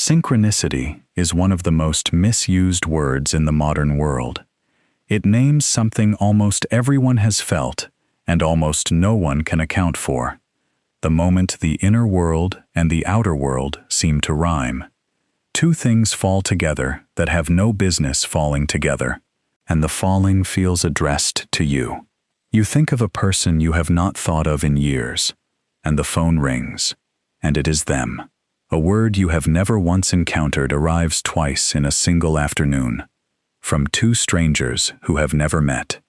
Synchronicity is one of the most misused words in the modern world. It names something almost everyone has felt and almost no one can account for. The moment the inner world and the outer world seem to rhyme. Two things fall together that have no business falling together, and the falling feels addressed to you. You think of a person you have not thought of in years, and the phone rings, and it is them. A word you have never once encountered arrives twice in a single afternoon, from two strangers who have never met.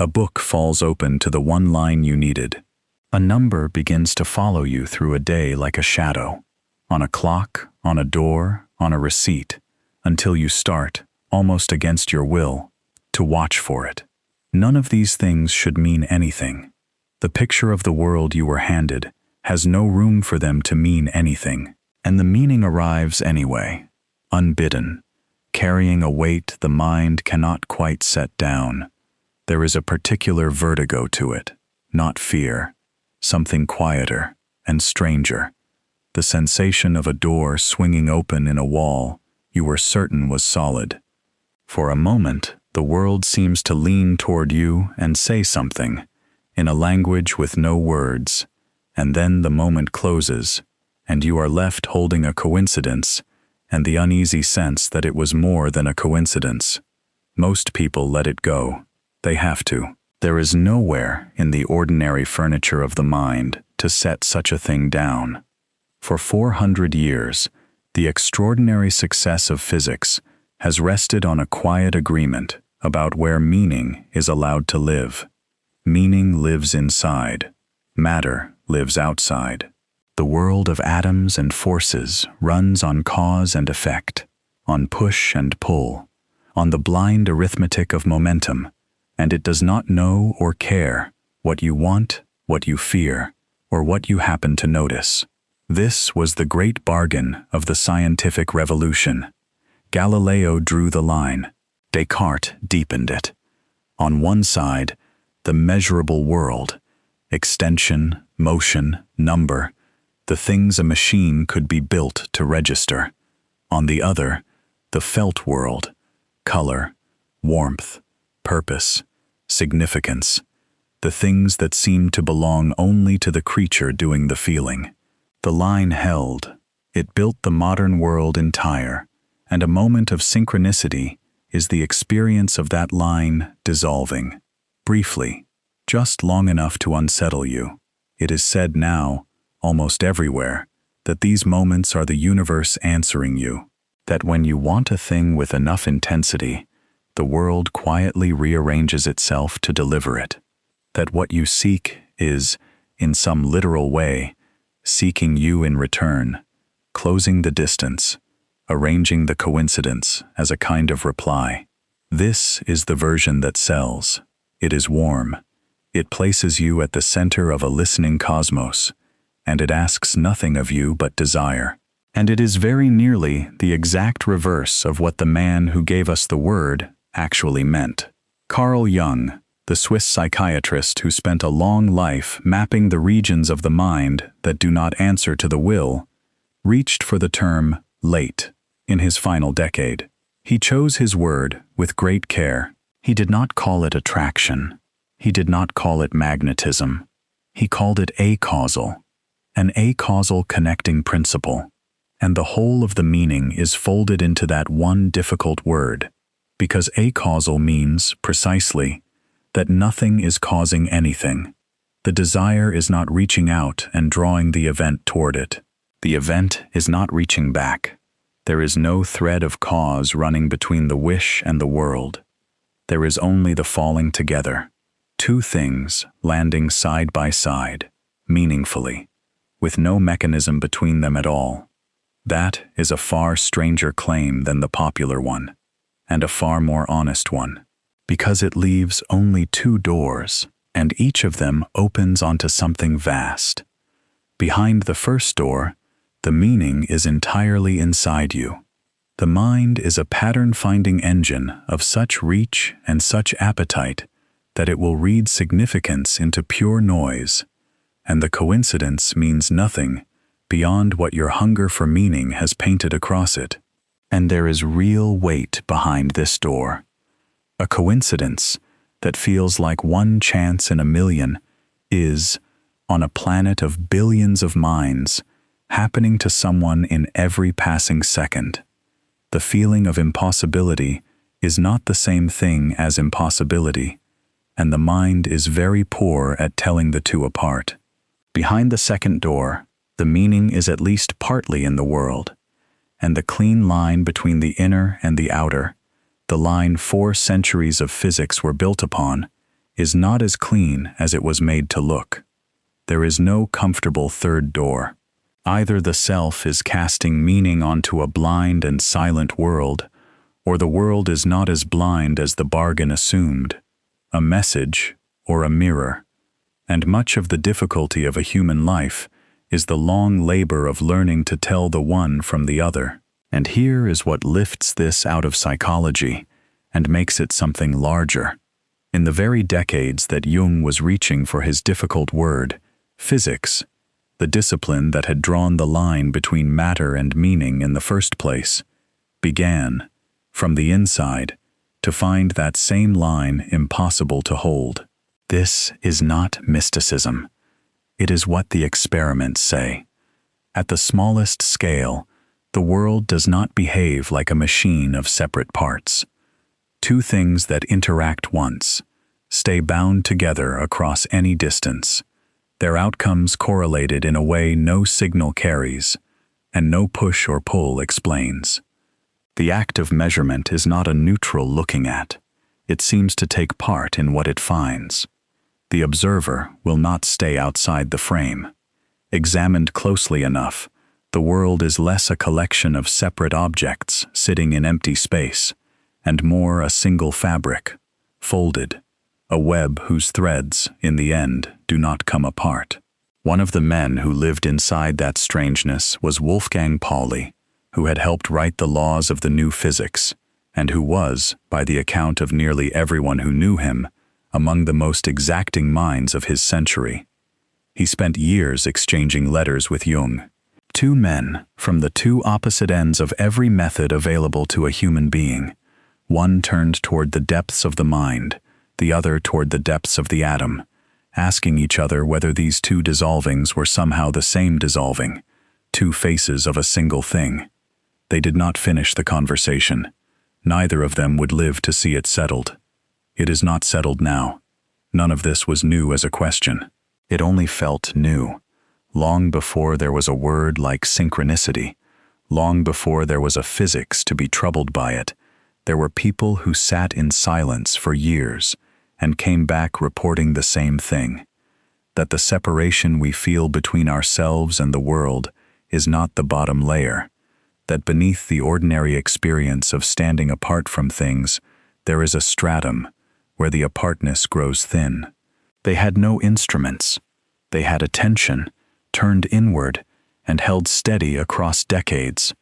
A book falls open to the one line you needed. A number begins to follow you through a day like a shadow, on a clock, on a door, on a receipt, until you start, almost against your will, to watch for it. None of these things should mean anything. The picture of the world you were handed has no room for them to mean anything, and the meaning arrives anyway, unbidden, carrying a weight the mind cannot quite set down. There is a particular vertigo to it, not fear, something quieter and stranger. The sensation of a door swinging open in a wall you were certain was solid. For a moment, the world seems to lean toward you and say something, in a language with no words, and then the moment closes, and you are left holding a coincidence and the uneasy sense that it was more than a coincidence. Most people let it go. They have to. There is nowhere in the ordinary furniture of the mind to set such a thing down. For 400 years, the extraordinary success of physics has rested on a quiet agreement about where meaning is allowed to live. Meaning lives inside. Matter lives outside. The world of atoms and forces runs on cause and effect, on push and pull, on the blind arithmetic of momentum, and it does not know or care what you want, what you fear, or what you happen to notice. This was the great bargain of the scientific revolution. Galileo drew the line. Descartes deepened it. On one side, the measurable world, extension, motion, number, the things a machine could be built to register. On the other, the felt world, color, warmth, purpose, significance, the things that seem to belong only to the creature doing the feeling. The line held. It built the modern world entire, and a moment of synchronicity is the experience of that line dissolving. Briefly, just long enough to unsettle you. It is said now, almost everywhere, that these moments are the universe answering you, that when you want a thing with enough intensity, the world quietly rearranges itself to deliver it, that what you seek is, in some literal way, seeking you in return, closing the distance, arranging the coincidence as a kind of reply. This is the version that sells. It is warm. It places you at the center of a listening cosmos, and it asks nothing of you but desire. And it is very nearly the exact reverse of what the man who gave us the word actually meant. Carl Jung, the Swiss psychiatrist who spent a long life mapping the regions of the mind that do not answer to the will, reached for the term late in his final decade. He chose his word with great care. He did not call it attraction. He did not call it magnetism. He called it acausal, an acausal connecting principle. And the whole of the meaning is folded into that one difficult word, because acausal means, precisely, that nothing is causing anything. The desire is not reaching out and drawing the event toward it. The event is not reaching back. There is no thread of cause running between the wish and the world. There is only the falling together. Two things landing side by side, meaningfully, with no mechanism between them at all. That is a far stranger claim than the popular one, and a far more honest one, because it leaves only two doors, and each of them opens onto something vast. Behind the first door, the meaning is entirely inside you. The mind is a pattern-finding engine of such reach and such appetite that it will read significance into pure noise, and the coincidence means nothing beyond what your hunger for meaning has painted across it. And there is real weight behind this door. A coincidence that feels like one chance in a million is, on a planet of billions of minds, happening to someone in every passing second. The feeling of impossibility is not the same thing as impossibility, and the mind is very poor at telling the two apart. Behind the second door, the meaning is at least partly in the world, and the clean line between the inner and the outer, the line 4 centuries of physics were built upon, is not as clean as it was made to look. There is no comfortable third door. Either the self is casting meaning onto a blind and silent world, or the world is not as blind as the bargain assumed, a message or a mirror. And much of the difficulty of a human life is the long labor of learning to tell the one from the other. And here is what lifts this out of psychology and makes it something larger. In the very decades that Jung was reaching for his difficult word, physics, the discipline that had drawn the line between matter and meaning in the first place, began, from the inside, to find that same line impossible to hold. This is not mysticism. It is what the experiments say. At the smallest scale, the world does not behave like a machine of separate parts. Two things that interact once stay bound together across any distance. Their outcomes correlated in a way no signal carries, and no push or pull explains. The act of measurement is not a neutral looking at. It seems to take part in what it finds. The observer will not stay outside the frame. Examined closely enough, the world is less a collection of separate objects sitting in empty space, and more a single fabric, folded, a web whose threads, in the end, do not come apart. One of the men who lived inside that strangeness was Wolfgang Pauli, who had helped write the laws of the new physics, and who was, by the account of nearly everyone who knew him, among the most exacting minds of his century. He spent years exchanging letters with Jung. Two men from the two opposite ends of every method available to a human being. One turned toward the depths of the mind, the other toward the depths of the atom, asking each other whether these two dissolvings were somehow the same dissolving, two faces of a single thing. They did not finish the conversation. Neither of them would live to see it settled. It is not settled now. None of this was new as a question. It only felt new. Long before there was a word like synchronicity, long before there was a physics to be troubled by it, there were people who sat in silence for years and came back reporting the same thing, that the separation we feel between ourselves and the world is not the bottom layer, that beneath the ordinary experience of standing apart from things, there is a stratum where the apartness grows thin. They had no instruments. They had attention, turned inward, and held steady across decades.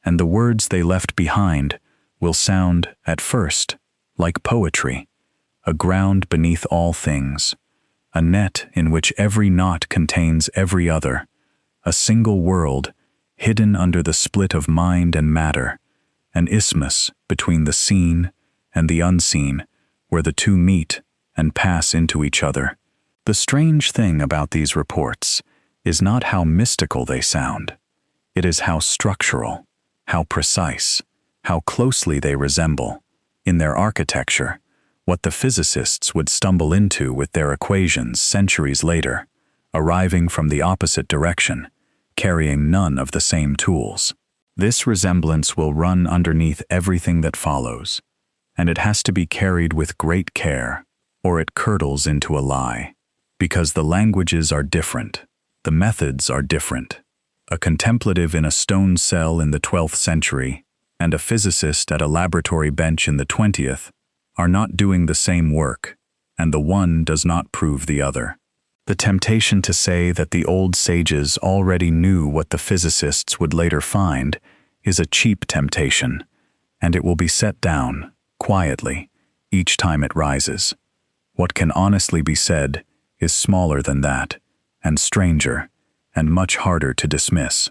And the words they left behind will sound, at first, like poetry, a ground beneath all things, a net in which every knot contains every other, a single world hidden under the split of mind and matter, an isthmus between the seen and the unseen, where the two meet and pass into each other. The strange thing about these reports is not how mystical they sound. It is how structural, how precise, how closely they resemble, in their architecture, what the physicists would stumble into with their equations centuries later, arriving from the opposite direction, carrying none of the same tools. This resemblance will run underneath everything that follows, and it has to be carried with great care, or it curdles into a lie. Because the languages are different, the methods are different. A contemplative in a stone cell in the 12th century and a physicist at a laboratory bench in the 20th are not doing the same work, and the one does not prove the other. The temptation to say that the old sages already knew what the physicists would later find is a cheap temptation, and it will be set down, quietly, each time it rises. What can honestly be said is smaller than that, and stranger. and much harder to dismiss.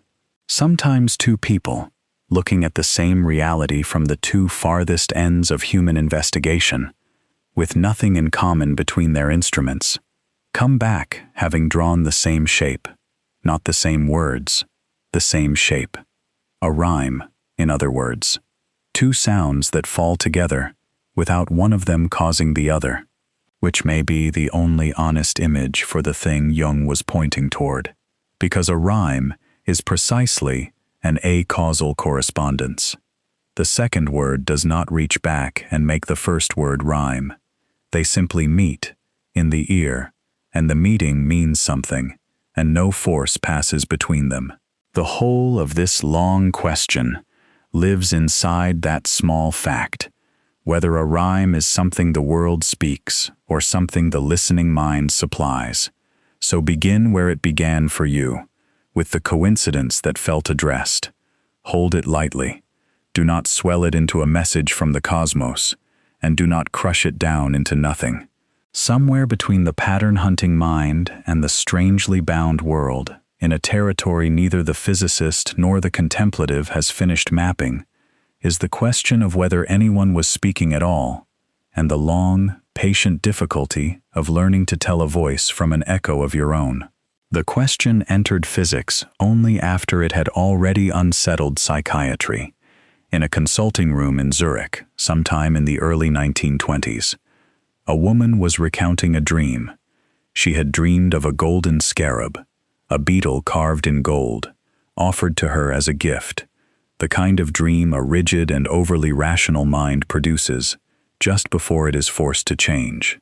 Sometimes two people, looking at the same reality from the two farthest ends of human investigation, with nothing in common between their instruments, come back having drawn the same shape, not the same words, the same shape. A rhyme, in other words. Two sounds that fall together without one of them causing the other, which may be the only honest image for the thing Jung was pointing toward, because a rhyme is precisely an acausal correspondence. The second word does not reach back and make the first word rhyme. They simply meet in the ear, and the meeting means something, and no force passes between them. The whole of this long question lives inside that small fact, whether a rhyme is something the world speaks or something the listening mind supplies. So begin where it began for you, with the coincidence that felt addressed. Hold it lightly. Do not swell it into a message from the cosmos, and do not crush it down into nothing. Somewhere between the pattern-hunting mind and the strangely bound world, in a territory neither the physicist nor the contemplative has finished mapping, is the question of whether anyone was speaking at all, and the long, patient difficulty of learning to tell a voice from an echo of your own. The question entered physics only after it had already unsettled psychiatry. In a consulting room in Zurich, sometime in the early 1920s, a woman was recounting a dream. She had dreamed of a golden scarab, a beetle carved in gold, offered to her as a gift, the kind of dream a rigid and overly rational mind produces just before it is forced to change.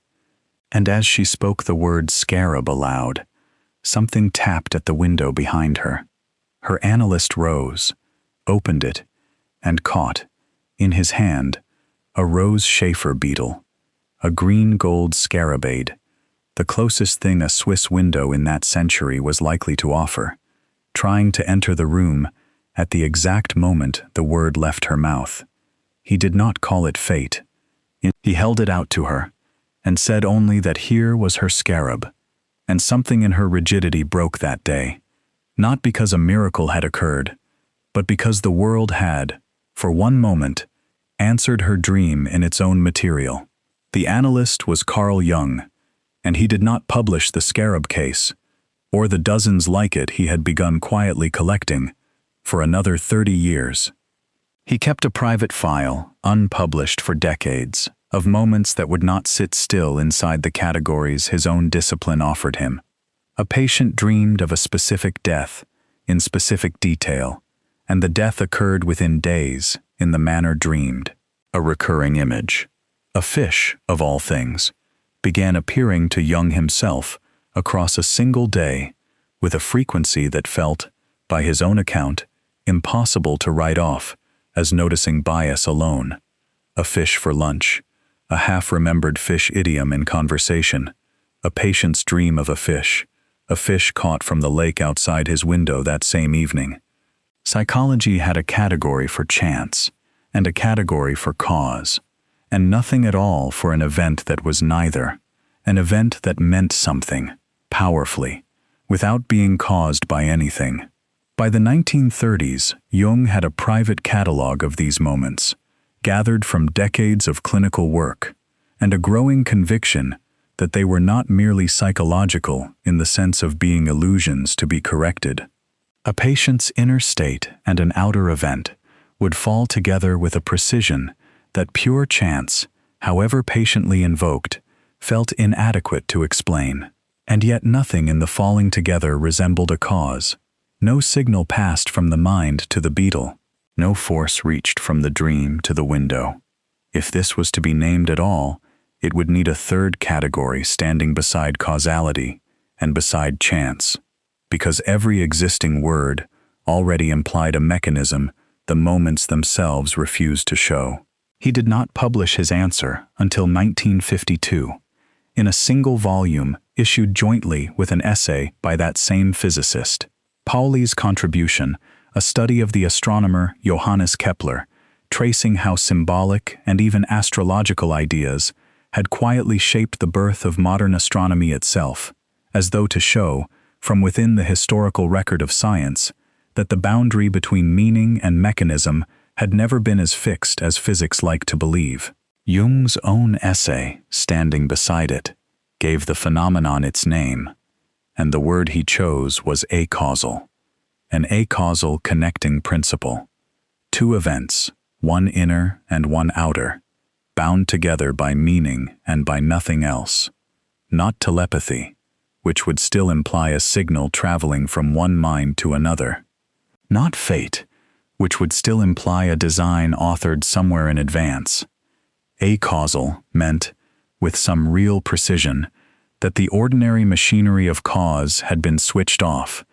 And as she spoke the word scarab aloud, something tapped at the window behind her. Her analyst rose, opened it, and caught, in his hand, a rose Schaefer beetle, a green-gold scarabade, the closest thing a Swiss window in that century was likely to offer, trying to enter the room at the exact moment the word left her mouth. He did not call it fate. He held it out to her, and said only that here was her scarab, and something in her rigidity broke that day, not because a miracle had occurred, but because the world had, for one moment, answered her dream in its own material. The analyst was Carl Jung, and he did not publish the scarab case, or the dozens like it he had begun quietly collecting, for another 30 years. He kept a private file, unpublished for decades, of moments that would not sit still inside the categories his own discipline offered him. A patient dreamed of a specific death, in specific detail, and the death occurred within days, in the manner dreamed. A recurring image, a fish, of all things, began appearing to Jung himself across a single day with a frequency that felt, by his own account, impossible to write off as noticing bias alone. A fish for lunch, a half-remembered fish idiom in conversation, a patient's dream of a fish caught from the lake outside his window that same evening. Psychology had a category for chance and a category for cause, and nothing at all for an event that was neither, an event that meant something, powerfully, without being caused by anything. By the 1930s, Jung had a private catalog of these moments, gathered from decades of clinical work, and a growing conviction that they were not merely psychological in the sense of being illusions to be corrected. A patient's inner state and an outer event would fall together with a precision that pure chance, however patiently invoked, felt inadequate to explain. And yet nothing in the falling together resembled a cause. No signal passed from the mind to the beetle. No force reached from the dream to the window. If this was to be named at all, it would need a third category standing beside causality and beside chance, because every existing word already implied a mechanism the moments themselves refused to show. He did not publish his answer until 1952, in a single volume issued jointly with an essay by that same physicist. Pauli's contribution, a study of the astronomer Johannes Kepler, tracing how symbolic and even astrological ideas had quietly shaped the birth of modern astronomy itself, as though to show, from within the historical record of science, that the boundary between meaning and mechanism had never been as fixed as physics like to believe. Jung's own essay, standing beside it, gave the phenomenon its name, and the word he chose was acausal, an acausal connecting principle. Two events, one inner and one outer, bound together by meaning and by nothing else. Not telepathy, which would still imply a signal traveling from one mind to another. Not fate, which would still imply a design authored somewhere in advance. Acausal meant, with some real precision, that the ordinary machinery of cause had been switched off,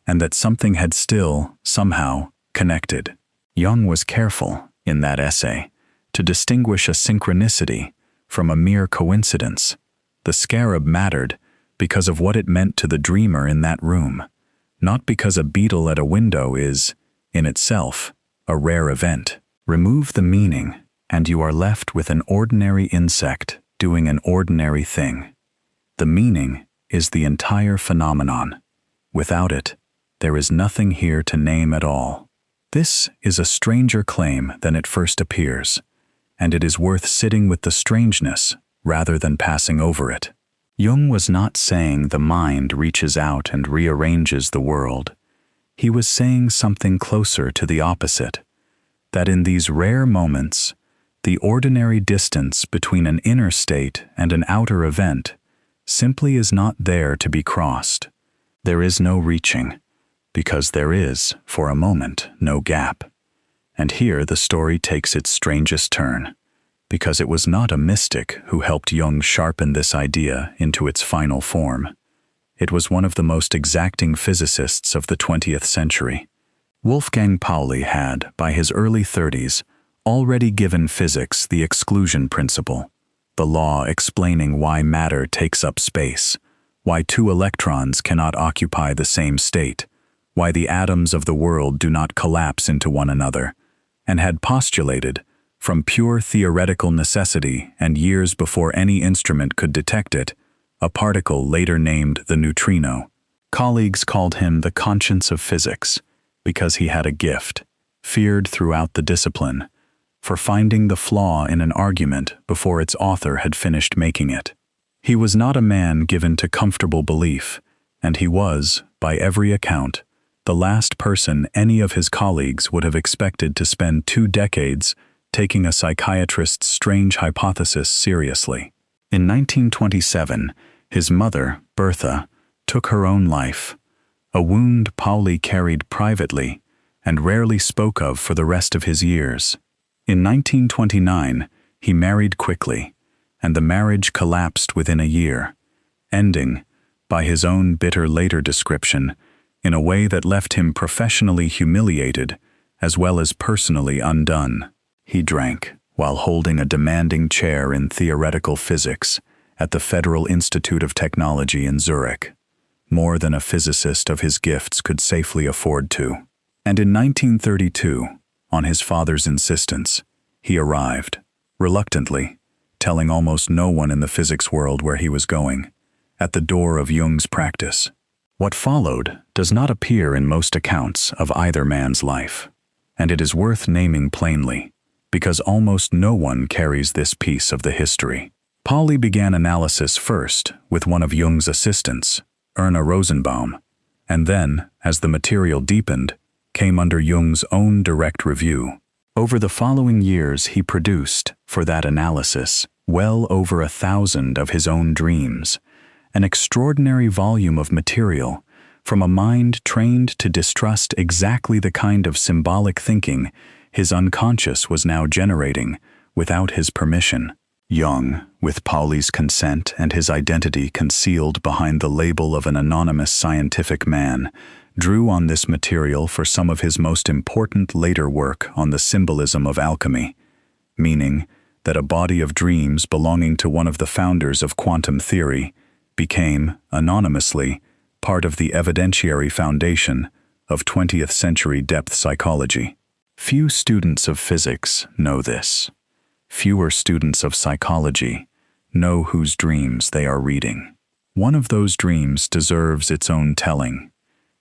and that something had still, somehow, connected. Jung was careful, in that essay, to distinguish a synchronicity from a mere coincidence. The scarab mattered because of what it meant to the dreamer in that room, not because a beetle at a window is, in itself, a rare event. Remove the meaning, and you are left with an ordinary insect doing an ordinary thing. The meaning is the entire phenomenon. Without it, there is nothing here to name at all. This is a stranger claim than it first appears, and it is worth sitting with the strangeness rather than passing over it. Jung was not saying the mind reaches out and rearranges the world. He was saying something closer to the opposite, that in these rare moments, the ordinary distance between an inner state and an outer event simply is not there to be crossed. There is no reaching, because there is, for a moment, no gap. And here the story takes its strangest turn, because it was not a mystic who helped Jung sharpen this idea into its final form. It was one of the most exacting physicists of the 20th century. Wolfgang Pauli had, by his early 30s, already given physics the exclusion principle, the law explaining why matter takes up space, why two electrons cannot occupy the same state, why the atoms of the world do not collapse into one another, and had postulated, from pure theoretical necessity and years before any instrument could detect it, a particle later named the neutrino. Colleagues called him the conscience of physics, because he had a gift, feared throughout the discipline, for finding the flaw in an argument before its author had finished making it. He was not a man given to comfortable belief, and he was, by every account, the last person any of his colleagues would have expected to spend 2 decades taking a psychiatrist's strange hypothesis seriously. In 1927, his mother, Bertha, took her own life, a wound Pauli carried privately and rarely spoke of for the rest of his years. In 1929, he married quickly, and the marriage collapsed within a year, ending, by his own bitter later description, in a way that left him professionally humiliated as well as personally undone. He drank while holding a demanding chair in theoretical physics at the Federal Institute of Technology in Zurich, more than a physicist of his gifts could safely afford to. And in 1932, on his father's insistence, he arrived, reluctantly, telling almost no one in the physics world where he was going, at the door of Jung's practice. What followed does not appear in most accounts of either man's life, and it is worth naming plainly, because almost no one carries this piece of the history. Pauli began analysis first with one of Jung's assistants, Erna Rosenbaum, and then, as the material deepened, came under Jung's own direct review. Over the following years he produced, for that analysis, well over 1,000 of his own dreams, an extraordinary volume of material from a mind trained to distrust exactly the kind of symbolic thinking his unconscious was now generating without his permission. Jung, with Pauli's consent and his identity concealed behind the label of an anonymous scientific man, drew on this material for some of his most important later work on the symbolism of alchemy, meaning that a body of dreams belonging to one of the founders of quantum theory became, anonymously, part of the evidentiary foundation of 20th century depth psychology. Few students of physics know this. Fewer students of psychology know whose dreams they are reading. One of those dreams deserves its own telling,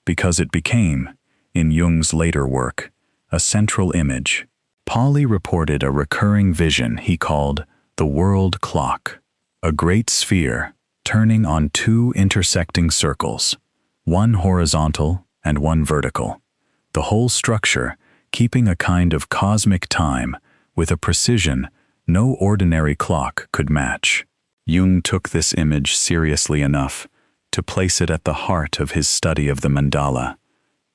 because it became, in Jung's later work, a central image. Pauli reported a recurring vision he called the world clock, a great sphere turning on two intersecting circles, one horizontal and one vertical, the whole structure keeping a kind of cosmic time with a precision no ordinary clock could match. Jung took this image seriously enough to place it at the heart of his study of the mandala,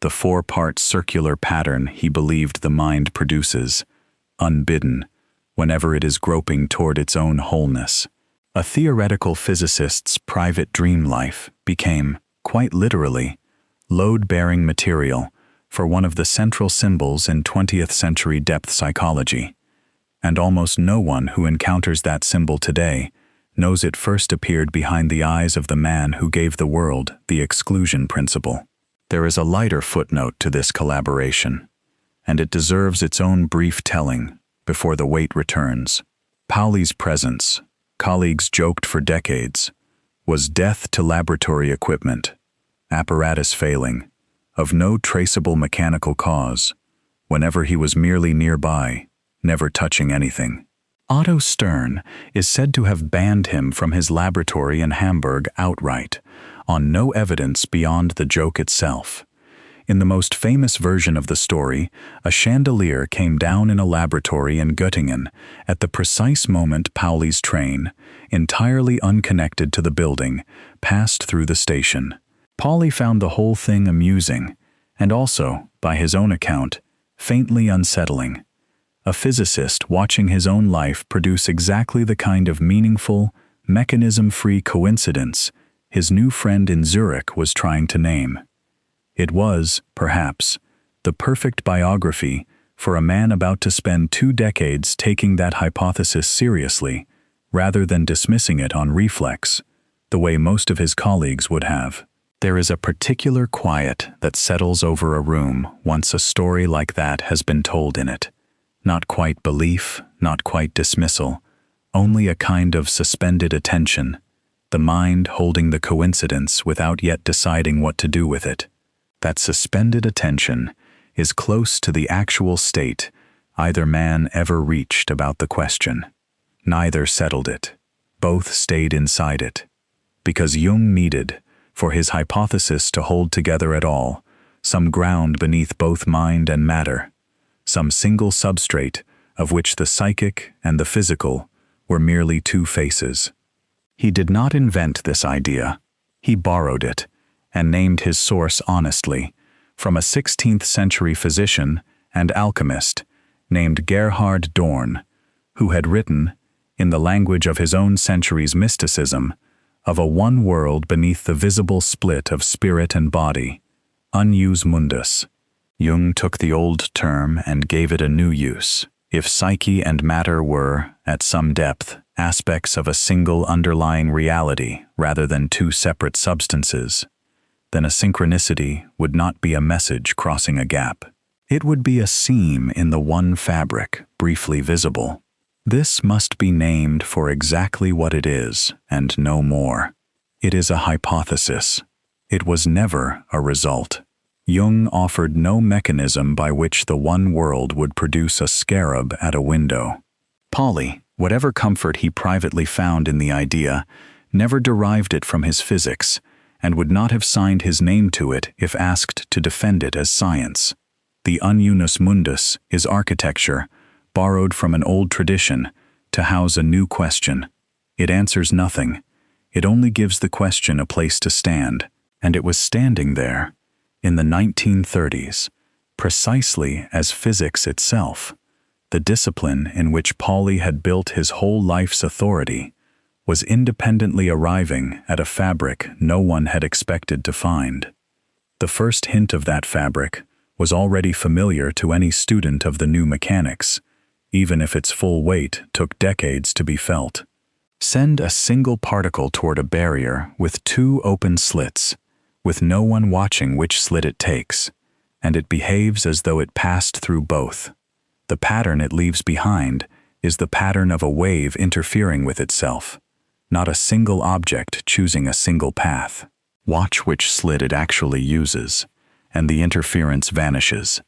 the four-part circular pattern he believed the mind produces, unbidden, whenever it is groping toward its own wholeness. A theoretical physicist's private dream life became, quite literally, load-bearing material for one of the central symbols in 20th century depth psychology, and almost no one who encounters that symbol today knows it first appeared behind the eyes of the man who gave the world the exclusion principle. There is a lighter footnote to this collaboration, and it deserves its own brief telling before the weight returns. Pauli's presence, colleagues joked for decades, was death to laboratory equipment, apparatus failing, of no traceable mechanical cause, whenever he was merely nearby, never touching anything. Otto Stern is said to have banned him from his laboratory in Hamburg outright, on no evidence beyond the joke itself. In the most famous version of the story, a chandelier came down in a laboratory in Göttingen at the precise moment Pauli's train, entirely unconnected to the building, passed through the station. Pauli found the whole thing amusing, and also, by his own account, faintly unsettling. A physicist watching his own life produce exactly the kind of meaningful, mechanism-free coincidence his new friend in Zurich was trying to name. It was, perhaps, the perfect biography for a man about to spend 2 decades taking that hypothesis seriously, rather than dismissing it on reflex, the way most of his colleagues would have. There is a particular quiet that settles over a room once a story like that has been told in it. Not quite belief, not quite dismissal, only a kind of suspended attention, the mind holding the coincidence without yet deciding what to do with it. That suspended attention is close to the actual state either man ever reached about the question. Neither settled it. Both stayed inside it. Because Jung needed, for his hypothesis to hold together at all, some ground beneath both mind and matter, some single substrate of which the psychic and the physical were merely two faces. He did not invent this idea. He borrowed it, and named his source honestly, from a 16th century physician and alchemist named Gerhard Dorn, who had written, in the language of his own century's mysticism, of a one world beneath the visible split of spirit and body, unus mundus. Jung took the old term and gave it a new use. If psyche and matter were, at some depth, aspects of a single underlying reality rather than two separate substances, then a synchronicity would not be a message crossing a gap. It would be a seam in the one fabric, briefly visible. This must be named for exactly what it is, and no more. It is a hypothesis. It was never a result. Jung offered no mechanism by which the one world would produce a scarab at a window. Pauli, whatever comfort he privately found in the idea, never derived it from his physics, and would not have signed his name to it if asked to defend it as science. The unus mundus is architecture, borrowed from an old tradition, to house a new question. It answers nothing. It only gives the question a place to stand, and it was standing there, in the 1930s, precisely as physics itself, the discipline in which Pauli had built his whole life's authority, was independently arriving at a fabric no one had expected to find. The first hint of that fabric was already familiar to any student of the new mechanics, even if its full weight took decades to be felt. Send a single particle toward a barrier with 2 open slits, with no one watching which slit it takes, and it behaves as though it passed through both. The pattern it leaves behind is the pattern of a wave interfering with itself, not a single object choosing a single path. Watch which slit it actually uses, and the interference vanishes.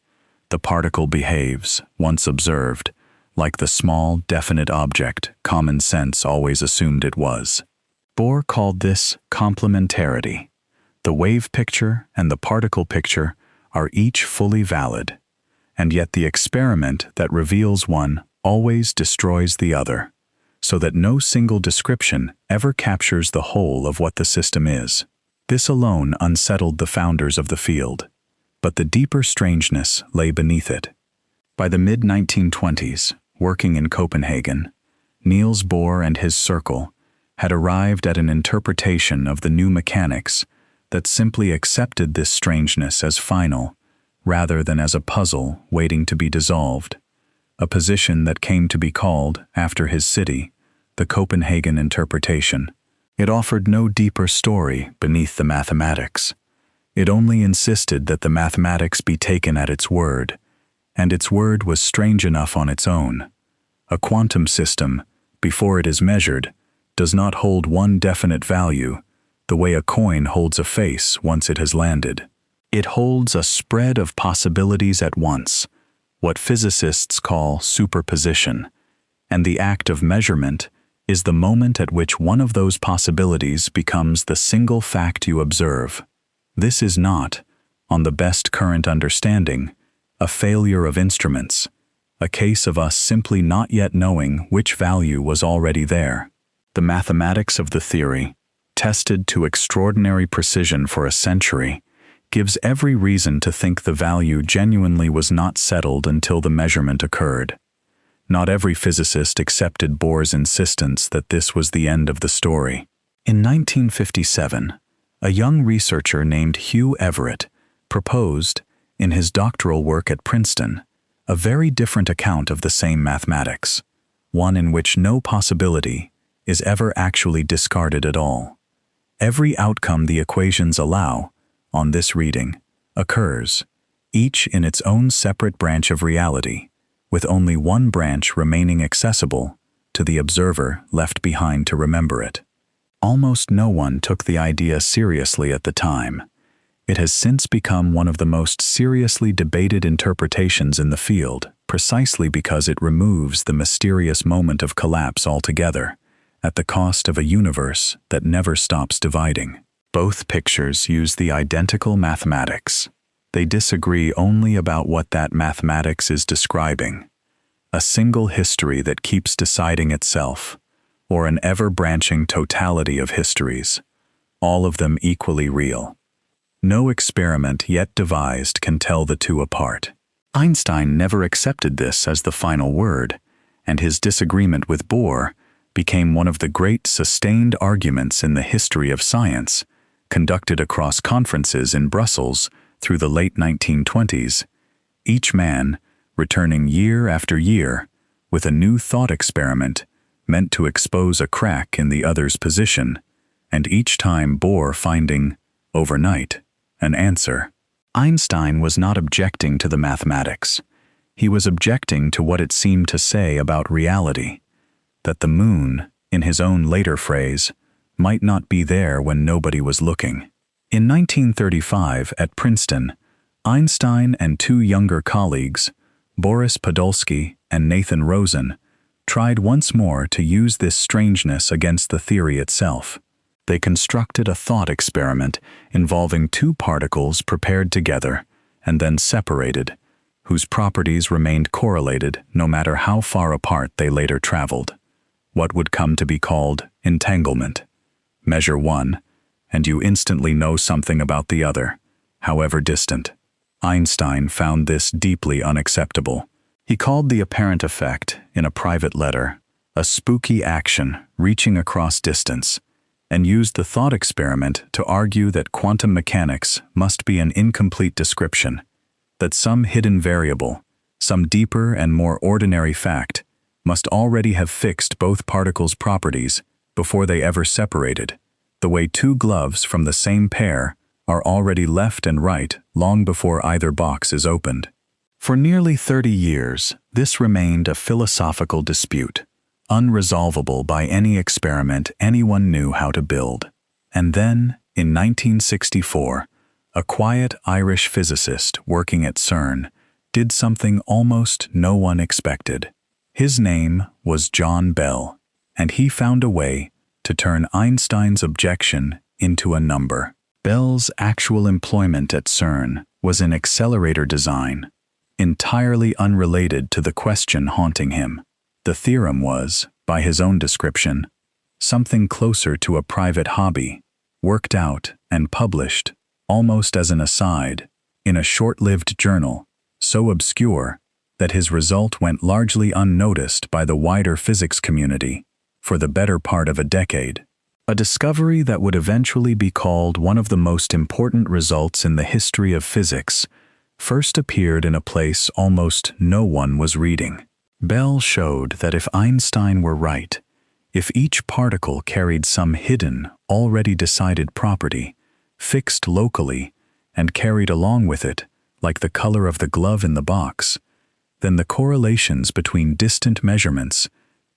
The particle behaves, once observed, like the small, definite object common sense always assumed it was. Bohr called this complementarity. The wave picture and the particle picture are each fully valid, and yet the experiment that reveals one always destroys the other, so that no single description ever captures the whole of what the system is. This alone unsettled the founders of the field, but the deeper strangeness lay beneath it. By the mid-1920s, working in Copenhagen, Niels Bohr and his circle had arrived at an interpretation of the new mechanics that simply accepted this strangeness as final, rather than as a puzzle waiting to be dissolved, a position that came to be called, after his city, the Copenhagen interpretation. It offered no deeper story beneath the mathematics. It only insisted that the mathematics be taken at its word, and its word was strange enough on its own. A quantum system, before it is measured, does not hold one definite value, the way a coin holds a face once it has landed. It holds a spread of possibilities at once, what physicists call superposition, and the act of measurement is the moment at which one of those possibilities becomes the single fact you observe. This is not, on the best current understanding, a failure of instruments, a case of us simply not yet knowing which value was already there. The mathematics of the theory, tested to extraordinary precision for a century, gives every reason to think the value genuinely was not settled until the measurement occurred. Not every physicist accepted Bohr's insistence that this was the end of the story. In 1957, a young researcher named Hugh Everett proposed, in his doctoral work at Princeton, a very different account of the same mathematics, one in which no possibility is ever actually discarded at all. Every outcome the equations allow, on this reading, occurs, each in its own separate branch of reality, with only one branch remaining accessible to the observer left behind to remember it. Almost no one took the idea seriously at the time. It has since become one of the most seriously debated interpretations in the field, precisely because it removes the mysterious moment of collapse altogether, at the cost of a universe that never stops dividing. Both pictures use the identical mathematics. They disagree only about what that mathematics is describing. A single history that keeps deciding itself, or an ever-branching totality of histories, all of them equally real. No experiment yet devised can tell the two apart. Einstein never accepted this as the final word, and his disagreement with Bohr became one of the great sustained arguments in the history of science, conducted across conferences in Brussels through the late 1920s, each man returning year after year with a new thought experiment meant to expose a crack in the other's position, and each time Bohr finding, overnight, an answer. Einstein was not objecting to the mathematics. He was objecting to what it seemed to say about reality, that the moon, in his own later phrase, might not be there when nobody was looking. In 1935, at Princeton, Einstein and two younger colleagues, Boris Podolsky and Nathan Rosen, tried once more to use this strangeness against the theory itself. They constructed a thought experiment involving two particles prepared together and then separated, whose properties remained correlated no matter how far apart they later traveled. What would come to be called entanglement. Measure one, and you instantly know something about the other, however distant. Einstein found this deeply unacceptable. He called the apparent effect, in a private letter, a spooky action reaching across distance, and used the thought experiment to argue that quantum mechanics must be an incomplete description, that some hidden variable, some deeper and more ordinary fact, must already have fixed both particles' properties before they ever separated, the way two gloves from the same pair are already left and right long before either box is opened. For nearly 30 years, this remained a philosophical dispute, unresolvable by any experiment anyone knew how to build. And then, in 1964, a quiet Irish physicist working at CERN did something almost no one expected. His name was John Bell, and he found a way to turn Einstein's objection into a number. Bell's actual employment at CERN was in accelerator design, entirely unrelated to the question haunting him. The theorem was, by his own description, something closer to a private hobby, worked out and published, almost as an aside, in a short-lived journal, so obscure that his result went largely unnoticed by the wider physics community for the better part of a decade. A discovery that would eventually be called one of the most important results in the history of physics first appeared in a place almost no one was reading. Bell showed that if Einstein were right, if each particle carried some hidden, already decided property, fixed locally, and carried along with it, like the color of the glove in the box, then the correlations between distant measurements,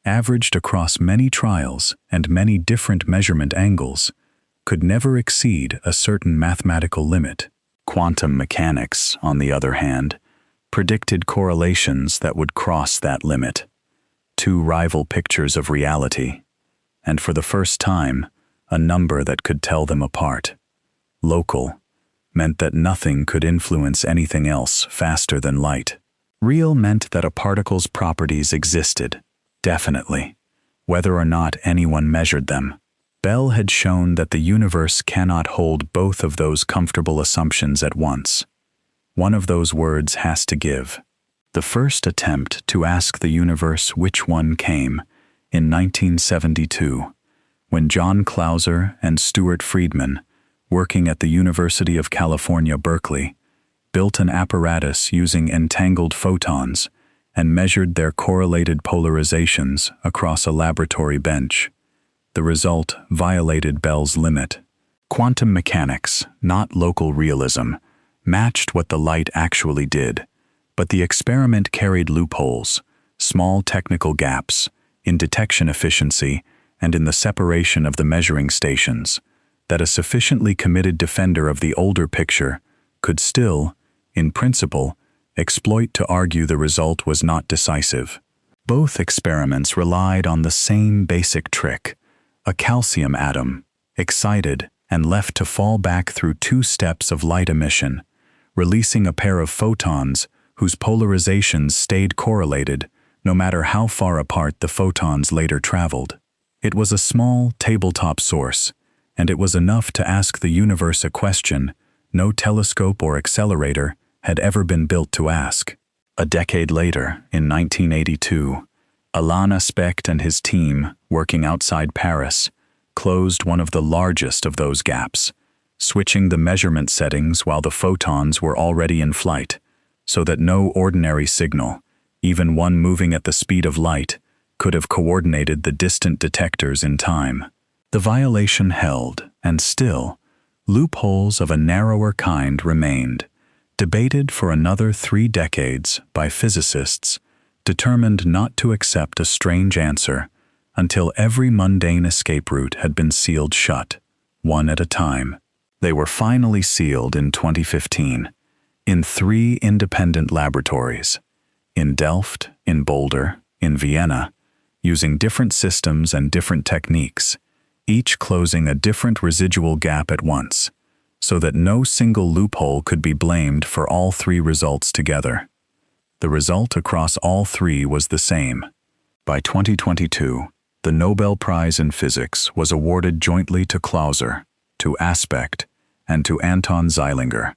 averaged across many trials and many different measurement angles, could never exceed a certain mathematical limit. Quantum mechanics, on the other hand, predicted correlations that would cross that limit. Two rival pictures of reality, and for the first time, a number that could tell them apart. Local meant that nothing could influence anything else faster than light. Real meant that a particle's properties existed, definitely, whether or not anyone measured them. Bell had shown that the universe cannot hold both of those comfortable assumptions at once. One of those words has to give. The first attempt to ask the universe which one came in 1972, when John Clauser and Stuart Friedman, working at the University of California, Berkeley, built an apparatus using entangled photons and measured their correlated polarizations across a laboratory bench. The result violated Bell's limit. Quantum mechanics, not local realism, matched what the light actually did, but the experiment carried loopholes, small technical gaps, in detection efficiency and in the separation of the measuring stations, that a sufficiently committed defender of the older picture could still, in principle, exploit to argue the result was not decisive. Both experiments relied on the same basic trick: a calcium atom, excited and left to fall back through two steps of light emission, releasing a pair of photons whose polarizations stayed correlated no matter how far apart the photons later traveled. It was a small tabletop source, and it was enough to ask the universe a question no telescope or accelerator had ever been built to ask. A decade later, in 1982, Alain Aspect and his team, working outside Paris, closed one of the largest of those gaps, switching the measurement settings while the photons were already in flight, so that no ordinary signal, even one moving at the speed of light, could have coordinated the distant detectors in time. The violation held, and still, loopholes of a narrower kind remained, debated for another 3 decades by physicists, determined not to accept a strange answer until every mundane escape route had been sealed shut, one at a time. They were finally sealed in 2015, in 3 independent laboratories, in Delft, in Boulder, in Vienna, using different systems and different techniques, each closing a different residual gap at once, so that no single loophole could be blamed for all 3 results together. The result across all 3 was the same. By 2022, the Nobel Prize in Physics was awarded jointly to Clauser, to Aspect, and to Anton Zeilinger,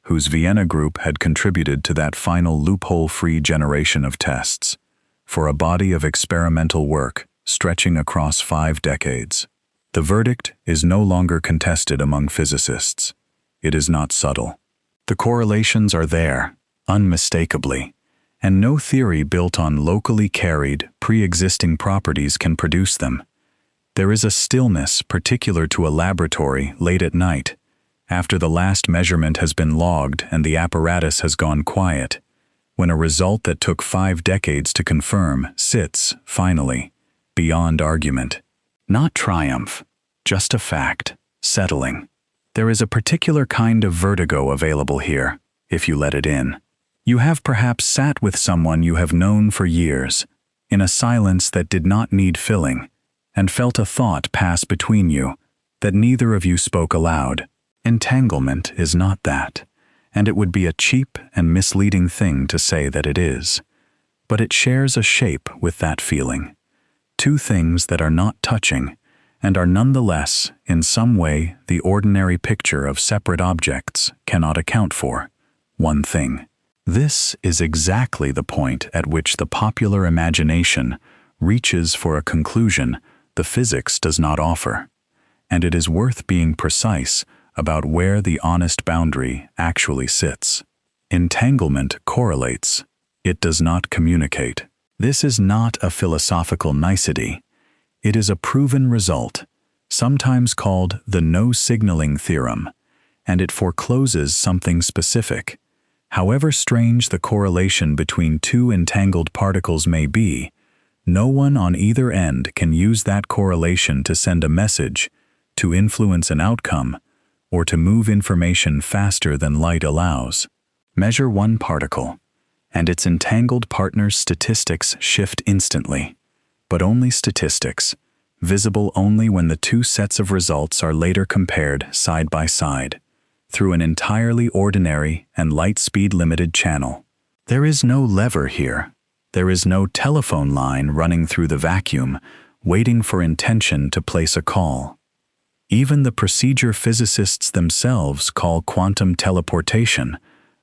whose Vienna group had contributed to that final loophole-free generation of tests, for a body of experimental work stretching across 5 decades. The verdict is no longer contested among physicists. It is not subtle. The correlations are there, unmistakably, and no theory built on locally carried, pre-existing properties can produce them. There is a stillness particular to a laboratory late at night, after the last measurement has been logged and the apparatus has gone quiet, when a result that took 5 decades to confirm sits, finally, beyond argument. Not triumph, just a fact, settling. There is a particular kind of vertigo available here, if you let it in. You have perhaps sat with someone you have known for years, in a silence that did not need filling, and felt a thought pass between you that neither of you spoke aloud. Entanglement is not that, and it would be a cheap and misleading thing to say that it is. But it shares a shape with that feeling. Two things that are not touching, and are nonetheless, in some way, the ordinary picture of separate objects cannot account for. One thing. This is exactly the point at which the popular imagination reaches for a conclusion the physics does not offer. And it is worth being precise about where the honest boundary actually sits. Entanglement correlates. It does not communicate. This is not a philosophical nicety. It is a proven result, sometimes called the no-signaling theorem, and it forecloses something specific. However strange the correlation between two entangled particles may be, no one on either end can use that correlation to send a message, to influence an outcome, or to move information faster than light allows. Measure one particle, and its entangled partner's statistics shift instantly. But only statistics, visible only when the two sets of results are later compared side by side, through an entirely ordinary and light-speed limited channel. There is no lever here. There is no telephone line running through the vacuum, waiting for intention to place a call. Even the procedure physicists themselves call quantum teleportation,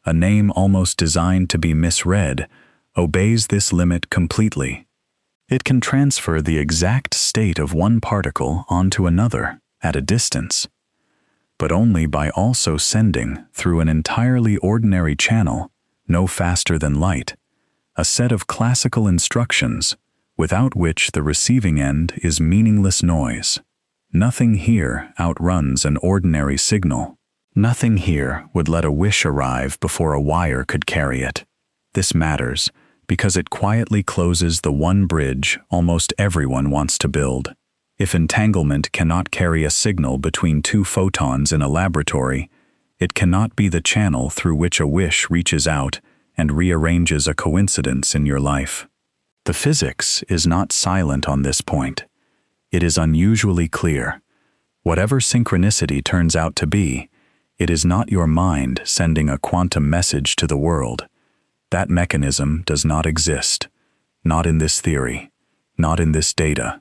a name almost designed to be misread, obeys this limit completely. It can transfer the exact state of one particle onto another at a distance, but only by also sending, through an entirely ordinary channel, no faster than light, a set of classical instructions without which the receiving end is meaningless noise. Nothing here outruns an ordinary signal. Nothing here would let a wish arrive before a wire could carry it. This matters because it quietly closes the one bridge almost everyone wants to build. If entanglement cannot carry a signal between two photons in a laboratory, it cannot be the channel through which a wish reaches out and rearranges a coincidence in your life. The physics is not silent on this point. It is unusually clear. Whatever synchronicity turns out to be, it is not your mind sending a quantum message to the world. That mechanism does not exist, not in this theory, not in this data.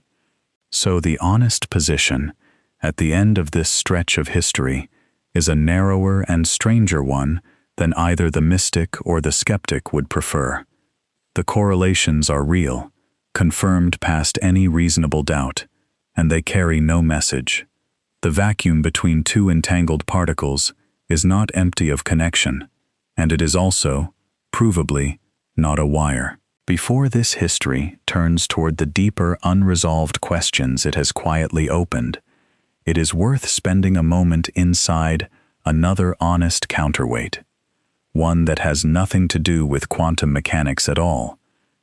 So the honest position, at the end of this stretch of history, is a narrower and stranger one than either the mystic or the skeptic would prefer. The correlations are real, confirmed past any reasonable doubt, and they carry no message. The vacuum between two entangled particles is not empty of connection, and it is also, provably, not a wire. Before this history turns toward the deeper, unresolved questions it has quietly opened, it is worth spending a moment inside another honest counterweight, one that has nothing to do with quantum mechanics at all,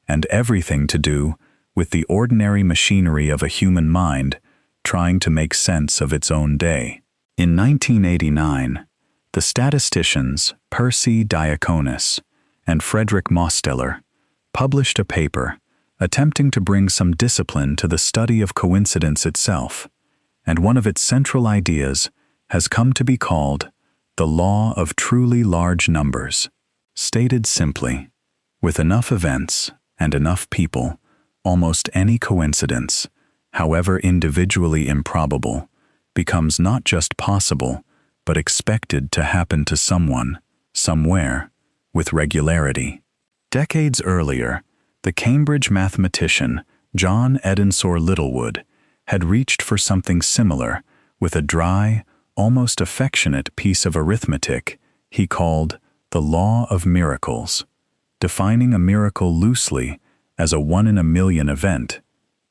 and everything to do with the ordinary machinery of a human mind trying to make sense of its own day. In 1989, the statisticians Percy Diaconis and Frederick Mosteller published a paper attempting to bring some discipline to the study of coincidence itself, and one of its central ideas has come to be called the law of truly large numbers. Stated simply, with enough events and enough people, almost any coincidence, however individually improbable, becomes not just possible, but expected to happen to someone, somewhere, with regularity. Decades earlier, the Cambridge mathematician John Edensor Littlewood had reached for something similar with a dry, almost affectionate piece of arithmetic he called the law of miracles, defining a miracle loosely as a one-in-a-million event,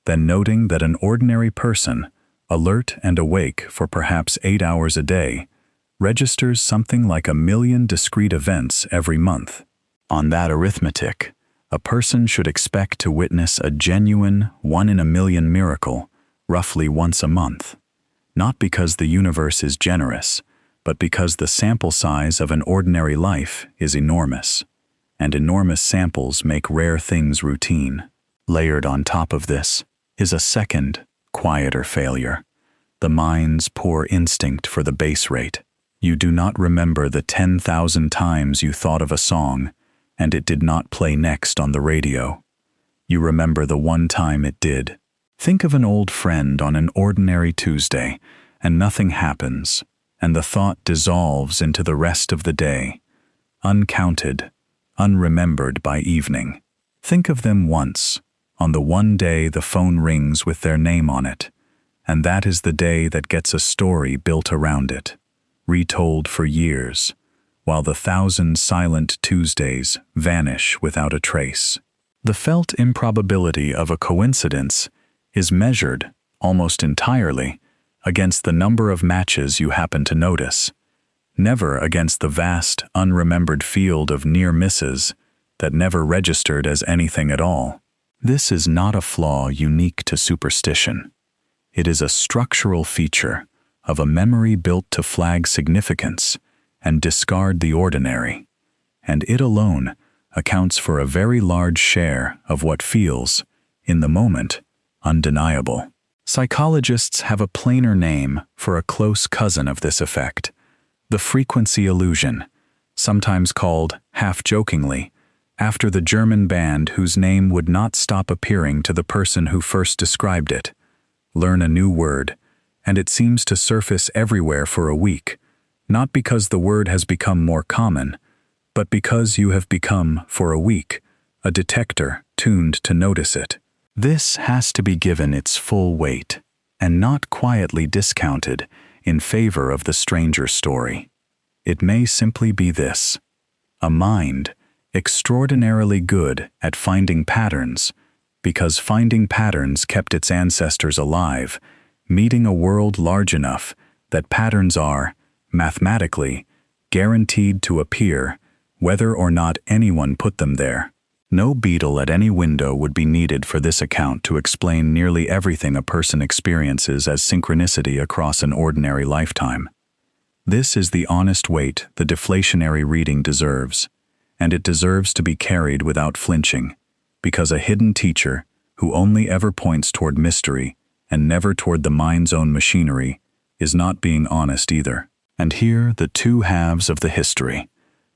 then noting that an ordinary person, alert and awake for perhaps 8 hours a day, registers something like 1 million discrete events every month. On that arithmetic, A person should expect to witness a genuine one-in-a-million miracle roughly once a month, not because the universe is generous, but because the sample size of an ordinary life is enormous, and enormous samples make rare things routine. Layered on top of this is a second, quieter failure, the mind's poor instinct for the base rate. You do not remember the 10,000 times you thought of a song and it did not play next on the radio. You remember the one time it did. Think of an old friend on an ordinary Tuesday, and nothing happens, and the thought dissolves into the rest of the day, uncounted, unremembered by evening. Think of them once, on the one day the phone rings with their name on it, and that is the day that gets a story built around it, retold for years, while the 1,000 silent Tuesdays vanish without a trace. The felt improbability of a coincidence is measured, almost entirely, against the number of matches you happen to notice, never against the vast, unremembered field of near misses that never registered as anything at all. This is not a flaw unique to superstition. It is a structural feature of a memory built to flag significance and discard the ordinary, and it alone accounts for a very large share of what feels, in the moment, undeniable. Psychologists have a plainer name for a close cousin of this effect, the frequency illusion, sometimes called, half-jokingly, after the German band whose name would not stop appearing to the person who first described it. Learn a new word, and it seems to surface everywhere for a week, not because the word has become more common, but because you have become, for a week, a detector tuned to notice it. This has to be given its full weight, and not quietly discounted in favor of the stranger story. It may simply be this: a mind extraordinarily good at finding patterns, because finding patterns kept its ancestors alive, meeting a world large enough that patterns are, mathematically, guaranteed to appear, whether or not anyone put them there. No beetle at any window would be needed for this account to explain nearly everything a person experiences as synchronicity across an ordinary lifetime. This is the honest weight the deflationary reading deserves, and it deserves to be carried without flinching, because a hidden teacher, who only ever points toward mystery and never toward the mind's own machinery, is not being honest either. And here the two halves of the history,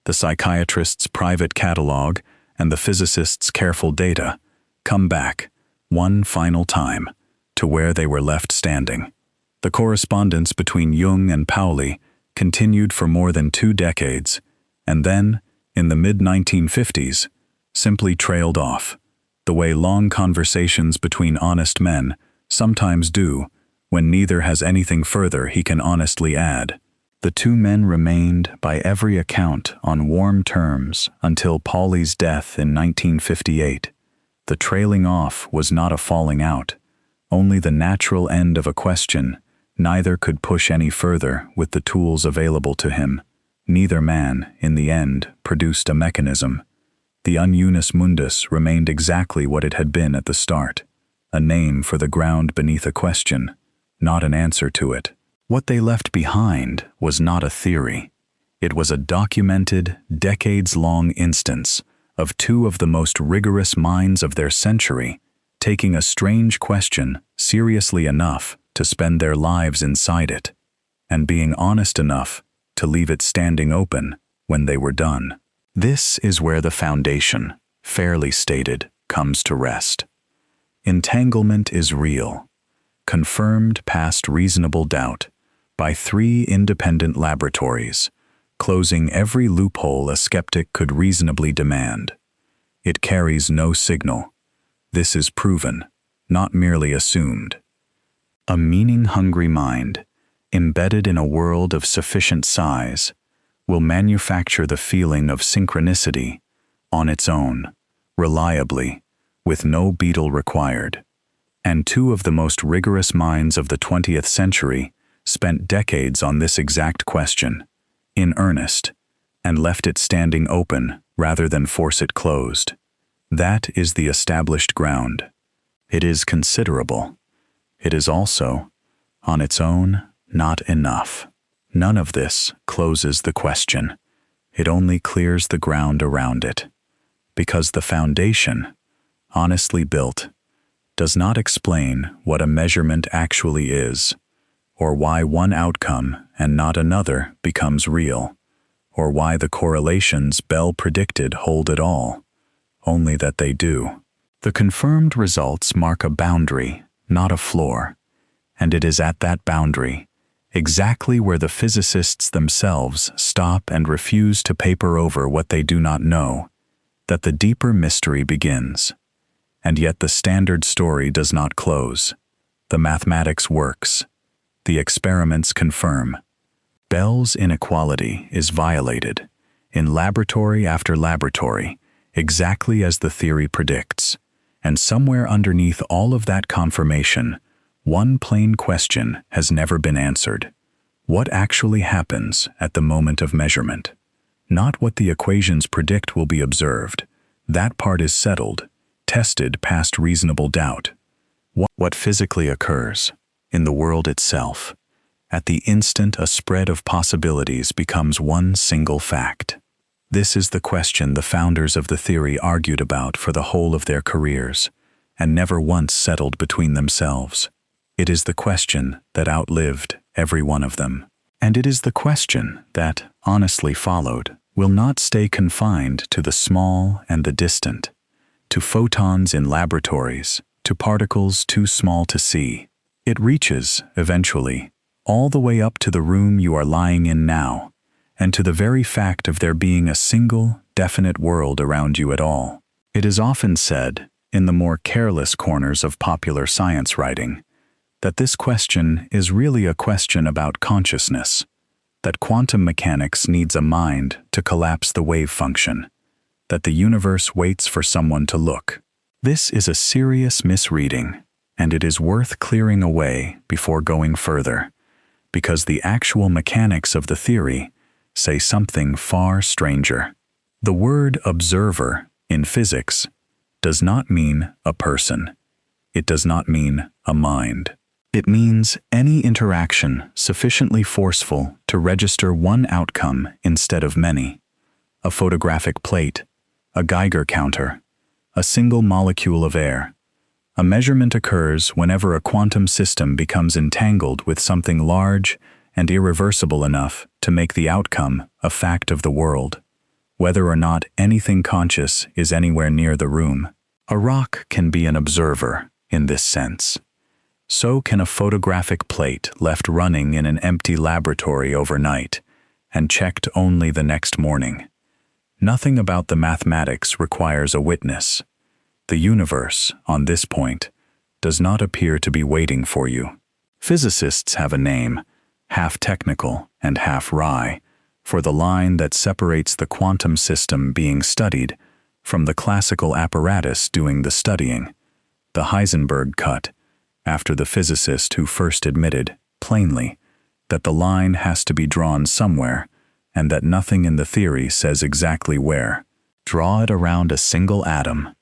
the psychiatrist's private catalog and the physicist's careful data, come back, one final time, to where they were left standing. The correspondence between Jung and Pauli continued for more than 2 decades, and then, in the mid-1950s, simply trailed off, the way long conversations between honest men sometimes do when neither has anything further he can honestly add. The two men remained, by every account, on warm terms until Pauli's death in 1958. The trailing off was not a falling out, only the natural end of a question. Neither could push any further with the tools available to him. Neither man, in the end, produced a mechanism. The ununus mundus remained exactly what it had been at the start, a name for the ground beneath a question, not an answer to it. What they left behind was not a theory. It was a documented, decades-long instance of two of the most rigorous minds of their century taking a strange question seriously enough to spend their lives inside it, and being honest enough to leave it standing open when they were done. This is where the foundation, fairly stated, comes to rest. Entanglement is real, confirmed past reasonable doubt by 3 independent laboratories, closing every loophole a skeptic could reasonably demand. It carries no signal. This is proven, not merely assumed. A meaning-hungry mind, embedded in a world of sufficient size, will manufacture the feeling of synchronicity on its own, reliably, with no beetle required. And 2 of the most rigorous minds of the 20th century spent decades on this exact question, in earnest, and left it standing open rather than force it closed. That is the established ground. It is considerable. It is also, on its own, not enough. None of this closes the question. It only clears the ground around it. Because the foundation, honestly built, does not explain what a measurement actually is, or why one outcome and not another becomes real, or why the correlations Bell predicted hold at all, only that they do. The confirmed results mark a boundary, not a floor, and it is at that boundary, exactly where the physicists themselves stop and refuse to paper over what they do not know, that the deeper mystery begins. And yet the standard story does not close. The mathematics works. The experiments confirm. Bell's inequality is violated, in laboratory after laboratory, exactly as the theory predicts. And somewhere underneath all of that confirmation, one plain question has never been answered. What actually happens at the moment of measurement? Not what the equations predict will be observed. That part is settled, tested past reasonable doubt. What physically occurs in the world itself, at the instant a spread of possibilities becomes one single fact. This is the question the founders of the theory argued about for the whole of their careers, and never once settled between themselves. It is the question that outlived every one of them. And it is the question that, honestly followed, will not stay confined to the small and the distant, to photons in laboratories, to particles too small to see. It reaches, eventually, all the way up to the room you are lying in now, and to the very fact of there being a single, definite world around you at all. It is often said, in the more careless corners of popular science writing, that this question is really a question about consciousness, that quantum mechanics needs a mind to collapse the wave function, that the universe waits for someone to look. This is a serious misreading, and it is worth clearing away before going further, because the actual mechanics of the theory say something far stranger. The word observer in physics does not mean a person. It does not mean a mind. It means any interaction sufficiently forceful to register one outcome instead of many. A photographic plate, a Geiger counter, a single molecule of air. A measurement occurs whenever a quantum system becomes entangled with something large and irreversible enough to make the outcome a fact of the world, whether or not anything conscious is anywhere near the room. A rock can be an observer in this sense. So can a photographic plate left running in an empty laboratory overnight and checked only the next morning. Nothing about the mathematics requires a witness. The universe, on this point, does not appear to be waiting for you. Physicists have a name, half technical and half wry, for the line that separates the quantum system being studied from the classical apparatus doing the studying, the Heisenberg cut, after the physicist who first admitted, plainly, that the line has to be drawn somewhere and that nothing in the theory says exactly where. Draw it around a single atom,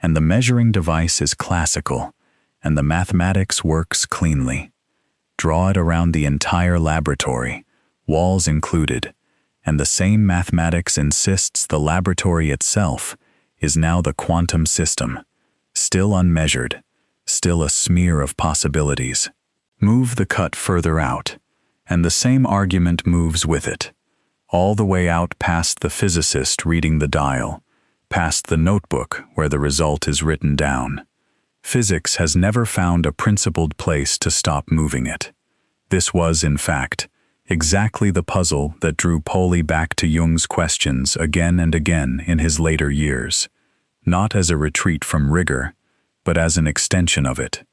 and the measuring device is classical, and the mathematics works cleanly. Draw it around the entire laboratory, walls included, and the same mathematics insists the laboratory itself is now the quantum system, still unmeasured, still a smear of possibilities. Move the cut further out, and the same argument moves with it, all the way out past the physicist reading the dial, past the notebook where the result is written down. Physics has never found a principled place to stop moving it. This was, in fact, exactly the puzzle that drew Pauli back to Jung's questions again and again in his later years, not as a retreat from rigor, but as an extension of it.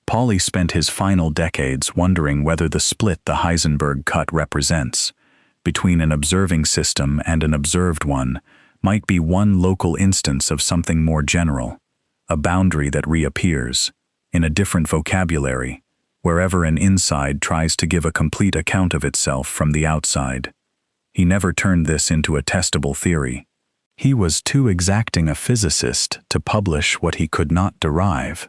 Pauli spent his final decades wondering whether the split the Heisenberg cut represents, between an observing system and an observed one, might be one local instance of something more general, a boundary that reappears, in a different vocabulary, wherever an inside tries to give a complete account of itself from the outside. He never turned this into a testable theory. He was too exacting a physicist to publish what he could not derive.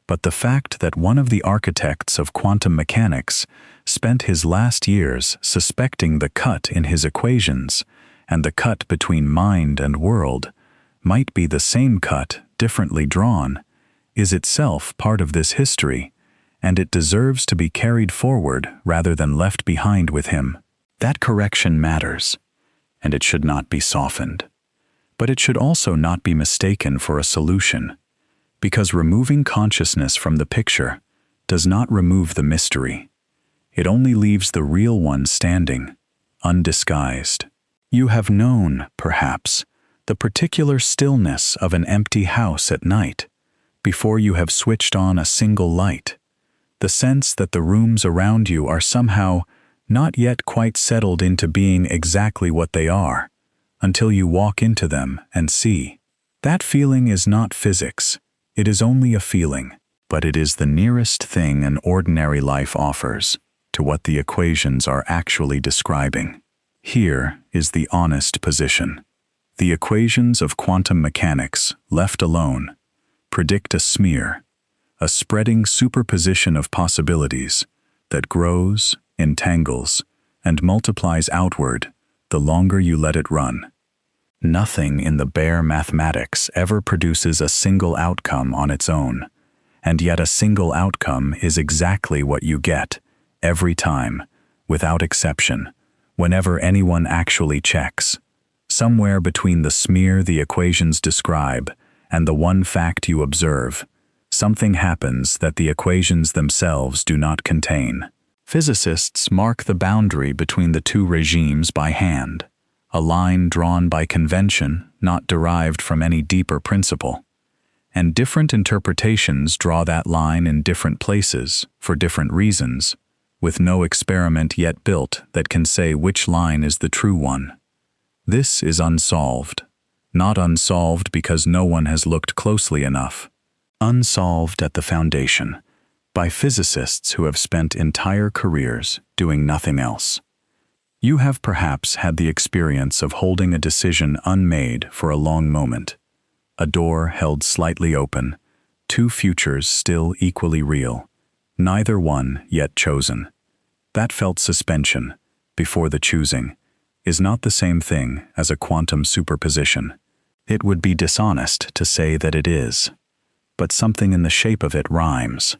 But the fact that one of the architects of quantum mechanics spent his last years suspecting the cut in his equations and the cut between mind and world might be the same cut differently drawn is itself part of this history, and it deserves to be carried forward rather than left behind with him. That correction matters, and it should not be softened. But it should also not be mistaken for a solution, because removing consciousness from the picture does not remove the mystery. It only leaves the real one standing, undisguised. You have known, perhaps, the particular stillness of an empty house at night, before you have switched on a single light, the sense that the rooms around you are somehow not yet quite settled into being exactly what they are, until you walk into them and see. That feeling is not physics, it is only a feeling, but it is the nearest thing an ordinary life offers to what the equations are actually describing. Here is the honest position. The equations of quantum mechanics, left alone, predict a smear, a spreading superposition of possibilities that grows, entangles, and multiplies outward the longer you let it run. Nothing in the bare mathematics ever produces a single outcome on its own, and yet a single outcome is exactly what you get, every time, without exception, whenever anyone actually checks. Somewhere between the smear the equations describe and the one fact you observe, something happens that the equations themselves do not contain. Physicists mark the boundary between the two regimes by hand, a line drawn by convention not derived from any deeper principle. And different interpretations draw that line in different places for different reasons, with no experiment yet built that can say which line is the true one. This is unsolved. Not unsolved because no one has looked closely enough. Unsolved at the foundation, by physicists who have spent entire careers doing nothing else. You have perhaps had the experience of holding a decision unmade for a long moment. A door held slightly open, two futures still equally real, neither one yet chosen. That felt suspension, before the choosing, is not the same thing as a quantum superposition. It would be dishonest to say that it is. But something in the shape of it rhymes.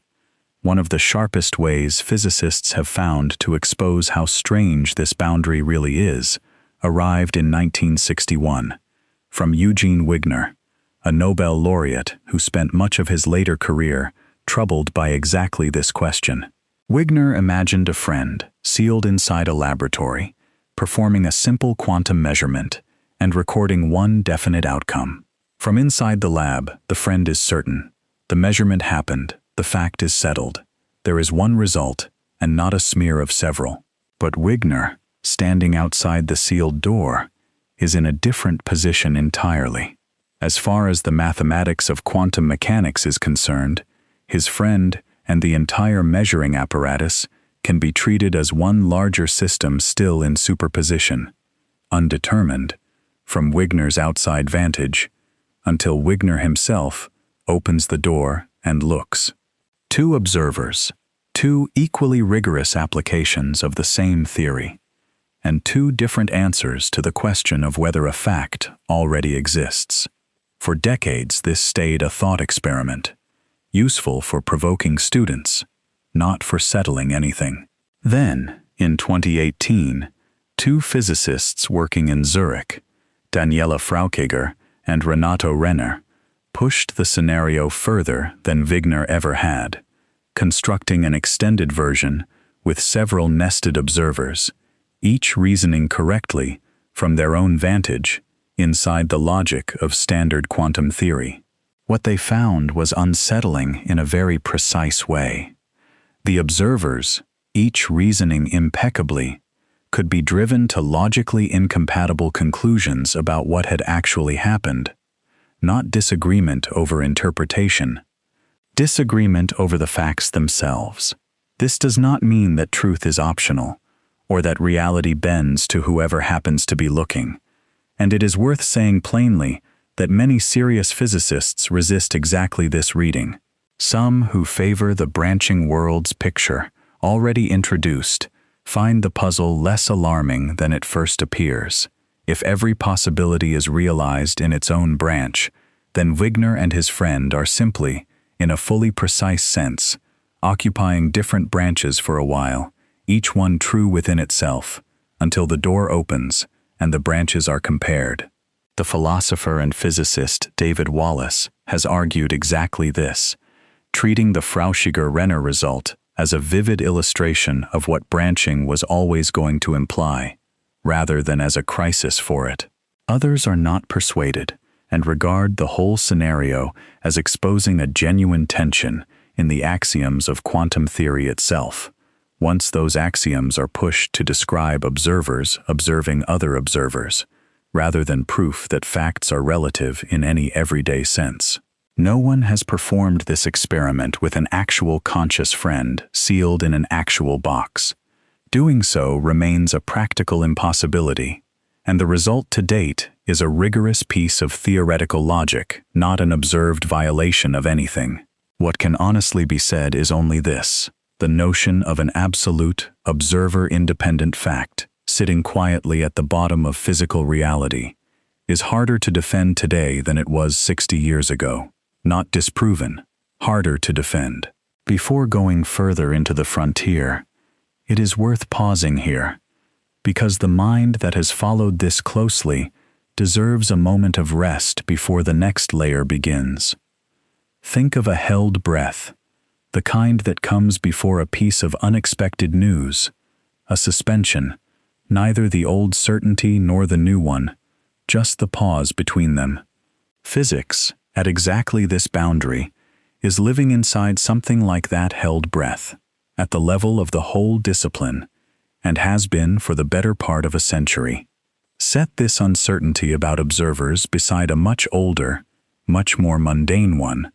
One of the sharpest ways physicists have found to expose how strange this boundary really is arrived in 1961, from Eugene Wigner, a Nobel laureate who spent much of his later career troubled by exactly this question. Wigner imagined a friend, sealed inside a laboratory, performing a simple quantum measurement and recording one definite outcome. From inside the lab, the friend is certain. The measurement happened, the fact is settled. There is one result, and not a smear of several. But Wigner, standing outside the sealed door, is in a different position entirely. As far as the mathematics of quantum mechanics is concerned, his friend and the entire measuring apparatus can be treated as one larger system still in superposition, undetermined, from Wigner's outside vantage, until Wigner himself opens the door and looks. Two observers, two equally rigorous applications of the same theory, and two different answers to the question of whether a fact already exists. For decades this stayed a thought experiment, useful for provoking students, not for settling anything. Then, in 2018, two physicists working in Zurich, Daniela Fraukeger and Renato Renner, pushed the scenario further than Wigner ever had, constructing an extended version with several nested observers, each reasoning correctly from their own vantage inside the logic of standard quantum theory. What they found was unsettling in a very precise way. The observers, each reasoning impeccably, could be driven to logically incompatible conclusions about what had actually happened, not disagreement over interpretation, disagreement over the facts themselves. This does not mean that truth is optional, or that reality bends to whoever happens to be looking. And it is worth saying plainly that many serious physicists resist exactly this reading. Some who favor the branching worlds picture, already introduced, find the puzzle less alarming than it first appears. If every possibility is realized in its own branch, then Wigner and his friend are simply, in a fully precise sense, occupying different branches for a while, each one true within itself, until the door opens and the branches are compared. The philosopher and physicist David Wallace has argued exactly this, treating the Frauschiger-Renner result as a vivid illustration of what branching was always going to imply, rather than as a crisis for it. Others are not persuaded and regard the whole scenario as exposing a genuine tension in the axioms of quantum theory itself. Once those axioms are pushed to describe observers observing other observers, rather than proof that facts are relative in any everyday sense. No one has performed this experiment with an actual conscious friend sealed in an actual box. Doing so remains a practical impossibility, and the result to date is a rigorous piece of theoretical logic, not an observed violation of anything. What can honestly be said is only this: the notion of an absolute, observer-independent fact, sitting quietly at the bottom of physical reality, is harder to defend today than it was 60 years ago. Not disproven, harder to defend. Before going further into the frontier, it is worth pausing here, because the mind that has followed this closely deserves a moment of rest before the next layer begins. Think of a held breath, the kind that comes before a piece of unexpected news, a suspension, neither the old certainty nor the new one, just the pause between them. Physics, at exactly this boundary, is living inside something like that held breath, at the level of the whole discipline, and has been for the better part of a century. Set this uncertainty about observers beside a much older, much more mundane one,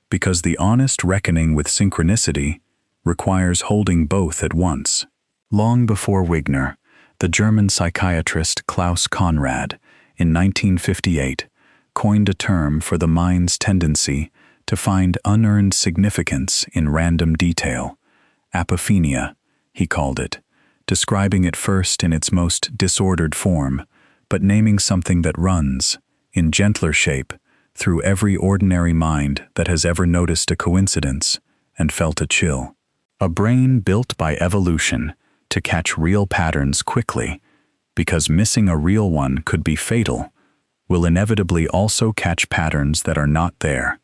because the honest reckoning with synchronicity requires holding both at once. Long before Wigner, the German psychiatrist Klaus Conrad, in 1958, coined a term for the mind's tendency to find unearned significance in random detail. Apophenia, he called it, describing it first in its most disordered form, but naming something that runs, in gentler shape, through every ordinary mind that has ever noticed a coincidence and felt a chill. A brain built by evolution to catch real patterns quickly, because missing a real one could be fatal, will inevitably also catch patterns that are not there,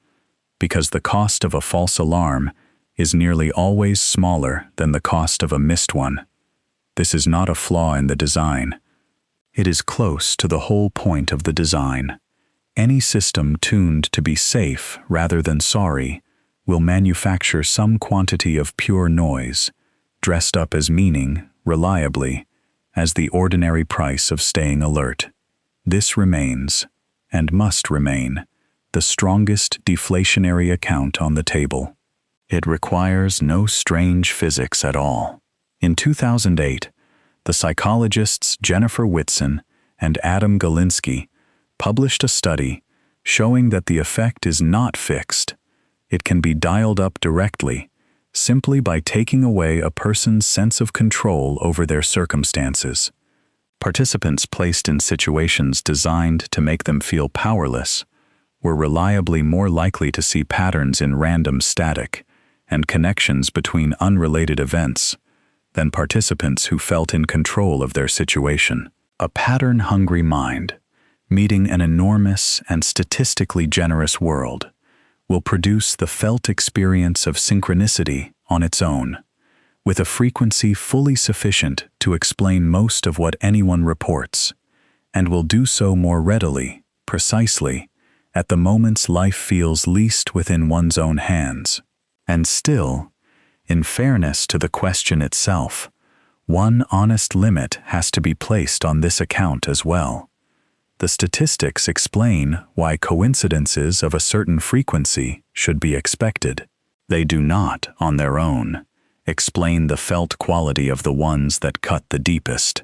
because the cost of a false alarm is nearly always smaller than the cost of a missed one. This is not a flaw in the design. It is close to the whole point of the design. Any system tuned to be safe rather than sorry will manufacture some quantity of pure noise, dressed up as meaning, reliably, as the ordinary price of staying alert. This remains, and must remain, the strongest deflationary account on the table. It requires no strange physics at all. In 2008, the psychologists Jennifer Whitson and Adam Galinsky published a study showing that the effect is not fixed. It can be dialed up directly, simply by taking away a person's sense of control over their circumstances. Participants placed in situations designed to make them feel powerless were reliably more likely to see patterns in random static and connections between unrelated events than participants who felt in control of their situation. A pattern-hungry mind, meeting an enormous and statistically generous world, will produce the felt experience of synchronicity on its own, with a frequency fully sufficient to explain most of what anyone reports, and will do so more readily, precisely, at the moments life feels least within one's own hands. And still, in fairness to the question itself, one honest limit has to be placed on this account as well. The statistics explain why coincidences of a certain frequency should be expected. They do not, on their own, explain the felt quality of the ones that cut the deepest.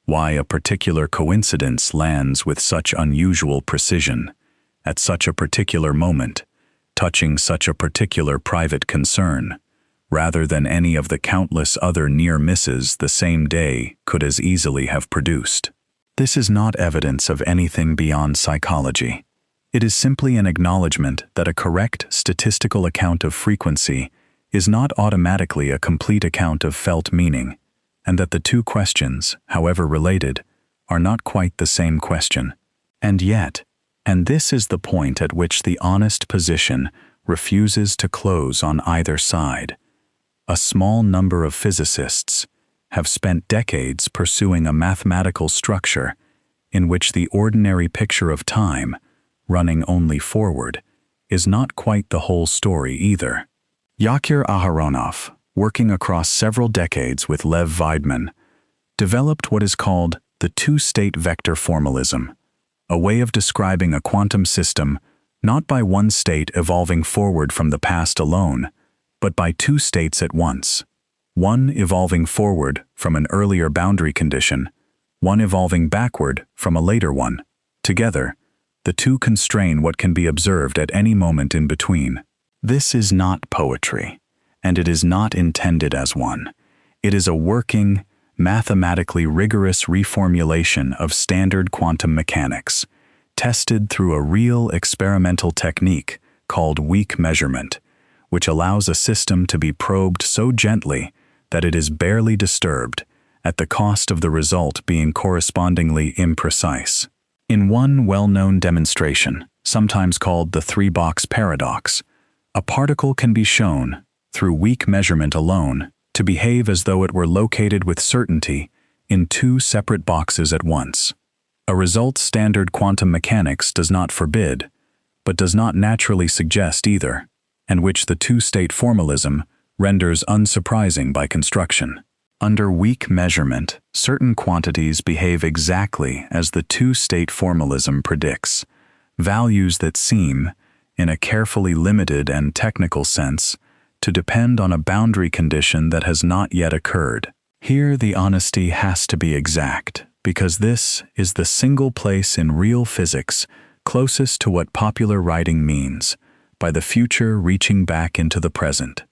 why a particular coincidence lands with such unusual precision, at such a particular moment, touching such a particular private concern, rather than any of the countless other near misses the same day could as easily have produced. This is not evidence of anything beyond psychology. It is simply an acknowledgement that a correct statistical account of frequency is not automatically a complete account of felt meaning, and that the two questions, however related, are not quite the same question. And yet, and this is the point at which the honest position refuses to close on either side, a small number of physicists have spent decades pursuing a mathematical structure in which the ordinary picture of time, running only forward, is not quite the whole story either. Yakir Aharonov, working across several decades with Lev Weidman, developed what is called the two-state vector formalism, a way of describing a quantum system not by one state evolving forward from the past alone, but by two states at once, one evolving forward from an earlier boundary condition, one evolving backward from a later one. Together, the two constrain what can be observed at any moment in between. This is not poetry, and it is not intended as one. It is a working, mathematically rigorous reformulation of standard quantum mechanics, tested through a real experimental technique called weak measurement, which allows a system to be probed so gently that it is barely disturbed, at the cost of the result being correspondingly imprecise. In one well-known demonstration, sometimes called the three-box paradox, a particle can be shown, through weak measurement alone, to behave as though it were located with certainty in two separate boxes at once. A result standard quantum mechanics does not forbid, but does not naturally suggest either, and which the two-state formalism renders unsurprising by construction. Under weak measurement, certain quantities behave exactly as the two-state formalism predicts, values that seem, in a carefully limited and technical sense, to depend on a boundary condition that has not yet occurred. Here the honesty has to be exact, because this is the single place in real physics closest to what popular writing means, by the future reaching back into the present,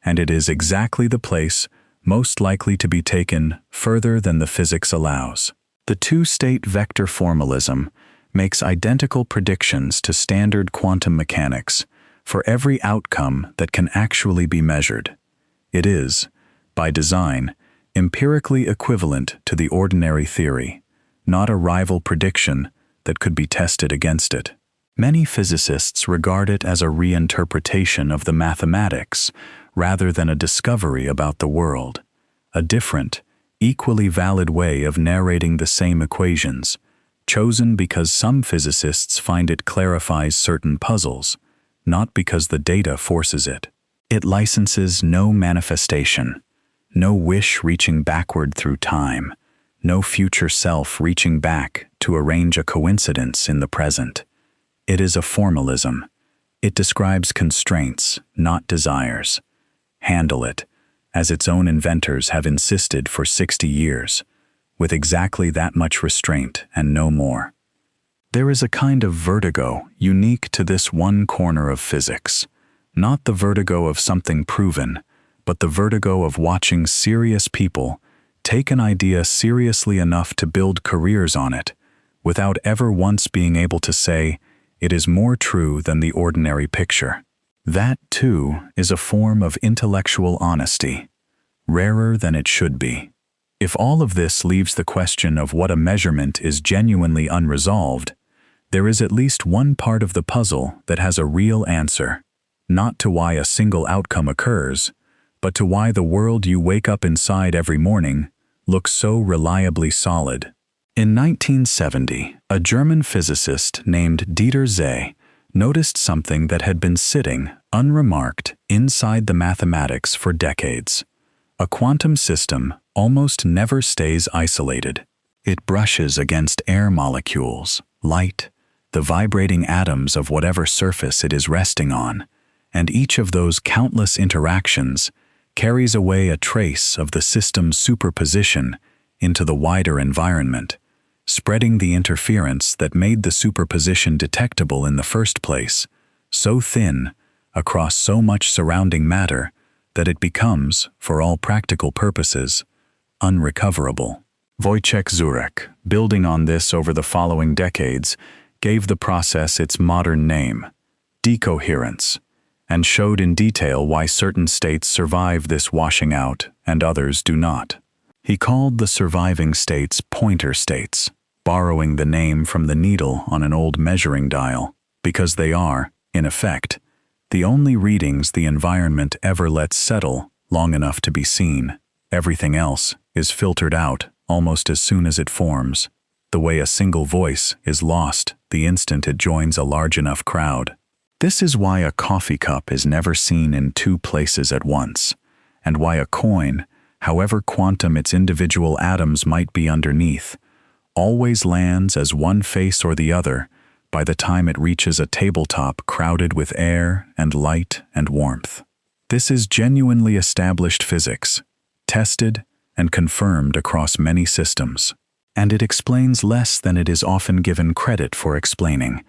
and it is exactly the place most likely to be taken further than the physics allows. The two-state vector formalism makes identical predictions to standard quantum mechanics for every outcome that can actually be measured. It is, by design, empirically equivalent to the ordinary theory, not a rival prediction that could be tested against it. Many physicists regard it as a reinterpretation of the mathematics rather than a discovery about the world, a different, equally valid way of narrating the same equations, chosen because some physicists find it clarifies certain puzzles, not because the data forces it. It licenses no manifestation, no wish reaching backward through time, no future self reaching back to arrange a coincidence in the present. It is a formalism. It describes constraints, not desires. Handle it, as its own inventors have insisted for 60 years, with exactly that much restraint and no more. There is a kind of vertigo unique to this one corner of physics, not the vertigo of something proven, but the vertigo of watching serious people take an idea seriously enough to build careers on it, without ever once being able to say, it is more true than the ordinary picture. That, too, is a form of intellectual honesty, rarer than it should be. If all of this leaves the question of what a measurement is genuinely unresolved, there is at least one part of the puzzle that has a real answer, not to why a single outcome occurs, but to why the world you wake up inside every morning looks so reliably solid. In 1970, a German physicist named Dieter Zeh noticed something that had been sitting, unremarked, inside the mathematics for decades. A quantum system almost never stays isolated. It brushes against air molecules, light, the vibrating atoms of whatever surface it is resting on, and each of those countless interactions carries away a trace of the system's superposition into the wider environment, spreading the interference that made the superposition detectable in the first place, so thin, across so much surrounding matter, that it becomes, for all practical purposes, unrecoverable. Wojciech Zurich, building on this over the following decades, gave the process its modern name, decoherence, and showed in detail why certain states survive this washing out and others do not. He called the surviving states pointer states, borrowing the name from the needle on an old measuring dial, because they are, in effect, the only readings the environment ever lets settle long enough to be seen. Everything else is filtered out almost as soon as it forms, the way a single voice is lost the instant it joins a large enough crowd. This is why a coffee cup is never seen in two places at once, and why a coin, however quantum its individual atoms might be underneath, always lands as one face or the other by the time it reaches a tabletop crowded with air and light and warmth. This is genuinely established physics, tested and confirmed across many systems, and it explains less than it is often given credit for explaining.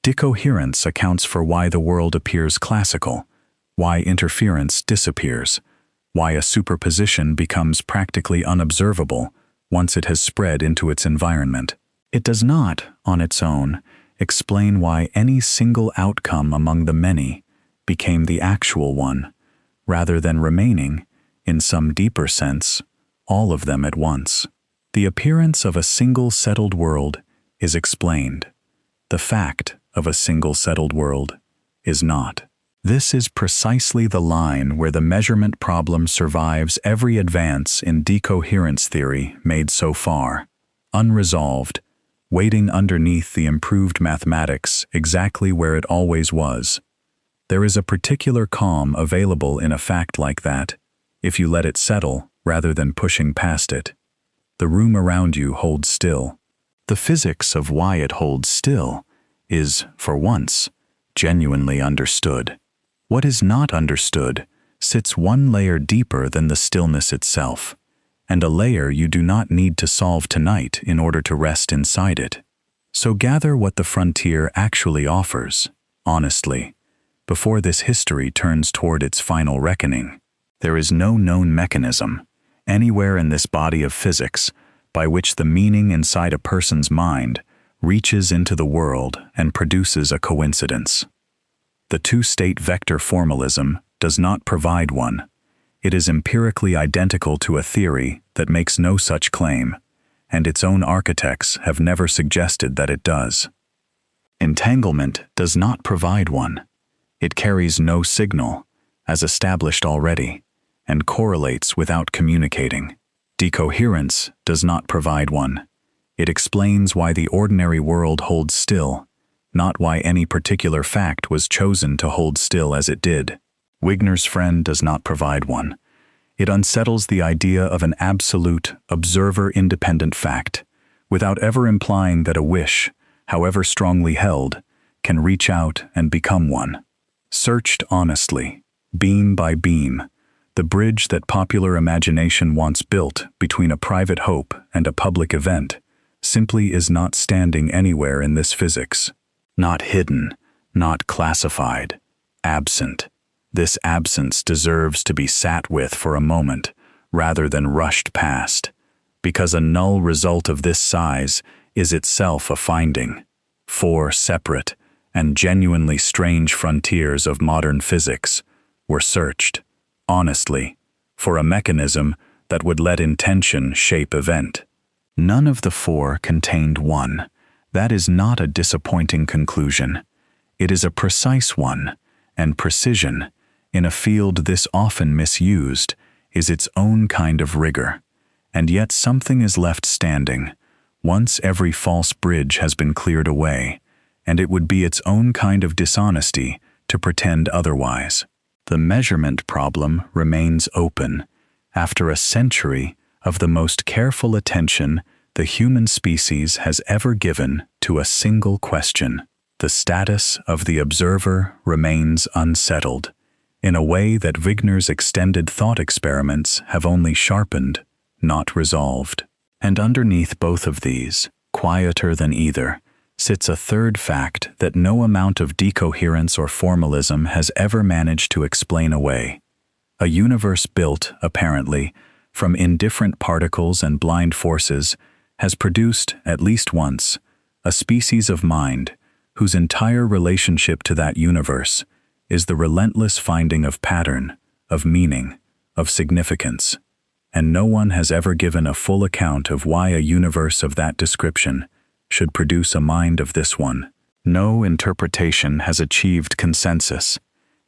Decoherence accounts for why the world appears classical, why interference disappears, why a superposition becomes practically unobservable once it has spread into its environment. It does not, on its own, explain why any single outcome among the many became the actual one, rather than remaining, in some deeper sense, all of them at once. The appearance of a single settled world is explained. The fact of a single settled world is not. This is precisely the line where the measurement problem survives every advance in decoherence theory made so far, unresolved, waiting underneath the improved mathematics exactly where it always was. There is a particular calm available in a fact like that, if you let it settle rather than pushing past it. The room around you holds still. The physics of why it holds still is, for once, genuinely understood. What is not understood sits one layer deeper than the stillness itself, and a layer you do not need to solve tonight in order to rest inside it. So gather what the frontier actually offers, honestly, before this history turns toward its final reckoning. There is no known mechanism, anywhere in this body of physics, by which the meaning inside a person's mind reaches into the world and produces a coincidence. The two-state vector formalism does not provide one. It is empirically identical to a theory that makes no such claim, and its own architects have never suggested that it does. Entanglement does not provide one. It carries no signal, as established already, and correlates without communicating. Decoherence does not provide one. It explains why the ordinary world holds still, not why any particular fact was chosen to hold still as it did. Wigner's friend does not provide one. It unsettles the idea of an absolute, observer-independent fact, without ever implying that a wish, however strongly held, can reach out and become one. Searched honestly, beam by beam, the bridge that popular imagination once built between a private hope and a public event simply is not standing anywhere in this physics. Not hidden, not classified, absent. This absence deserves to be sat with for a moment, rather than rushed past, because a null result of this size is itself a finding. Four separate and genuinely strange frontiers of modern physics were searched, honestly, for a mechanism that would let intention shape event. None of the four contained one. That is not a disappointing conclusion. It is a precise one, and precision, in a field this often misused, is its own kind of rigor. And yet something is left standing, once every false bridge has been cleared away, and it would be its own kind of dishonesty to pretend otherwise. The measurement problem remains open, after a century of the most careful attention the human species has ever given to a single question. The status of the observer remains unsettled, in a way that Wigner's extended thought experiments have only sharpened, not resolved. And underneath both of these, quieter than either, sits a third fact that no amount of decoherence or formalism has ever managed to explain away. A universe built, apparently, from indifferent particles and blind forces has produced, at least once, a species of mind whose entire relationship to that universe is the relentless finding of pattern, of meaning, of significance. And no one has ever given a full account of why a universe of that description should produce a mind of this one. No interpretation has achieved consensus,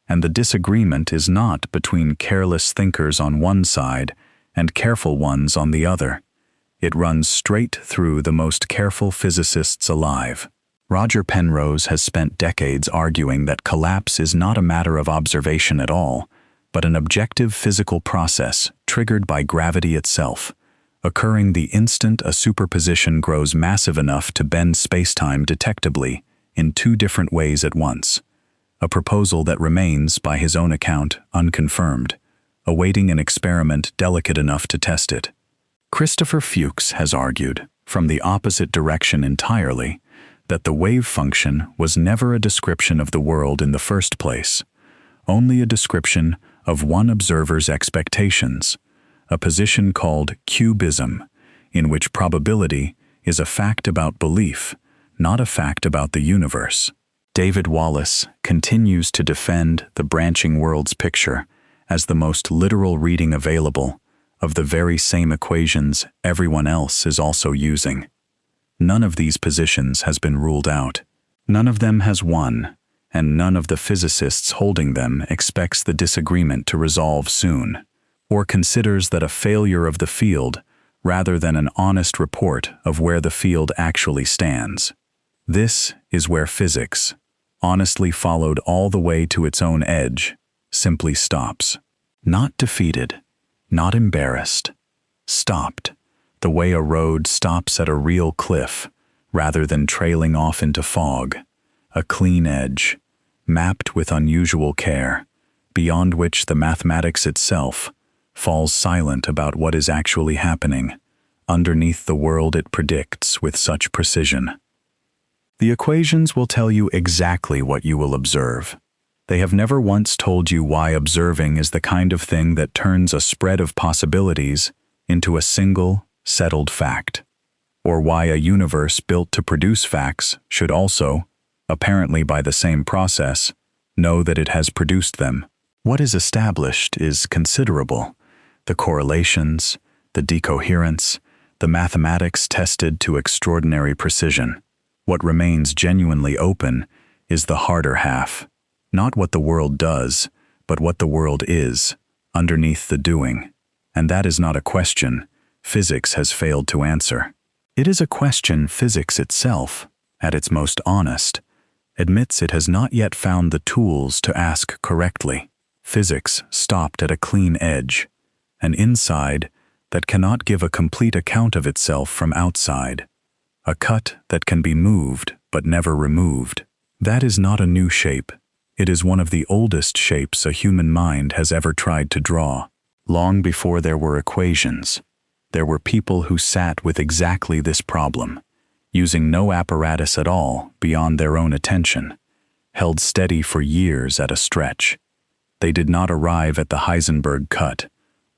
and the disagreement is not between careless thinkers on one side and careful ones on the other. It runs straight through the most careful physicists alive. Roger Penrose has spent decades arguing that collapse is not a matter of observation at all, but an objective physical process triggered by gravity itself, occurring the instant a superposition grows massive enough to bend spacetime detectably in two different ways at once, a proposal that remains, by his own account, unconfirmed, awaiting an experiment delicate enough to test it. Christopher Fuchs has argued, from the opposite direction entirely, that the wave function was never a description of the world in the first place, only a description of one observer's expectations, a position called cubism, in which probability is a fact about belief, not a fact about the universe. David Wallace continues to defend the branching worlds picture as the most literal reading available of the very same equations everyone else is also using. None of these positions has been ruled out. None of them has won, and none of the physicists holding them expects the disagreement to resolve soon, or considers that a failure of the field rather than an honest report of where the field actually stands. This is where physics, honestly followed all the way to its own edge, simply stops. Not defeated, not embarrassed, stopped, the way a road stops at a real cliff rather than trailing off into fog, a clean edge, mapped with unusual care, beyond which the mathematics itself falls silent about what is actually happening underneath the world it predicts with such precision. The equations will tell you exactly what you will observe. They have never once told you why observing is the kind of thing that turns a spread of possibilities into a single, settled fact, or why a universe built to produce facts should also, apparently by the same process, know that it has produced them. What is established is considerable. The correlations, the decoherence, the mathematics tested to extraordinary precision. What remains genuinely open is the harder half, not what the world does, but what the world is, underneath the doing. And that is not a question physics has failed to answer. It is a question physics itself, at its most honest, admits it has not yet found the tools to ask correctly. Physics stopped at a clean edge, an inside that cannot give a complete account of itself from outside, a cut that can be moved but never removed. That is not a new shape. It is one of the oldest shapes a human mind has ever tried to draw. Long before there were equations, there were people who sat with exactly this problem, using no apparatus at all beyond their own attention, held steady for years at a stretch. They did not arrive at the Heisenberg cut,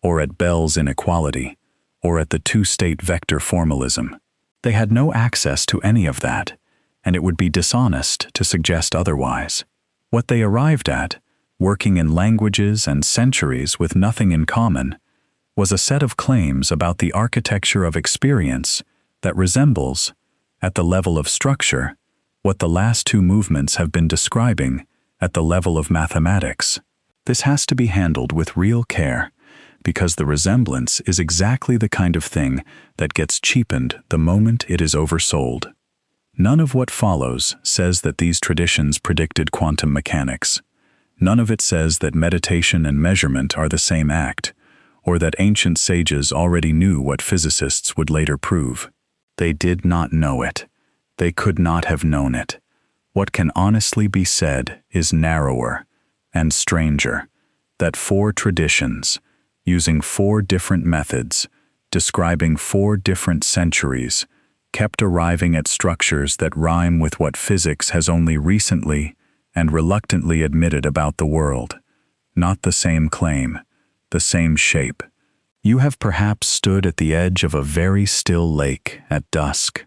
or at Bell's inequality, or at the two-state vector formalism. They had no access to any of that, and it would be dishonest to suggest otherwise. What they arrived at, working in languages and centuries with nothing in common, was a set of claims about the architecture of experience that resembles, at the level of structure, what the last two movements have been describing at the level of mathematics. This has to be handled with real care, because the resemblance is exactly the kind of thing that gets cheapened the moment it is oversold. None of what follows says that these traditions predicted quantum mechanics. None of it says that meditation and measurement are the same act, or that ancient sages already knew what physicists would later prove. They did not know it. They could not have known it. What can honestly be said is narrower and stranger, that four traditions, using four different methods, describing 4 different centuries, kept arriving at structures that rhyme with what physics has only recently and reluctantly admitted about the world. Not the same claim, the same shape. You have perhaps stood at the edge of a very still lake at dusk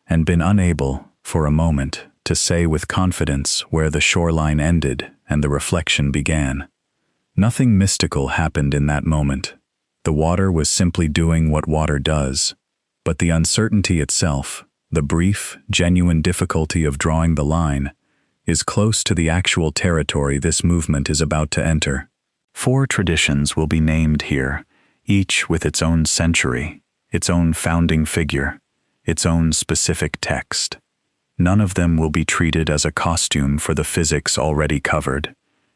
and been unable, for a moment, to say with confidence where the shoreline ended and the reflection began. Nothing mystical happened in that moment. The water was simply doing what water does, but the uncertainty itself, the brief, genuine difficulty of drawing the line, is close to the actual territory this movement is about to enter. 4 traditions will be named here, each with its own century, its own founding figure, its own specific text. None of them will be treated as a costume for the physics already covered,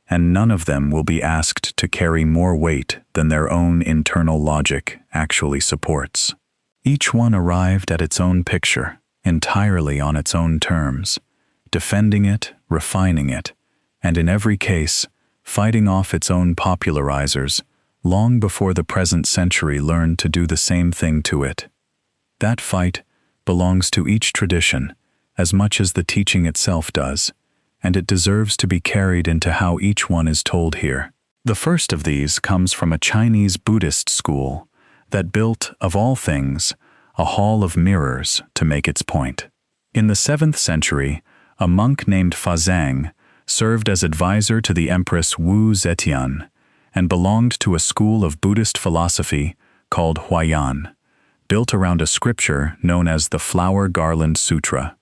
and none of them will be asked to carry more weight than their own internal logic actually supports. Each one arrived at its own picture, entirely on its own terms, defending it, refining it, and in every case, fighting off its own popularizers long before the present century learned to do the same thing to it. That fight belongs to each tradition as much as the teaching itself does, and it deserves to be carried into how each one is told here. The first of these comes from a Chinese Buddhist school that built, of all things, a hall of mirrors to make its point. In the 7th century, a monk named Fazang served as advisor to the Empress Wu Zetian and belonged to a school of Buddhist philosophy called Huayan, built around a scripture known as the Flower Garland Sutra.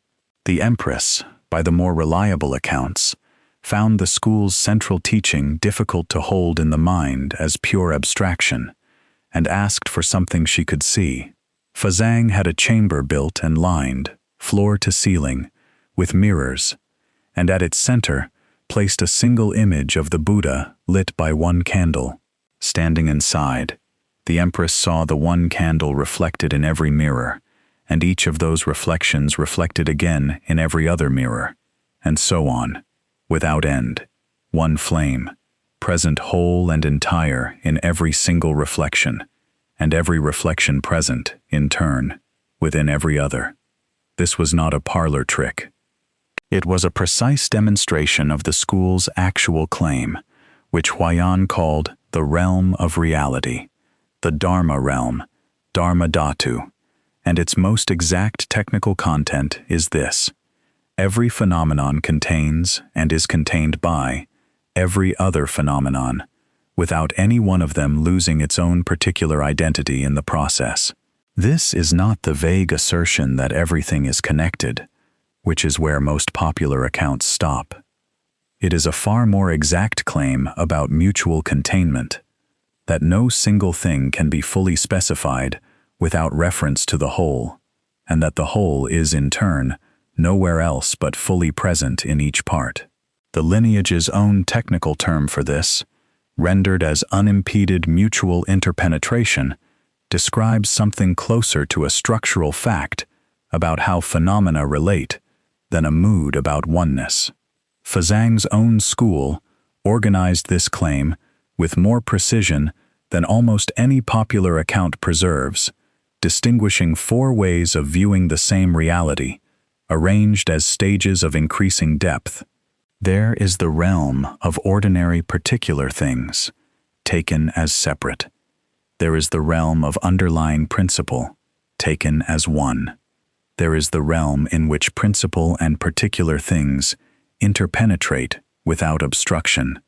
The Empress, by the more reliable accounts, found the school's central teaching difficult to hold in the mind as pure abstraction, and asked for something she could see. Fazang had a chamber built and lined, floor to ceiling, with mirrors, and at its center placed a single image of the Buddha lit by one candle. Standing inside, the Empress saw the one candle reflected in every mirror, and each of those reflections reflected again in every other mirror, and so on, without end, one flame, present whole and entire in every single reflection, and every reflection present, in turn, within every other. This was not a parlor trick. It was a precise demonstration of the school's actual claim, which Huayan called the realm of reality, the Dharma realm, Dharma Dhatu, and its most exact technical content is this: every phenomenon contains and is contained by every other phenomenon, without any one of them losing its own particular identity in the process. This is not the vague assertion that everything is connected, which is where most popular accounts stop. It is a far more exact claim about mutual containment, that no single thing can be fully specified without reference to the whole, and that the whole is, in turn, nowhere else but fully present in each part. The lineage's own technical term for this, rendered as unimpeded mutual interpenetration, describes something closer to a structural fact about how phenomena relate than a mood about oneness. Fazang's own school organized this claim with more precision than almost any popular account preserves, distinguishing 4 ways of viewing the same reality, arranged as stages of increasing depth. There is the realm of ordinary particular things, taken as separate. There is the realm of underlying principle, taken as one. There is the realm in which principle and particular things interpenetrate without obstruction.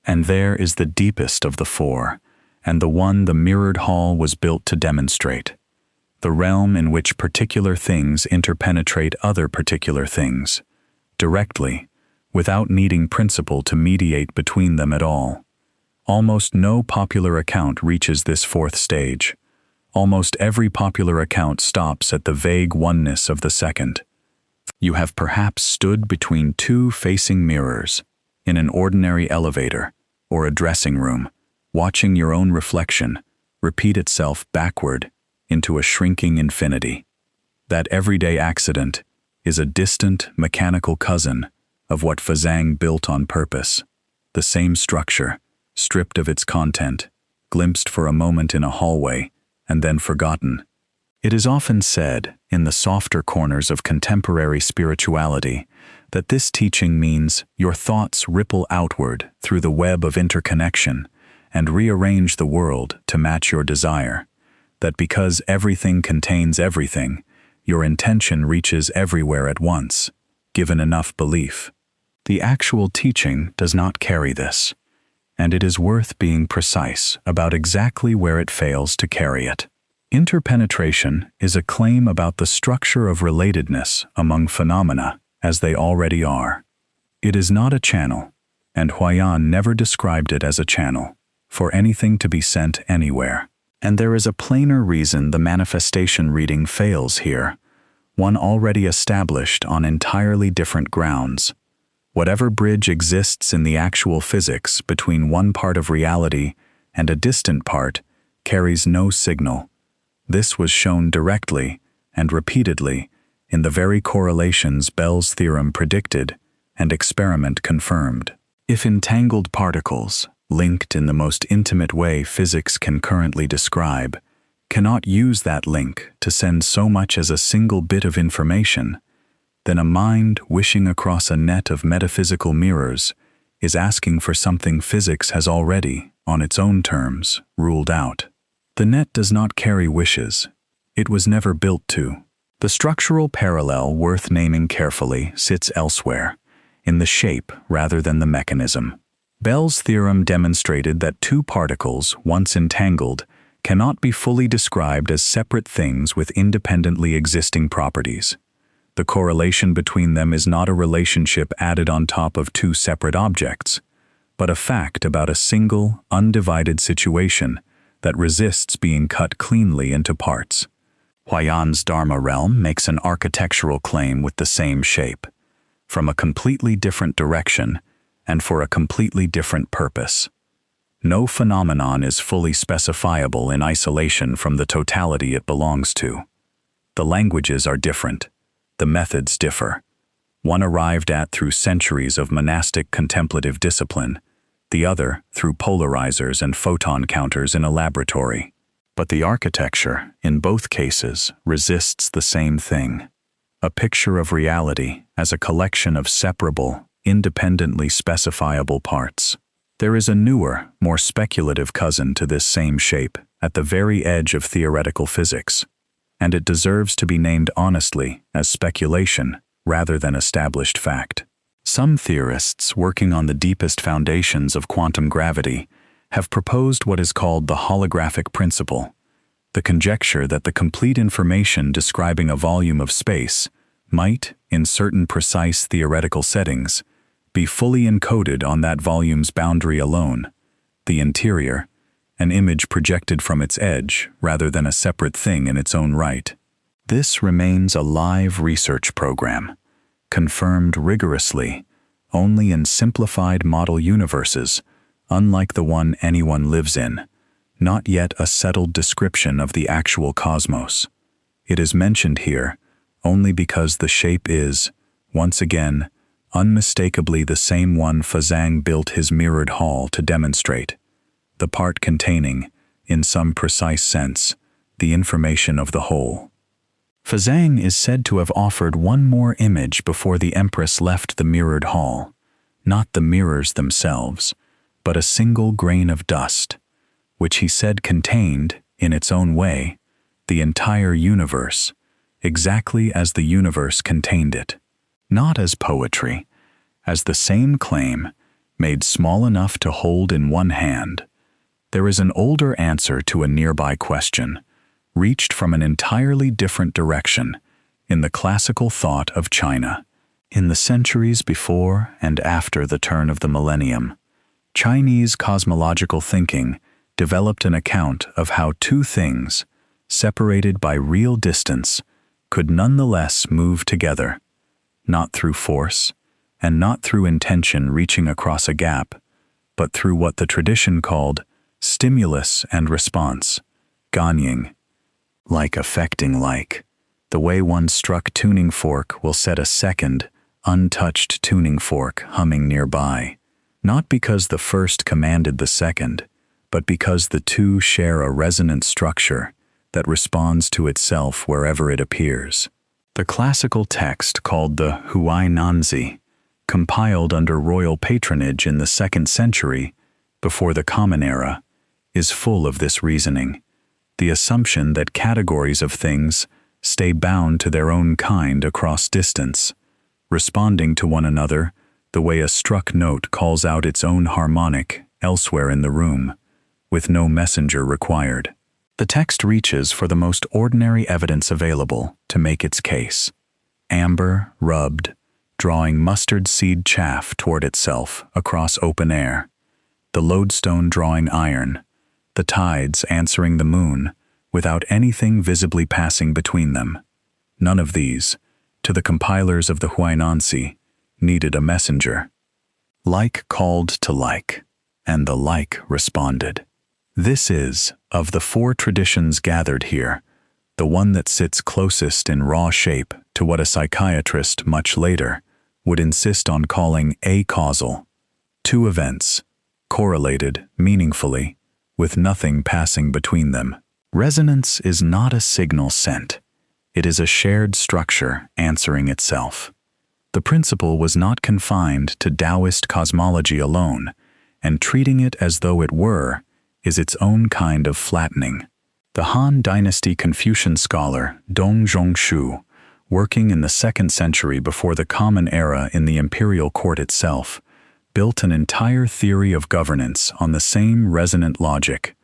And there is the deepest of the 4, and the one the mirrored hall was built to demonstrate: the realm in which particular things interpenetrate other particular things, directly, without needing principle to mediate between them at all. Almost no popular account reaches this 4th stage. Almost every popular account stops at the vague oneness of the 2nd. You have perhaps stood between 2 facing mirrors, in an ordinary elevator or a dressing room, watching your own reflection repeat itself backward into a shrinking infinity. That everyday accident is a distant, mechanical cousin of what Fazang built on purpose, the same structure, stripped of its content, glimpsed for a moment in a hallway, and then forgotten. It is often said, in the softer corners of contemporary spirituality, that this teaching means your thoughts ripple outward through the web of interconnection and rearrange the world to match your desire, that because everything contains everything, your intention reaches everywhere at once, given enough belief. The actual teaching does not carry this, and it is worth being precise about exactly where it fails to carry it. Interpenetration is a claim about the structure of relatedness among phenomena as they already are. It is not a channel, and Huayan never described it as a channel, for anything to be sent anywhere. And there is a plainer reason the manifestation reading fails here, one already established on entirely different grounds. Whatever bridge exists in the actual physics between one part of reality and a distant part carries no signal. This was shown directly and repeatedly in the very correlations Bell's theorem predicted and experiment confirmed. If entangled particles, linked in the most intimate way physics can currently describe, cannot use that link to send so much as a single bit of information, then a mind wishing across a net of metaphysical mirrors is asking for something physics has already, on its own terms, ruled out. The net does not carry wishes. It was never built to. The structural parallel worth naming carefully sits elsewhere, in the shape rather than the mechanism. Bell's theorem demonstrated that two particles, once entangled, cannot be fully described as separate things with independently existing properties. The correlation between them is not a relationship added on top of two separate objects, but a fact about a single, undivided situation that resists being cut cleanly into parts. Huayan's Dharma realm makes an architectural claim with the same shape, from a completely different direction and for a completely different purpose. No phenomenon is fully specifiable in isolation from the totality it belongs to. The languages are different. The methods differ. One arrived at through centuries of monastic contemplative discipline, the other through polarizers and photon counters in a laboratory. But the architecture, in both cases, resists the same thing. A picture of reality as a collection of separable, independently specifiable parts. There is a newer, more speculative cousin to this same shape at the very edge of theoretical physics, and it deserves to be named honestly as speculation rather than established fact. Some theorists working on the deepest foundations of quantum gravity have proposed what is called the holographic principle, the conjecture that the complete information describing a volume of space might, in certain precise theoretical settings, be fully encoded on that volume's boundary alone, the interior, an image projected from its edge rather than a separate thing in its own right. This remains a live research program, confirmed rigorously only in simplified model universes, unlike the one anyone lives in, not yet a settled description of the actual cosmos. It is mentioned here only because the shape is, once again, unmistakably the same one Fazang built his mirrored hall to demonstrate, the part containing, in some precise sense, the information of the whole. Fazang is said to have offered one more image before the Empress left the mirrored hall, not the mirrors themselves, but a single grain of dust, which he said contained, in its own way, the entire universe, exactly as the universe contained it. Not as poetry, as the same claim, made small enough to hold in one hand. There is an older answer to a nearby question, reached from an entirely different direction, in the classical thought of China. In the centuries before and after the turn of the millennium, Chinese cosmological thinking developed an account of how two things, separated by real distance, could nonetheless move together, not through force, and not through intention reaching across a gap, but through what the tradition called stimulus and response, ganying. Like affecting like, the way one struck tuning fork will set a second, untouched tuning fork humming nearby, not because the first commanded the second, but because the two share a resonant structure that responds to itself wherever it appears. The classical text called the Huainanzi, compiled under royal patronage in the 2nd century, before the Common Era, is full of this reasoning, the assumption that categories of things stay bound to their own kind across distance, responding to one another the way a struck note calls out its own harmonic elsewhere in the room, with no messenger required. The text reaches for the most ordinary evidence available to make its case. Amber rubbed, drawing mustard seed chaff toward itself across open air, the lodestone drawing iron, the tides answering the moon, without anything visibly passing between them. None of these, to the compilers of the Huainanzi, needed a messenger. Like called to like, and the like responded. This is, of the 4 traditions gathered here, the one that sits closest in raw shape to what a psychiatrist much later would insist on calling acausal, 2 events, correlated meaningfully, with nothing passing between them. Resonance is not a signal sent. It is a shared structure answering itself. The principle was not confined to Taoist cosmology alone, and treating it as though it were is its own kind of flattening. The Han Dynasty Confucian scholar Dong Zhongshu, working in the 2nd century before the Common Era in the imperial court itself, built an entire theory of governance on the same resonant logic,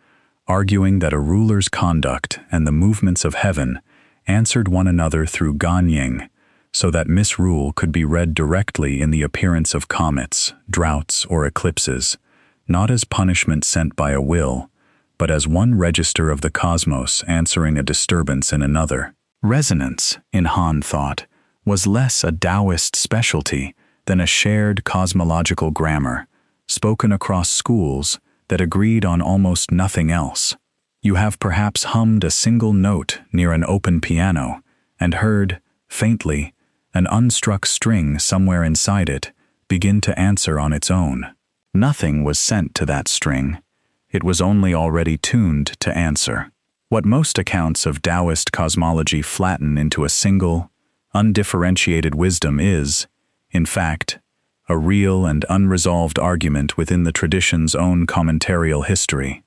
arguing that a ruler's conduct and the movements of heaven answered one another through Ganying, so that misrule could be read directly in the appearance of comets, droughts, or eclipses, not as punishment sent by a will, but as one register of the cosmos answering a disturbance in another. Resonance, in Han thought, was less a Taoist specialty than a shared cosmological grammar, spoken across schools that agreed on almost nothing else. You have perhaps hummed a single note near an open piano and heard, faintly, an unstruck string somewhere inside it begin to answer on its own. Nothing was sent to that string. It was only already tuned to answer. What most accounts of Taoist cosmology flatten into a single, undifferentiated wisdom is, in fact, a real and unresolved argument within the tradition's own commentarial history,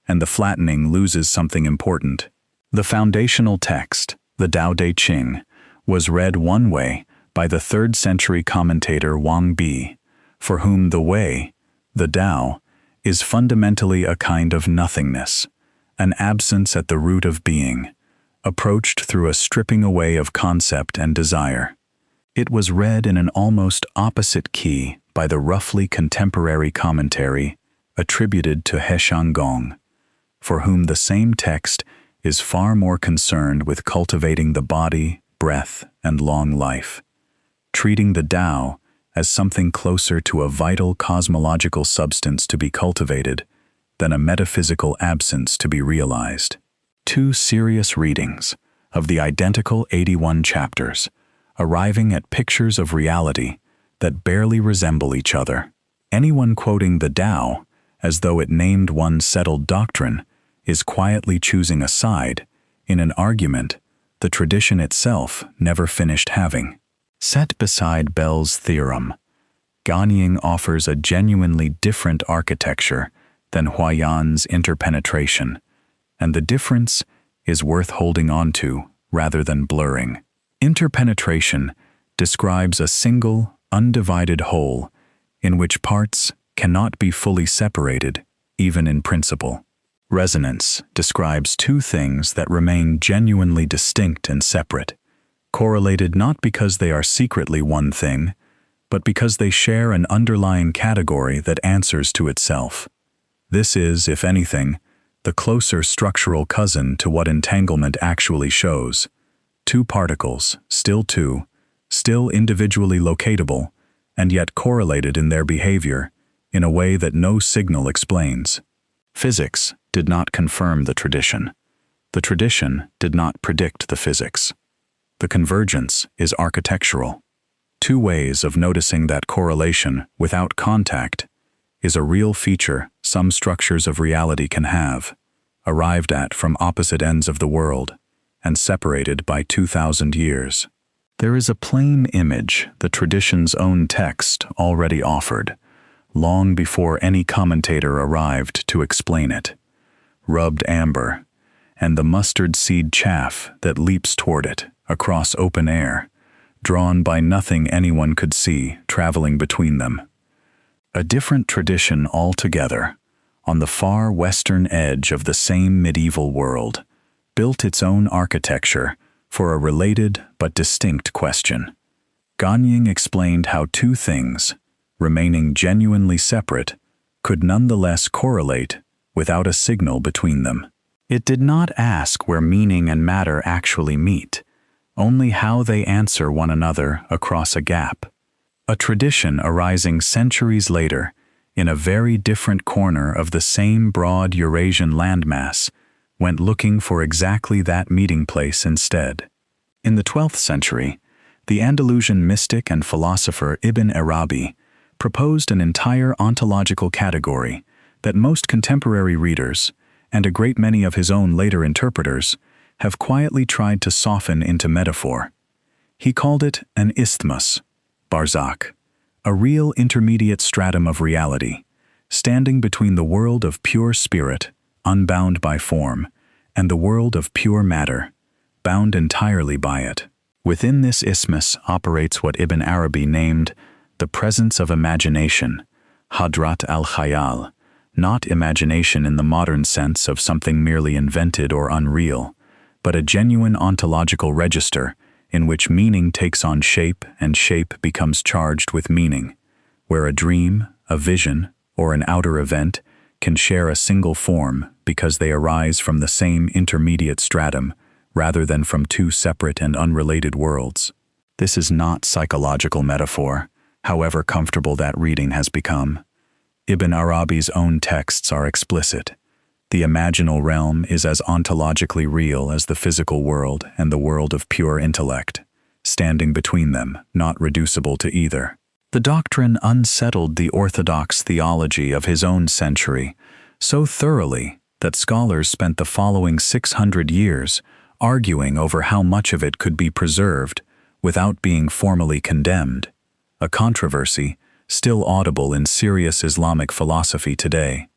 and the flattening loses something important. The foundational text, the Tao Te Ching, was read one way by the 3rd century commentator Wang Bi, for whom the way, the Tao, is fundamentally a kind of nothingness, an absence at the root of being, approached through a stripping away of concept and desire. It was read in an almost opposite key by the roughly contemporary commentary attributed to He Shanggong, for whom the same text is far more concerned with cultivating the body, breath, and long life, treating the Tao as something closer to a vital cosmological substance to be cultivated than a metaphysical absence to be realized. 2 serious readings of the identical 81 chapters, arriving at pictures of reality that barely resemble each other. Anyone quoting the Tao as though it named one settled doctrine is quietly choosing a side in an argument the tradition itself never finished having. Set beside Bell's theorem, Ganying offers a genuinely different architecture than Huayan's interpenetration, and the difference is worth holding on to rather than blurring. Interpenetration describes a single, undivided whole in which parts cannot be fully separated, even in principle. Resonance describes 2 things that remain genuinely distinct and separate, correlated not because they are secretly one thing, but because they share an underlying category that answers to itself. This is, if anything, the closer structural cousin to what entanglement actually shows. 2 particles, still 2, still individually locatable, and yet correlated in their behavior in a way that no signal explains. Physics did not confirm the tradition. The tradition did not predict the physics. The convergence is architectural. 2 ways of noticing that correlation without contact is a real feature some structures of reality can have, arrived at from opposite ends of the world, and separated by 2,000 years. There is a plain image the tradition's own text already offered, long before any commentator arrived to explain it. Rubbed amber, and the mustard seed chaff that leaps toward it across open air, drawn by nothing anyone could see traveling between them. A different tradition altogether, on the far western edge of the same medieval world, built its own architecture for a related but distinct question. Ganying explained how two things, remaining genuinely separate, could nonetheless correlate without a signal between them. It did not ask where meaning and matter actually meet, only how they answer one another across a gap. A tradition arising centuries later, in a very different corner of the same broad Eurasian landmass, went looking for exactly that meeting place instead. In the 12th century, the Andalusian mystic and philosopher Ibn Arabi proposed an entire ontological category that most contemporary readers, and a great many of his own later interpreters, have quietly tried to soften into metaphor. He called it an isthmus, barzakh, a real intermediate stratum of reality, standing between the world of pure spirit, unbound by form, and the world of pure matter, bound entirely by it. Within this isthmus operates what Ibn Arabi named the presence of imagination, hadrat al-khayal, not imagination in the modern sense of something merely invented or unreal, but a genuine ontological register in which meaning takes on shape and shape becomes charged with meaning, where a dream, a vision, or an outer event can share a single form because they arise from the same intermediate stratum rather than from two separate and unrelated worlds. This is not psychological metaphor, however comfortable that reading has become. Ibn Arabi's own texts are explicit. The imaginal realm is as ontologically real as the physical world and the world of pure intellect, standing between them, not reducible to either. The doctrine unsettled the orthodox theology of his own century so thoroughly that scholars spent the following 600 years arguing over how much of it could be preserved without being formally condemned, a controversy still audible in serious Islamic philosophy today,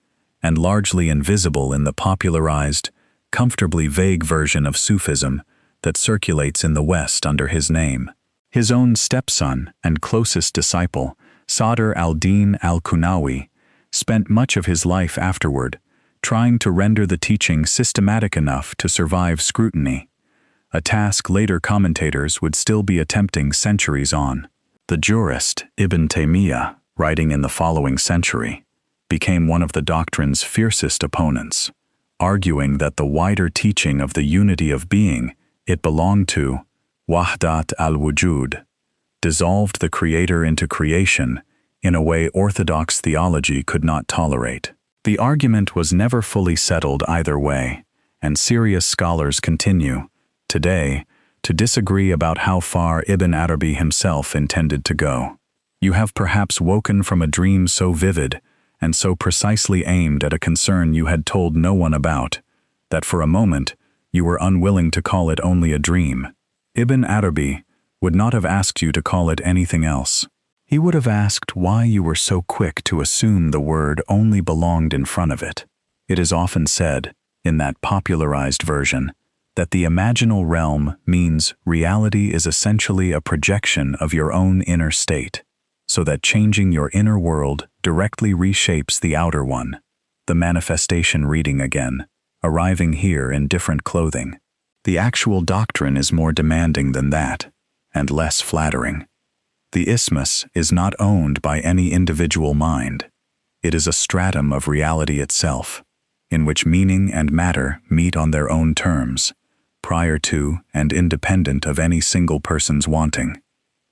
and largely invisible in the popularized, comfortably vague version of Sufism that circulates in the West under his name. His own stepson and closest disciple, Sadr al-Din al-Kunawi, spent much of his life afterward trying to render the teaching systematic enough to survive scrutiny, a task later commentators would still be attempting centuries on. The jurist Ibn Taymiyyah, writing in the following century, became one of the doctrine's fiercest opponents, arguing that the wider teaching of the unity of being it belonged to, wahdat al-wujud, dissolved the creator into creation in a way orthodox theology could not tolerate. The argument was never fully settled either way, and serious scholars continue, today, to disagree about how far Ibn Arabi himself intended to go. You have perhaps woken from a dream so vivid and so precisely aimed at a concern you had told no one about, that for a moment you were unwilling to call it only a dream. Ibn Arabi would not have asked you to call it anything else. He would have asked why you were so quick to assume the word only belonged in front of it. It is often said, in that popularized version, that the imaginal realm means reality is essentially a projection of your own inner state, so that changing your inner world directly reshapes the outer one. The manifestation reading again, arriving here in different clothing. The actual doctrine is more demanding than that, and less flattering. The isthmus is not owned by any individual mind. It is a stratum of reality itself, in which meaning and matter meet on their own terms, prior to and independent of any single person's wanting.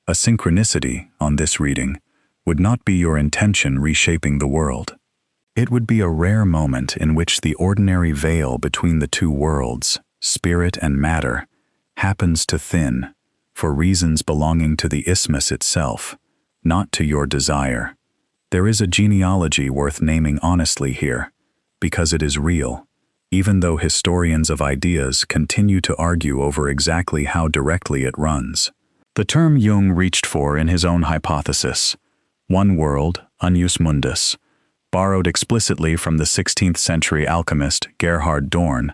A synchronicity, on this reading, would not be your intention reshaping the world. It would be a rare moment in which the ordinary veil between the two worlds, spirit and matter, happens to thin, for reasons belonging to the isthmus itself, not to your desire. There is a genealogy worth naming honestly here, because it is real, even though historians of ideas continue to argue over exactly how directly it runs. The term Jung reached for in his own hypothesis, one world, unus mundus, borrowed explicitly from the 16th century alchemist Gerhard Dorn,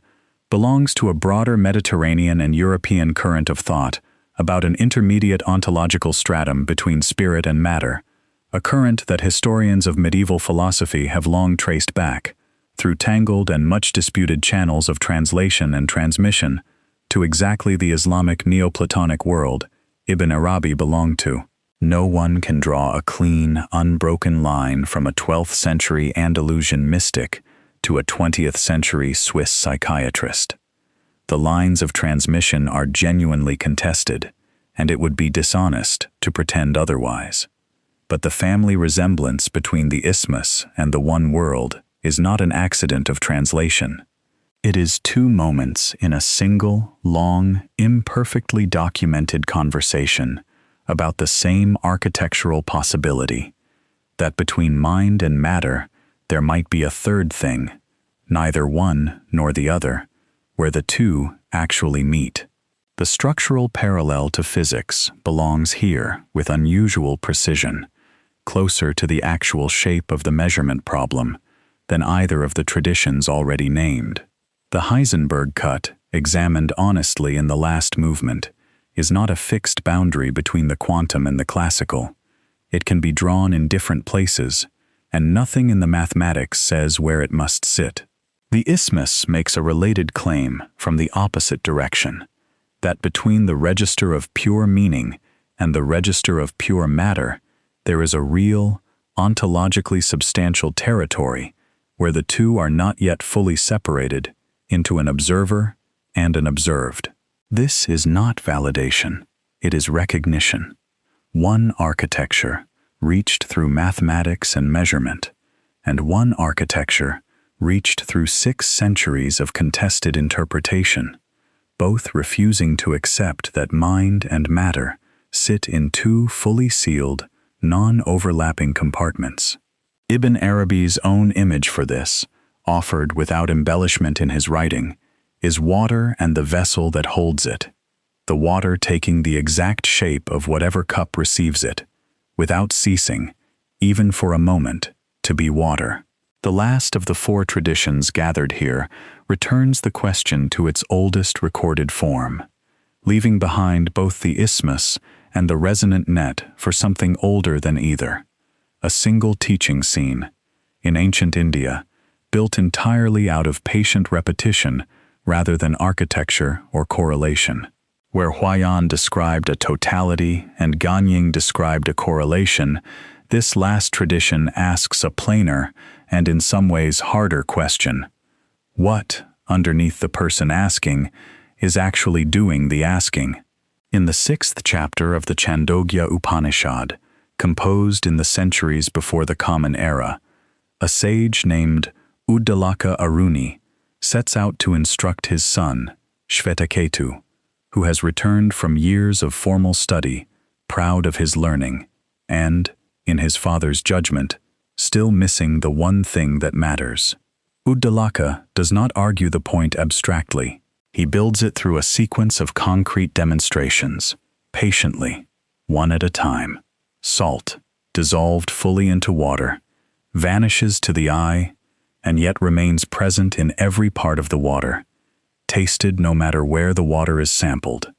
belongs to a broader Mediterranean and European current of thought about an intermediate ontological stratum between spirit and matter, a current that historians of medieval philosophy have long traced back, through tangled and much disputed channels of translation and transmission, to exactly the Islamic Neoplatonic world Ibn Arabi belonged to. No one can draw a clean, unbroken line from a 12th century Andalusian mystic to a 20th century Swiss psychiatrist. The lines of transmission are genuinely contested, and it would be dishonest to pretend otherwise. But the family resemblance between the isthmus and the one world is not an accident of translation. It is two moments in a single, long, imperfectly documented conversation about the same architectural possibility, that between mind and matter there might be a third thing, neither one nor the other, where the two actually meet. The structural parallel to physics belongs here with unusual precision, closer to the actual shape of the measurement problem than either of the traditions already named. The Heisenberg cut, examined honestly in the last movement, is not a fixed boundary between the quantum and the classical. It can be drawn in different places, and nothing in the mathematics says where it must sit. The isthmus makes a related claim from the opposite direction, that between the register of pure meaning and the register of pure matter, there is a real, ontologically substantial territory where the two are not yet fully separated into an observer and an observed. This is not validation, it is recognition. One architecture reached through mathematics and measurement, and one architecture reached through 6 centuries of contested interpretation, both refusing to accept that mind and matter sit in two fully sealed, non-overlapping compartments. Ibn Arabi's own image for this, offered without embellishment in his writing, is water and the vessel that holds it, the water taking the exact shape of whatever cup receives it, without ceasing, even for a moment, to be water. The last of the 4 traditions gathered here returns the question to its oldest recorded form, leaving behind both the isthmus and the resonant net for something older than either, a single teaching scene, in ancient India, built entirely out of patient repetition rather than architecture or correlation. Where Huayan described a totality and Ganying described a correlation, this last tradition asks a plainer and in some ways harder question. What, underneath the person asking, is actually doing the asking? In the 6th chapter of the Chandogya Upanishad, composed in the centuries before the Common Era, a sage named Uddalaka Aruni sets out to instruct his son, Shvetaketu, who has returned from years of formal study, proud of his learning, and, in his father's judgment, still missing the one thing that matters. Uddalaka does not argue the point abstractly. He builds it through a sequence of concrete demonstrations, patiently, one at a time. Salt, dissolved fully into water, vanishes to the eye, and yet remains present in every part of the water, tasted no matter where the water is sampled.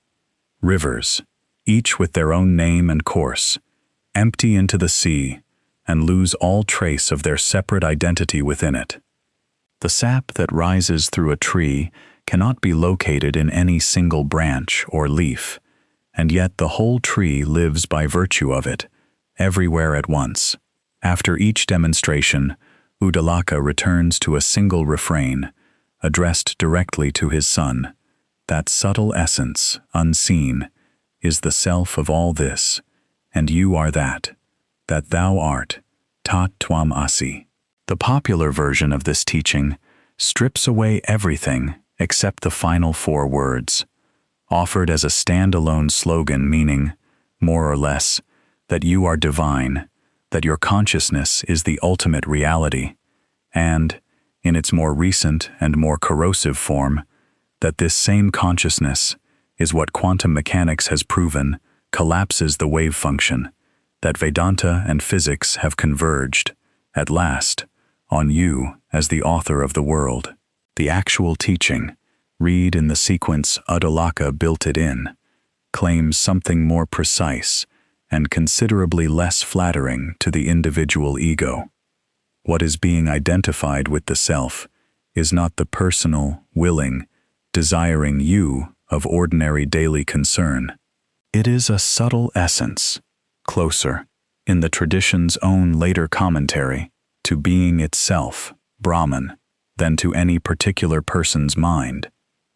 Rivers, each with their own name and course, empty into the sea and lose all trace of their separate identity within it. The sap that rises through a tree cannot be located in any single branch or leaf, and yet the whole tree lives by virtue of it, everywhere at once. After each demonstration, Uddalaka returns to a single refrain, addressed directly to his son. That subtle essence, unseen, is the self of all this, and you are that thou art, tat tvam asi. The popular version of this teaching strips away everything except the final 4 words, offered as a stand-alone slogan meaning, more or less, that you are divine, that your consciousness is the ultimate reality, and, in its more recent and more corrosive form, that this same consciousness is what quantum mechanics has proven collapses the wave function, that Vedanta and physics have converged, at last, on you as the author of the world. The actual teaching, read in the sequence Uddalaka built it in, claims something more precise and considerably less flattering to the individual ego. What is being identified with the self is not the personal, willing, desiring you of ordinary daily concern. It is a subtle essence, closer, in the tradition's own later commentary, to being itself, Brahman, than to any particular person's mind,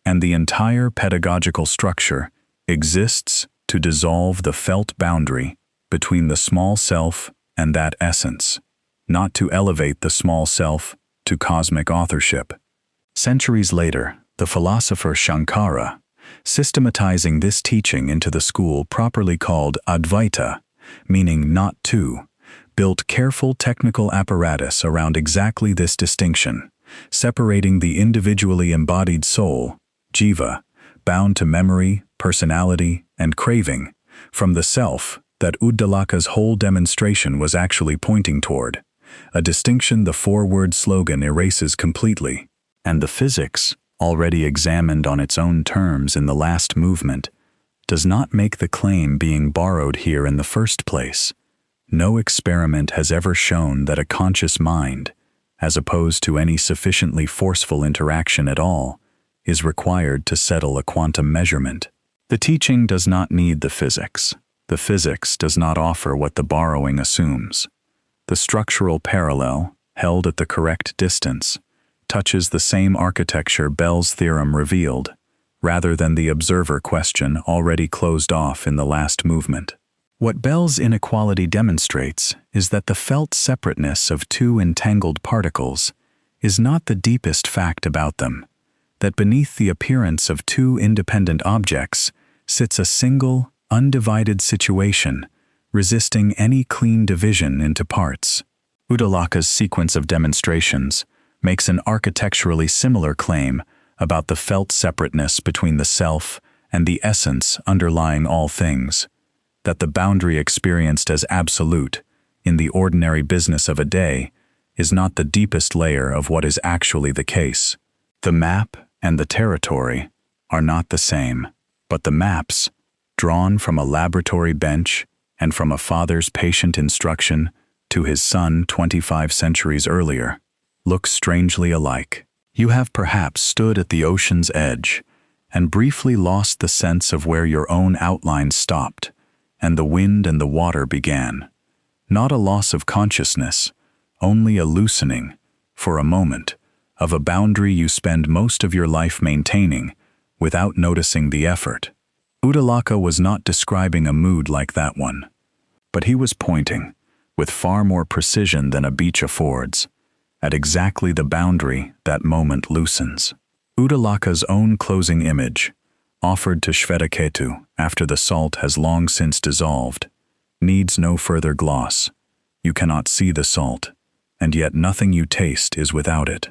and the entire pedagogical structure exists to dissolve the felt boundary between the small self and that essence, not to elevate the small self to cosmic authorship. Centuries later, the philosopher Shankara, systematizing this teaching into the school properly called Advaita, meaning not two, built careful technical apparatus around exactly this distinction, separating the individually embodied soul, jiva, bound to memory, personality, and craving, from the self that Uddalaka's whole demonstration was actually pointing toward, a distinction the four-word slogan erases completely, and the physics, already examined on its own terms in the last movement, does not make the claim being borrowed here in the first place. No experiment has ever shown that a conscious mind, as opposed to any sufficiently forceful interaction at all, is required to settle a quantum measurement. The teaching does not need the physics. The physics does not offer what the borrowing assumes. The structural parallel, held at the correct distance, touches the same architecture Bell's theorem revealed, rather than the observer question already closed off in the last movement. What Bell's inequality demonstrates is that the felt separateness of two entangled particles is not the deepest fact about them, that beneath the appearance of two independent objects sits a single, undivided situation, resisting any clean division into parts. Uddalaka's sequence of demonstrations makes an architecturally similar claim about the felt separateness between the self and the essence underlying all things, that the boundary experienced as absolute in the ordinary business of a day is not the deepest layer of what is actually the case. The map and the territory are not the same, but the maps, drawn from a laboratory bench and from a father's patient instruction to his son 25 centuries earlier, look strangely alike. You have perhaps stood at the ocean's edge and briefly lost the sense of where your own outline stopped and the wind and the water began. Not a loss of consciousness, only a loosening, for a moment, of a boundary you spend most of your life maintaining without noticing the effort. Uddalaka was not describing a mood like that one, but he was pointing, with far more precision than a beach affords, at exactly the boundary that moment loosens. Uddalaka's own closing image, offered to Shvetaketu after the salt has long since dissolved, needs no further gloss. You cannot see the salt, and yet nothing you taste is without it.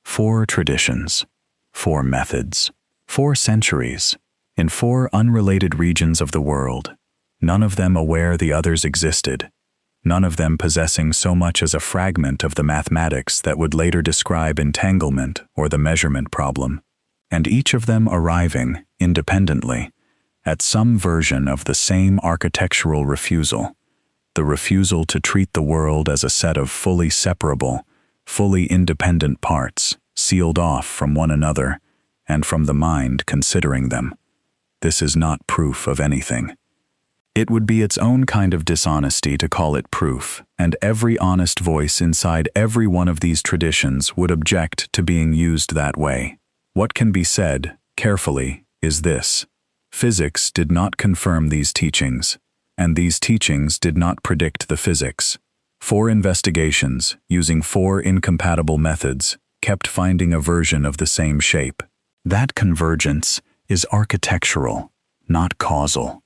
4 traditions, 4 methods, 4 centuries, in 4 unrelated regions of the world, none of them aware the others existed, none of them possessing so much as a fragment of the mathematics that would later describe entanglement or the measurement problem, and each of them arriving, independently, at some version of the same architectural refusal, the refusal to treat the world as a set of fully separable, fully independent parts, sealed off from one another and from the mind considering them. This is not proof of anything. It would be its own kind of dishonesty to call it proof, and every honest voice inside every one of these traditions would object to being used that way. What can be said, carefully, is this: physics did not confirm these teachings, and these teachings did not predict the physics. 4 investigations, using 4 incompatible methods, kept finding a version of the same shape. That convergence is architectural, not causal,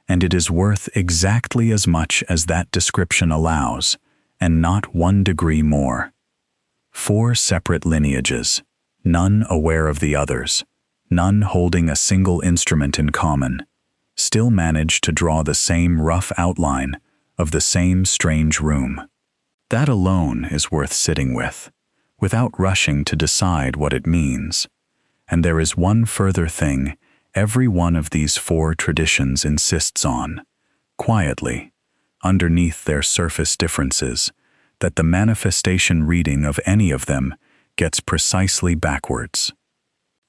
and it is worth exactly as much as that description allows, and not 1 degree more. 4 separate lineages, none aware of the others, none holding a single instrument in common, still manage to draw the same rough outline of the same strange room. That alone is worth sitting with, without rushing to decide what it means. And there is one further thing every one of these 4 traditions insists on, quietly, underneath their surface differences, that the manifestation reading of any of them gets precisely backwards.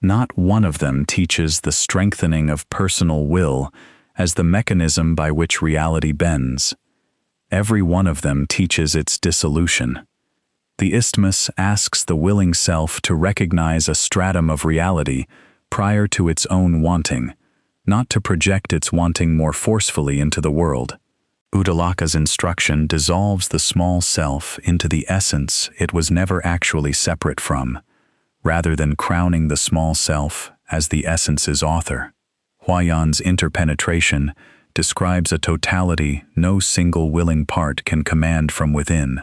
Not one of them teaches the strengthening of personal will as the mechanism by which reality bends. Every one of them teaches its dissolution. The isthmus asks the willing self to recognize a stratum of reality prior to its own wanting, not to project its wanting more forcefully into the world. Uddalaka's instruction dissolves the small self into the essence it was never actually separate from, rather than crowning the small self as the essence's author. Huayan's interpenetration describes a totality no single willing part can command from within,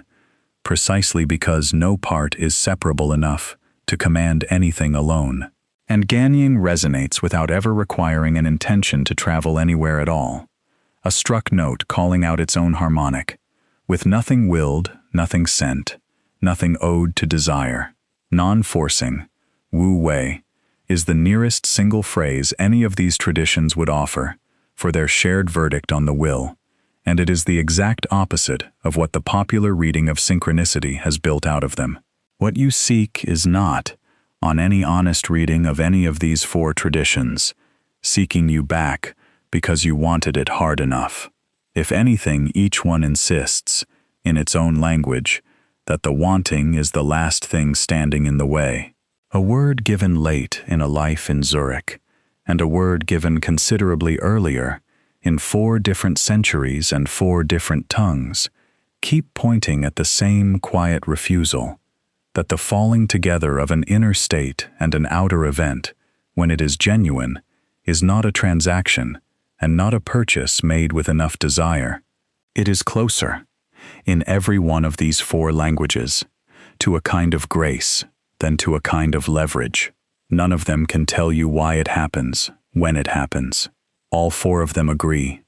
precisely because no part is separable enough to command anything alone. And Ganying resonates without ever requiring an intention to travel anywhere at all, a struck note calling out its own harmonic, with nothing willed, nothing sent, nothing owed to desire. Non-forcing, Wu Wei, is the nearest single phrase any of these traditions would offer for their shared verdict on the will, and it is the exact opposite of what the popular reading of Synchronicity has built out of them. What you seek is not, on any honest reading of any of these 4 traditions, seeking you back because you wanted it hard enough. If anything, each one insists, in its own language, that the wanting is the last thing standing in the way. A word given late in a life in Zurich, and a word given considerably earlier, in 4 different centuries and 4 different tongues, keep pointing at the same quiet refusal, that the falling together of an inner state and an outer event, when it is genuine, is not a transaction, and not a purchase made with enough desire. It is closer, in every one of these 4 languages, to a kind of grace than to a kind of leverage. None of them can tell you why it happens, when it happens. All 4 of them agree,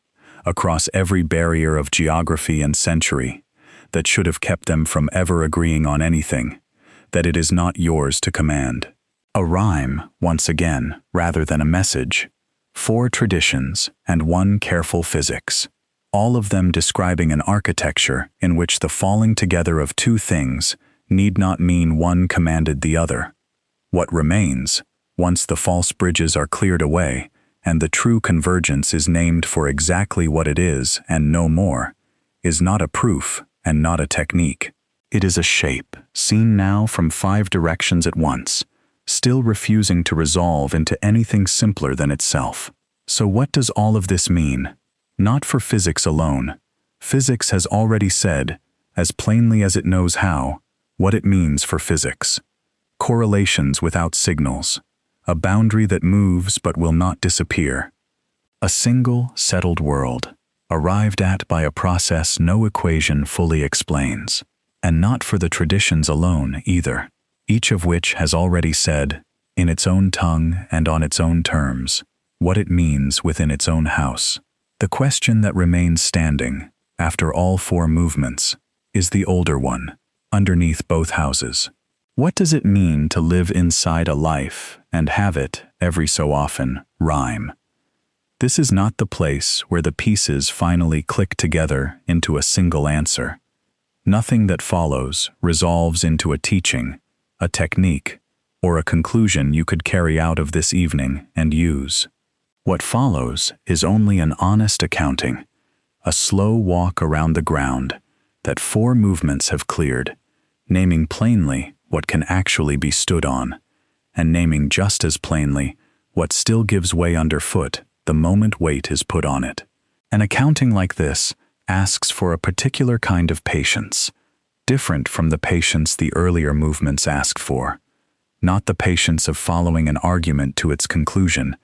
across every barrier of geography and century, that should have kept them from ever agreeing on anything, that it is not yours to command. A rhyme, once again, rather than a message. 4 traditions and 1 careful physics, all of them describing an architecture in which the falling together of 2 things need not mean one commanded the other. What remains, once the false bridges are cleared away, and the true convergence is named for exactly what it is and no more, is not a proof and not a technique. It is a shape, seen now from 5 directions at once, still refusing to resolve into anything simpler than itself. So what does all of this mean? Not for physics alone. Physics has already said, as plainly as it knows how, what it means for physics. Correlations without signals, a boundary that moves but will not disappear. A single, settled world, arrived at by a process no equation fully explains. And not for the traditions alone either, each of which has already said, in its own tongue and on its own terms, what it means within its own house. The question that remains standing, after all 4 movements, is the older one, underneath both houses. What does it mean to live inside a life and have it, every so often, rhyme? This is not the place where the pieces finally click together into a single answer. Nothing that follows resolves into a teaching, a technique, or a conclusion you could carry out of this evening and use. What follows is only an honest accounting, a slow walk around the ground that 4 movements have cleared, naming plainly what can actually be stood on, and naming just as plainly what still gives way underfoot the moment weight is put on it. An accounting like this asks for a particular kind of patience, different from the patience the earlier movements asked for, not the patience of following an argument to its conclusion,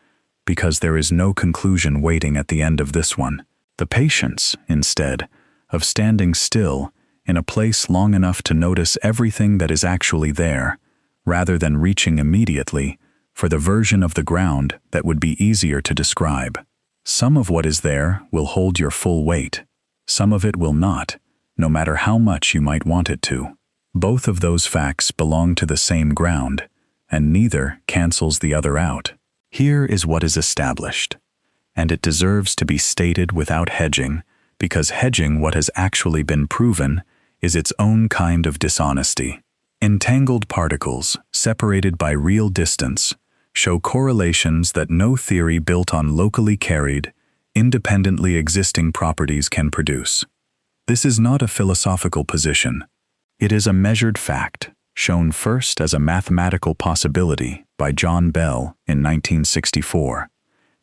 because there is no conclusion waiting at the end of this one. The patience, instead, of standing still in a place long enough to notice everything that is actually there, rather than reaching immediately for the version of the ground that would be easier to describe. Some of what is there will hold your full weight. Some of it will not, no matter how much you might want it to. Both of those facts belong to the same ground, and neither cancels the other out. Here is what is established, and it deserves to be stated without hedging, because hedging what has actually been proven is its own kind of dishonesty. Entangled particles, separated by real distance, show correlations that no theory built on locally carried, independently existing properties can produce. This is not a philosophical position. It is a measured fact, shown first as a mathematical possibility by John Bell in 1964,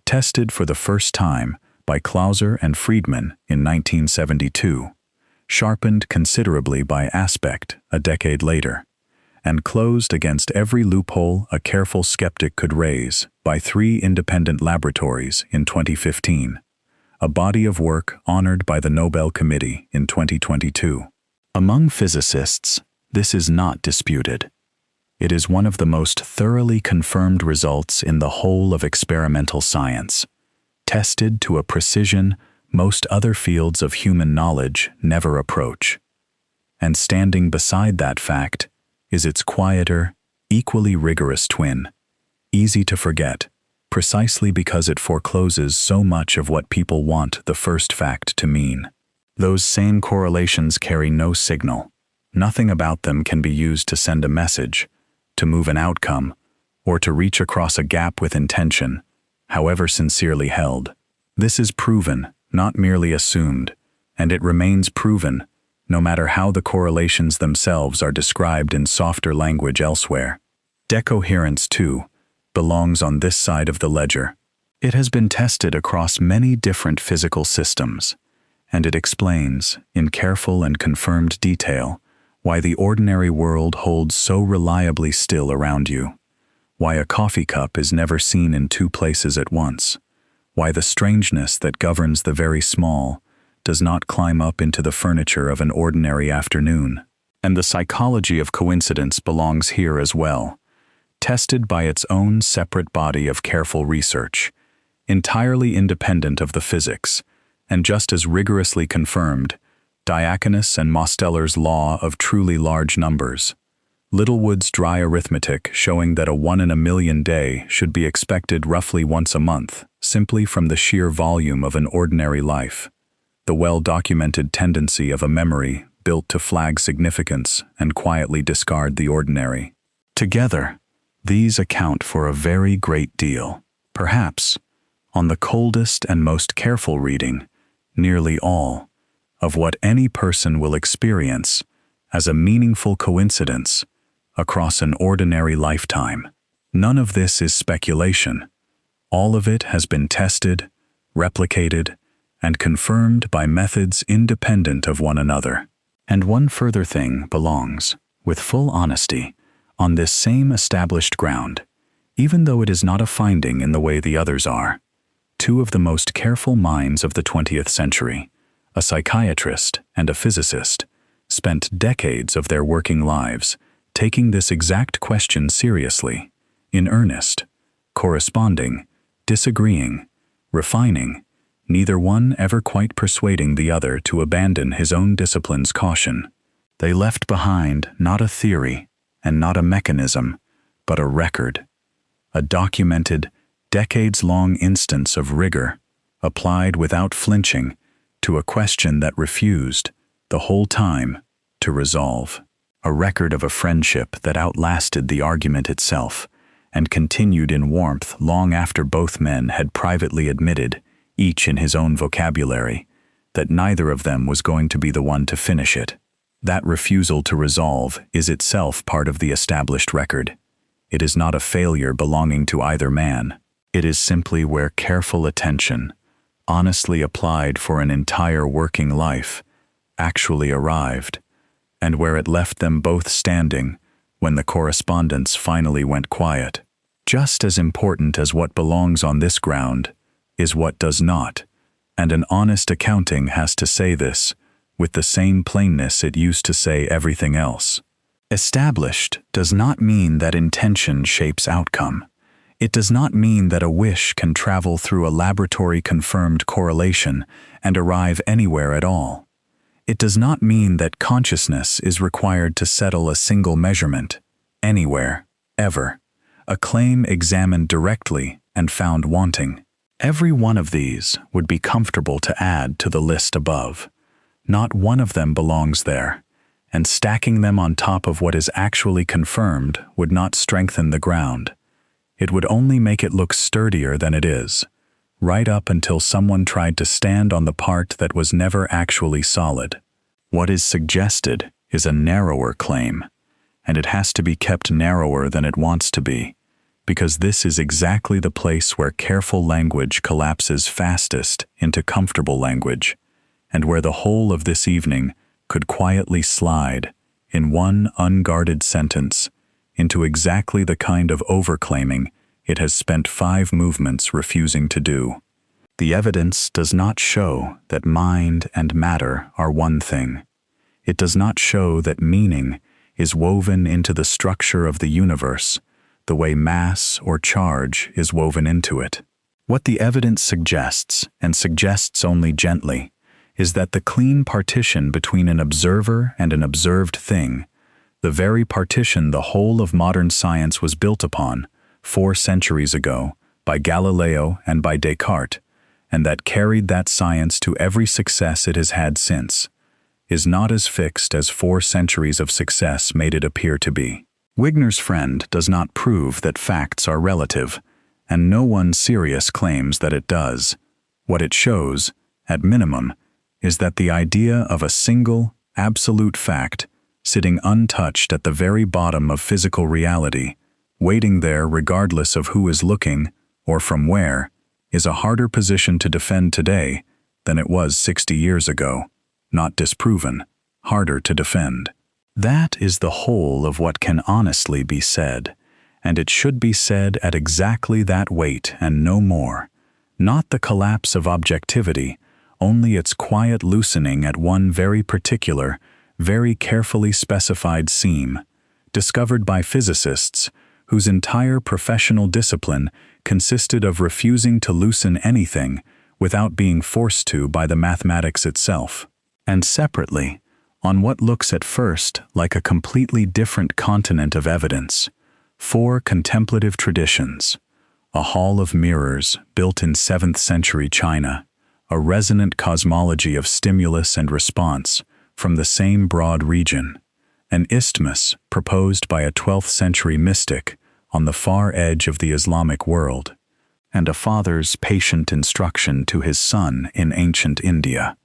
tested for the first time by Clauser and Friedman in 1972, sharpened considerably by Aspect a decade later, and closed against every loophole a careful skeptic could raise by 3 independent laboratories in 2015, a body of work honored by the Nobel Committee in 2022. Among physicists, this is not disputed. It is one of the most thoroughly confirmed results in the whole of experimental science, tested to a precision most other fields of human knowledge never approach. And standing beside that fact is its quieter, equally rigorous twin, easy to forget, precisely because it forecloses so much of what people want the first fact to mean. Those same correlations carry no signal. Nothing about them can be used to send a message, to move an outcome, or to reach across a gap with intention, however sincerely held. This is proven, not merely assumed, and it remains proven, no matter how the correlations themselves are described in softer language elsewhere. Decoherence, too, belongs on this side of the ledger. It has been tested across many different physical systems, and it explains, in careful and confirmed detail, why the ordinary world holds so reliably still around you, why a coffee cup is never seen in 2 places at once, why the strangeness that governs the very small does not climb up into the furniture of an ordinary afternoon. And the psychology of coincidence belongs here as well, tested by its own separate body of careful research, entirely independent of the physics, and just as rigorously confirmed, Diaconus and Mosteller's law of truly large numbers, Littlewood's dry arithmetic showing that a 1 in a million day should be expected roughly once a month, simply from the sheer volume of an ordinary life, the well-documented tendency of a memory built to flag significance and quietly discard the ordinary. Together, these account for a very great deal, perhaps, on the coldest and most careful reading, nearly all, of what any person will experience as a meaningful coincidence across an ordinary lifetime. None of this is speculation. All of it has been tested, replicated, and confirmed by methods independent of one another. And one further thing belongs, with full honesty, on this same established ground, even though it is not a finding in the way the others are. 2 of the most careful minds of the 20th century, a psychiatrist and a physicist, spent decades of their working lives taking this exact question seriously, in earnest, corresponding, disagreeing, refining, neither one ever quite persuading the other to abandon his own discipline's caution. They left behind not a theory and not a mechanism, but a record, a documented, decades-long instance of rigor, applied without flinching to a question that refused, the whole time, to resolve. A record of a friendship that outlasted the argument itself and continued in warmth long after both men had privately admitted, each in his own vocabulary, that neither of them was going to be the one to finish it. That refusal to resolve is itself part of the established record. It is not a failure belonging to either man. It is simply where careful attention, honestly applied for an entire working life, actually arrived, and where it left them both standing when the correspondence finally went quiet. Just as important as what belongs on this ground is what does not, and an honest accounting has to say this, with the same plainness it used to say everything else. Established does not mean that intention shapes outcome. It does not mean that a wish can travel through a laboratory-confirmed correlation and arrive anywhere at all. It does not mean that consciousness is required to settle a single measurement, anywhere, ever, a claim examined directly and found wanting. Every one of these would be comfortable to add to the list above. Not one of them belongs there, and stacking them on top of what is actually confirmed would not strengthen the ground. It would only make it look sturdier than it is, right up until someone tried to stand on the part that was never actually solid. What is suggested is a narrower claim, and it has to be kept narrower than it wants to be, because this is exactly the place where careful language collapses fastest into comfortable language, and where the whole of this evening could quietly slide, in one unguarded sentence, into exactly the kind of overclaiming it has spent 5 movements refusing to do. The evidence does not show that mind and matter are one thing. It does not show that meaning is woven into the structure of the universe, the way mass or charge is woven into it. What the evidence suggests, and suggests only gently, is that the clean partition between an observer and an observed thing, the very partition the whole of modern science was built upon 4 centuries ago by Galileo and by Descartes, and that carried that science to every success it has had since, is not as fixed as 4 centuries of success made it appear to be. Wigner's friend does not prove that facts are relative, and no one serious claims that it does. What it shows, at minimum, is that the idea of a single, absolute fact sitting untouched at the very bottom of physical reality, waiting there regardless of who is looking or from where, is a harder position to defend today than it was 60 years ago. Not disproven, harder to defend. That is the whole of what can honestly be said, and it should be said at exactly that weight and no more. Not the collapse of objectivity, only its quiet loosening at one very particular, very carefully specified seam, discovered by physicists whose entire professional discipline consisted of refusing to loosen anything without being forced to by the mathematics itself. And separately, on what looks at first like a completely different continent of evidence, 4 contemplative traditions, a hall of mirrors built in 7th century China, a resonant cosmology of stimulus and response from the same broad region, an isthmus proposed by a 12th century mystic on the far edge of the Islamic world, and a father's patient instruction to his son in ancient India,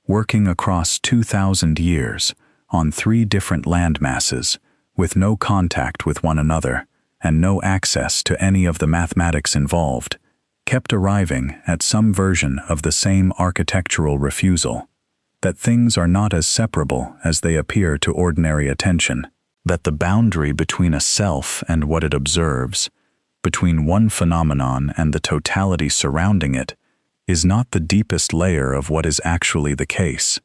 working across 2,000 years on 3 different land masses with no contact with one another and no access to any of the mathematics involved, kept arriving at some version of the same architectural refusal, that things are not as separable as they appear to ordinary attention, that the boundary between a self and what it observes, between one phenomenon and the totality surrounding it, is not the deepest layer of what is actually the case.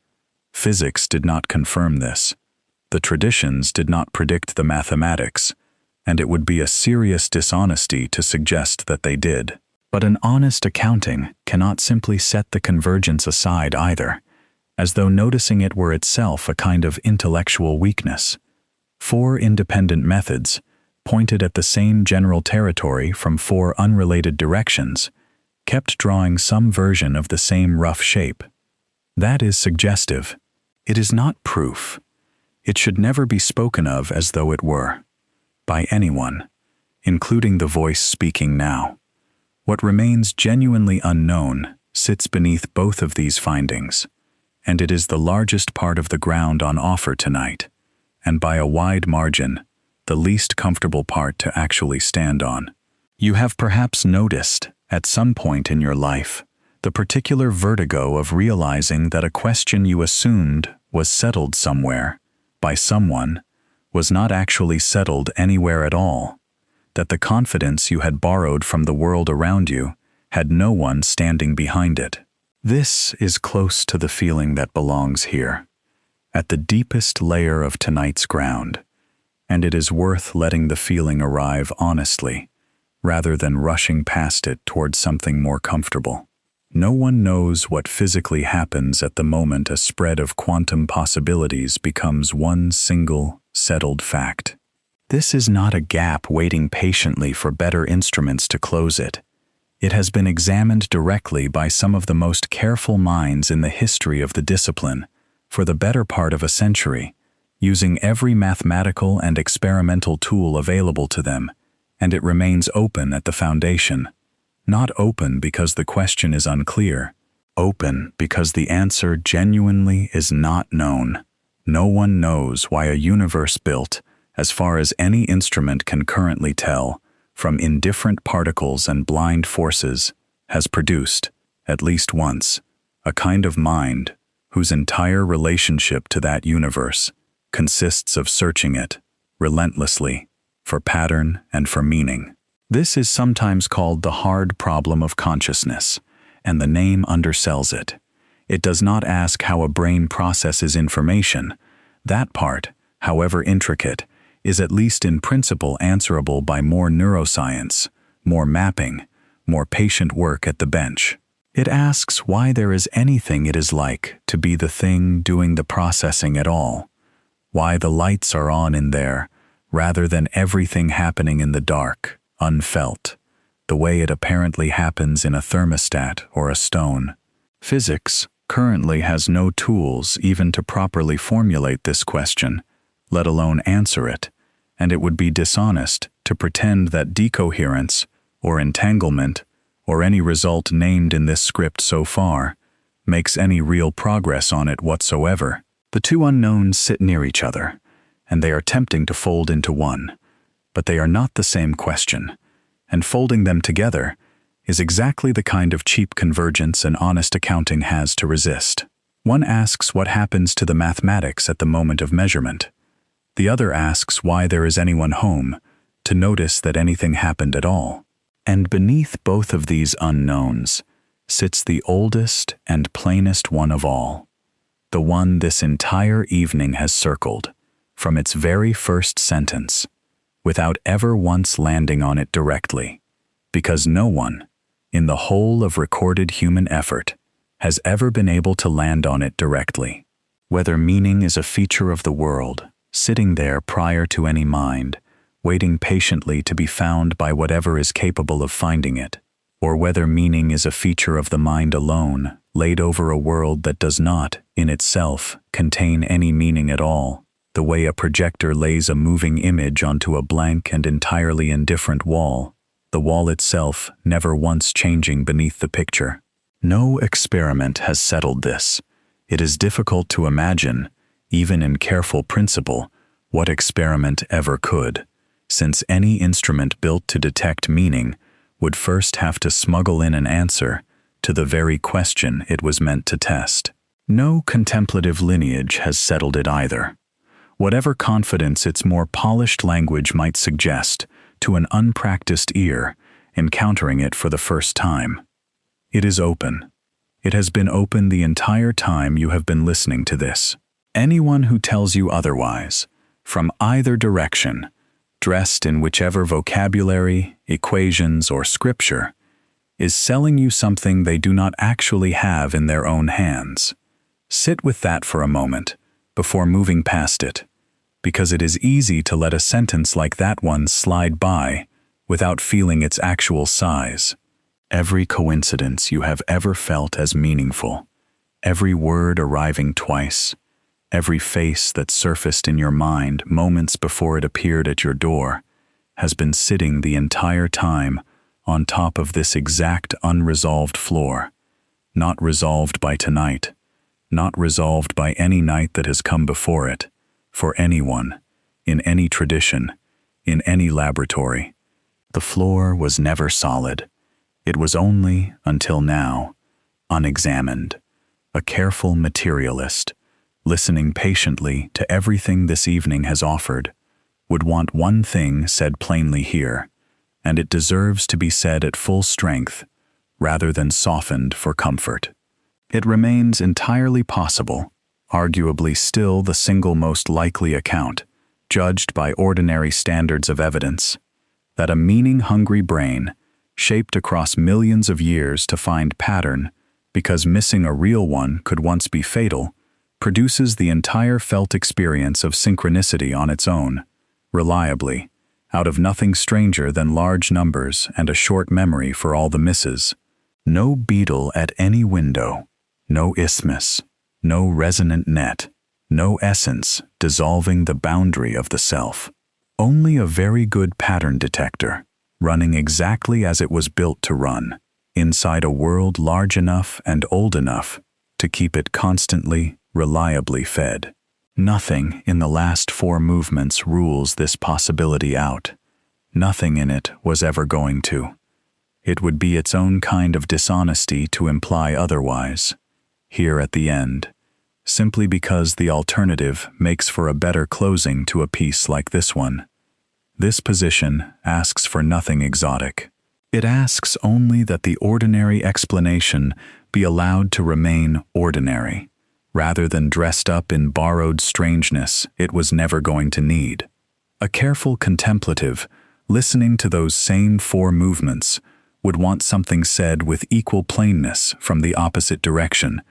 Physics did not confirm this. The traditions did not predict the mathematics, and it would be a serious dishonesty to suggest that they did. But an honest accounting cannot simply set the convergence aside either, as though noticing it were itself a kind of intellectual weakness. 4 independent methods, pointed at the same general territory from 4 unrelated directions, kept drawing some version of the same rough shape. That is suggestive. It is not proof. It should never be spoken of as though it were, by anyone, including the voice speaking now. What remains genuinely unknown sits beneath both of these findings, and it is the largest part of the ground on offer tonight, and by a wide margin, the least comfortable part to actually stand on. You have perhaps noticed, at some point in your life, the particular vertigo of realizing that a question you assumed was settled somewhere, by someone, was not actually settled anywhere at all, that the confidence you had borrowed from the world around you had no one standing behind it. This is close to the feeling that belongs here, at the deepest layer of tonight's ground, and it is worth letting the feeling arrive honestly, rather than rushing past it towards something more comfortable. No one knows what physically happens at the moment a spread of quantum possibilities becomes one single, settled fact. This is not a gap waiting patiently for better instruments to close it. It has been examined directly by some of the most careful minds in the history of the discipline, for the better part of a century, using every mathematical and experimental tool available to them, and it remains open at the foundation. Not open because the question is unclear, open because the answer genuinely is not known. No one knows why a universe built, as far as any instrument can currently tell, from indifferent particles and blind forces, has produced, at least once, a kind of mind whose entire relationship to that universe consists of searching it, relentlessly, for pattern and for meaning. This is sometimes called the hard problem of consciousness, and the name undersells it. It does not ask how a brain processes information. That part, however intricate, is at least in principle answerable by more neuroscience, more mapping, more patient work at the bench. It asks why there is anything it is like to be the thing doing the processing at all, why the lights are on in there, rather than everything happening in the dark, unfelt, the way it apparently happens in a thermostat or a stone. Physics currently has no tools even to properly formulate this question, let alone answer it, and it would be dishonest to pretend that decoherence, or entanglement, or any result named in this script so far, makes any real progress on it whatsoever. The two unknowns sit near each other, and they are tempting to fold into one. But they are not the same question, and folding them together is exactly the kind of cheap convergence an honest accounting has to resist. One asks what happens to the mathematics at the moment of measurement. The other asks why there is anyone home to notice that anything happened at all. And beneath both of these unknowns sits the oldest and plainest one of all, the one this entire evening has circled, from its very first sentence, without ever once landing on it directly, because no one, in the whole of recorded human effort, has ever been able to land on it directly. Whether meaning is a feature of the world, sitting there prior to any mind, waiting patiently to be found by whatever is capable of finding it, or whether meaning is a feature of the mind alone, laid over a world that does not, in itself, contain any meaning at all, the way a projector lays a moving image onto a blank and entirely indifferent wall, the wall itself never once changing beneath the picture. No experiment has settled this. It is difficult to imagine, even in careful principle, what experiment ever could, since any instrument built to detect meaning would first have to smuggle in an answer to the very question it was meant to test. No contemplative lineage has settled it either. Whatever confidence its more polished language might suggest to an unpracticed ear encountering it for the first time. It is open. It has been open the entire time you have been listening to this. Anyone who tells you otherwise, from either direction, dressed in whichever vocabulary, equations, or scripture, is selling you something they do not actually have in their own hands. Sit with that for a moment before moving past it, because it is easy to let a sentence like that one slide by without feeling its actual size. Every coincidence you have ever felt as meaningful, every word arriving twice, every face that surfaced in your mind moments before it appeared at your door, has been sitting the entire time on top of this exact unresolved floor, not resolved by tonight, not resolved by any night that has come before it, for anyone, in any tradition, in any laboratory. The floor was never solid. It was only, until now, unexamined. A careful materialist, listening patiently to everything this evening has offered, would want one thing said plainly here, and it deserves to be said at full strength, rather than softened for comfort. It remains entirely possible, arguably still the single most likely account, judged by ordinary standards of evidence, that a meaning-hungry brain, shaped across millions of years to find pattern, because missing a real one could once be fatal, produces the entire felt experience of synchronicity on its own, reliably, out of nothing stranger than large numbers and a short memory for all the misses. No beetle at any window, no isthmus, no resonant net, no essence dissolving the boundary of the self. Only a very good pattern detector, running exactly as it was built to run, inside a world large enough and old enough to keep it constantly, reliably fed. Nothing in the last 4 movements rules this possibility out. Nothing in it was ever going to. It would be its own kind of dishonesty to imply otherwise, here at the end, simply because the alternative makes for a better closing to a piece like this one. This position asks for nothing exotic. It asks only that the ordinary explanation be allowed to remain ordinary, rather than dressed up in borrowed strangeness it was never going to need. A careful contemplative, listening to those same 4 movements, would want something said with equal plainness from the opposite direction,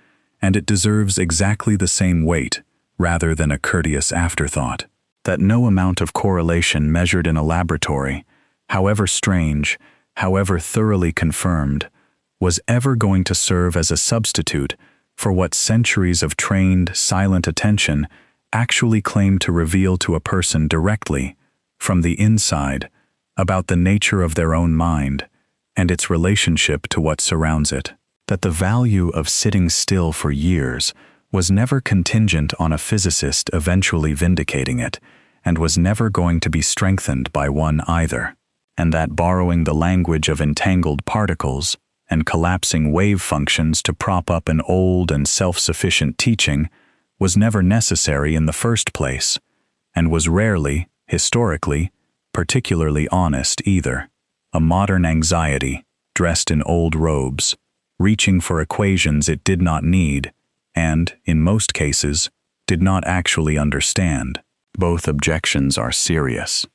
and it deserves exactly the same weight, rather than a courteous afterthought. That no amount of correlation measured in a laboratory, however strange, however thoroughly confirmed, was ever going to serve as a substitute for what centuries of trained, silent attention actually claim to reveal to a person directly, from the inside, about the nature of their own mind and its relationship to what surrounds it. That the value of sitting still for years was never contingent on a physicist eventually vindicating it, and was never going to be strengthened by one either, and that borrowing the language of entangled particles and collapsing wave functions to prop up an old and self-sufficient teaching was never necessary in the first place, and was rarely, historically, particularly honest either. A modern anxiety, dressed in old robes, reaching for equations it did not need, and, in most cases, did not actually understand. Both objections are serious.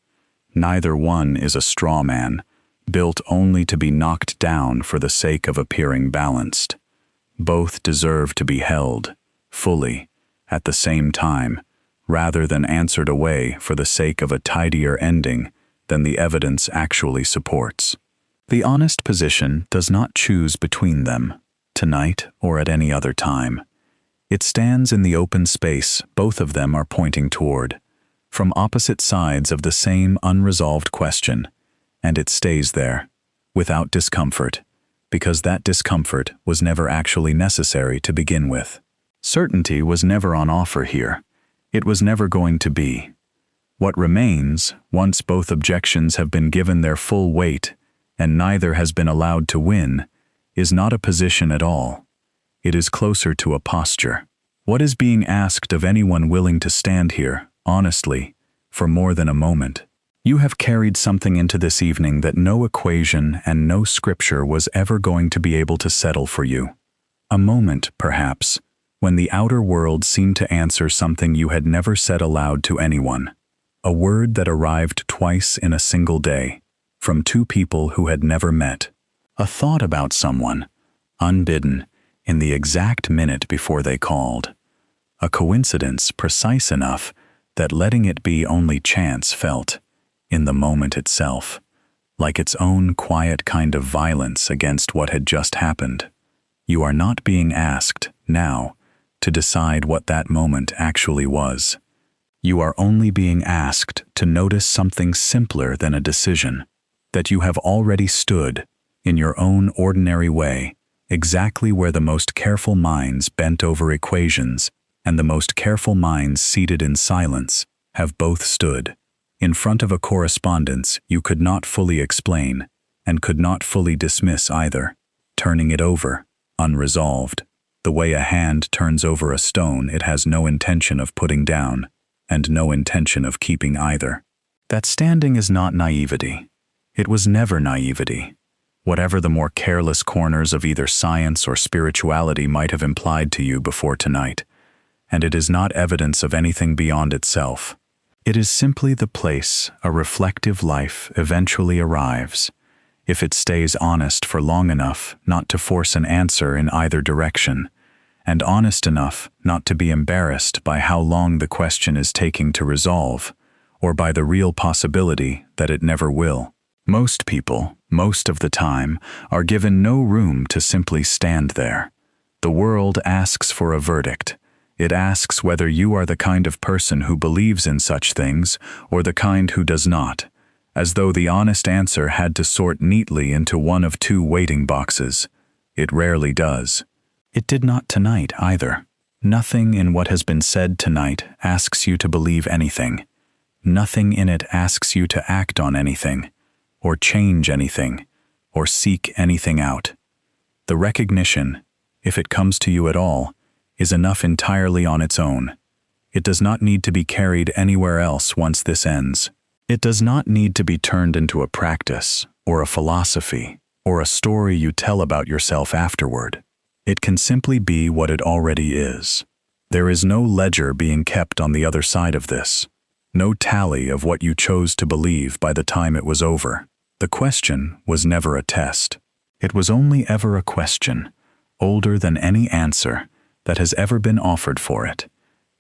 Neither one is a straw man, built only to be knocked down for the sake of appearing balanced. Both deserve to be held, fully, at the same time, rather than answered away for the sake of a tidier ending than the evidence actually supports. The honest position does not choose between them, tonight or at any other time. It stands in the open space both of them are pointing toward, from opposite sides of the same unresolved question, and it stays there, without discomfort, because that discomfort was never actually necessary to begin with. Certainty was never on offer here. It was never going to be. What remains, once both objections have been given their full weight, and neither has been allowed to win, is not a position at all. It is closer to a posture. What is being asked of anyone willing to stand here, honestly, for more than a moment? You have carried something into this evening that no equation and no scripture was ever going to be able to settle for you. A moment, perhaps, when the outer world seemed to answer something you had never said aloud to anyone. A word that arrived twice in a single day, from 2 people who had never met. A thought about someone, unbidden, in the exact minute before they called. A coincidence precise enough that letting it be only chance felt, in the moment itself, like its own quiet kind of violence against what had just happened. You are not being asked, now, to decide what that moment actually was. You are only being asked to notice something simpler than a decision, that you have already stood, in your own ordinary way, exactly where the most careful minds bent over equations and the most careful minds seated in silence have both stood, in front of a correspondence you could not fully explain and could not fully dismiss either, turning it over, unresolved, the way a hand turns over a stone it has no intention of putting down, and no intention of keeping either. That standing is not naivety. It was never naivety. Whatever the more careless corners of either science or spirituality might have implied to you before tonight, and it is not evidence of anything beyond itself. It is simply the place a reflective life eventually arrives, if it stays honest for long enough not to force an answer in either direction, and honest enough not to be embarrassed by how long the question is taking to resolve, or by the real possibility that it never will. Most people, most of the time, are given no room to simply stand there. The world asks for a verdict. It asks whether you are the kind of person who believes in such things or the kind who does not, as though the honest answer had to sort neatly into one of two waiting boxes. It rarely does. It did not tonight either. Nothing in what has been said tonight asks you to believe anything. Nothing in it asks you to act on anything, or change anything, or seek anything out. The recognition, if it comes to you at all, is enough entirely on its own. It does not need to be carried anywhere else once this ends. It does not need to be turned into a practice, or a philosophy, or a story you tell about yourself afterward. It can simply be what it already is. There is no ledger being kept on the other side of this. No tally of what you chose to believe by the time it was over. The question was never a test. It was only ever a question, older than any answer that has ever been offered for it,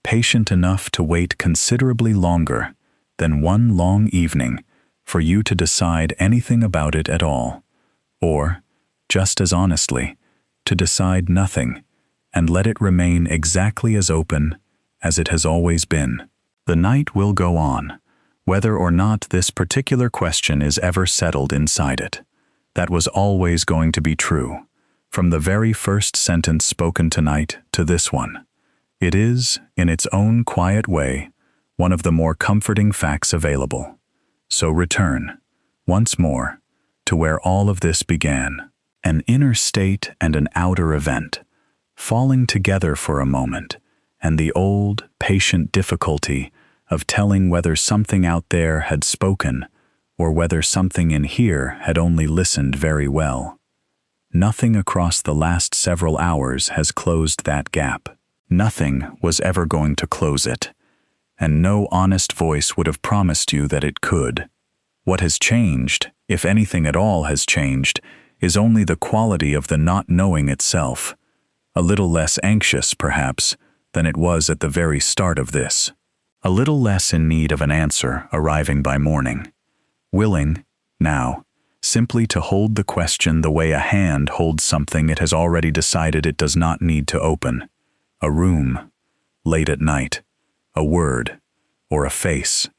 patient enough to wait considerably longer than one long evening for you to decide anything about it at all, or, just as honestly, to decide nothing and let it remain exactly as open as it has always been. The night will go on, whether or not this particular question is ever settled inside it. That was always going to be true, from the very first sentence spoken tonight to this one. It is, in its own quiet way, one of the more comforting facts available. So return, once more, to where all of this began. An inner state and an outer event, falling together for a moment, and the old, patient difficulty of telling whether something out there had spoken or whether something in here had only listened very well. Nothing across the last several hours has closed that gap. Nothing was ever going to close it, and no honest voice would have promised you that it could. What has changed, if anything at all has changed, is only the quality of the not knowing itself, a little less anxious, perhaps, than it was at the very start of this, a little less in need of an answer arriving by morning, willing, now, simply to hold the question the way a hand holds something it has already decided it does not need to open, a room, late at night, a word, or a face,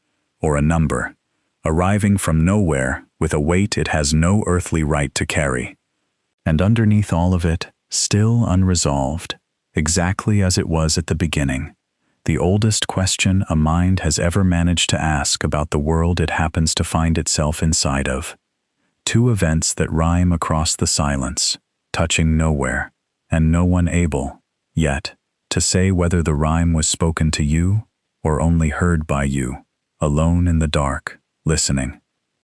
or a number, arriving from nowhere with a weight it has no earthly right to carry. And underneath all of it, still unresolved, exactly as it was at the beginning, the oldest question a mind has ever managed to ask about the world it happens to find itself inside of. Two events that rhyme across the silence, touching nowhere, and no one able, yet, to say whether the rhyme was spoken to you or only heard by you, alone in the dark, listening.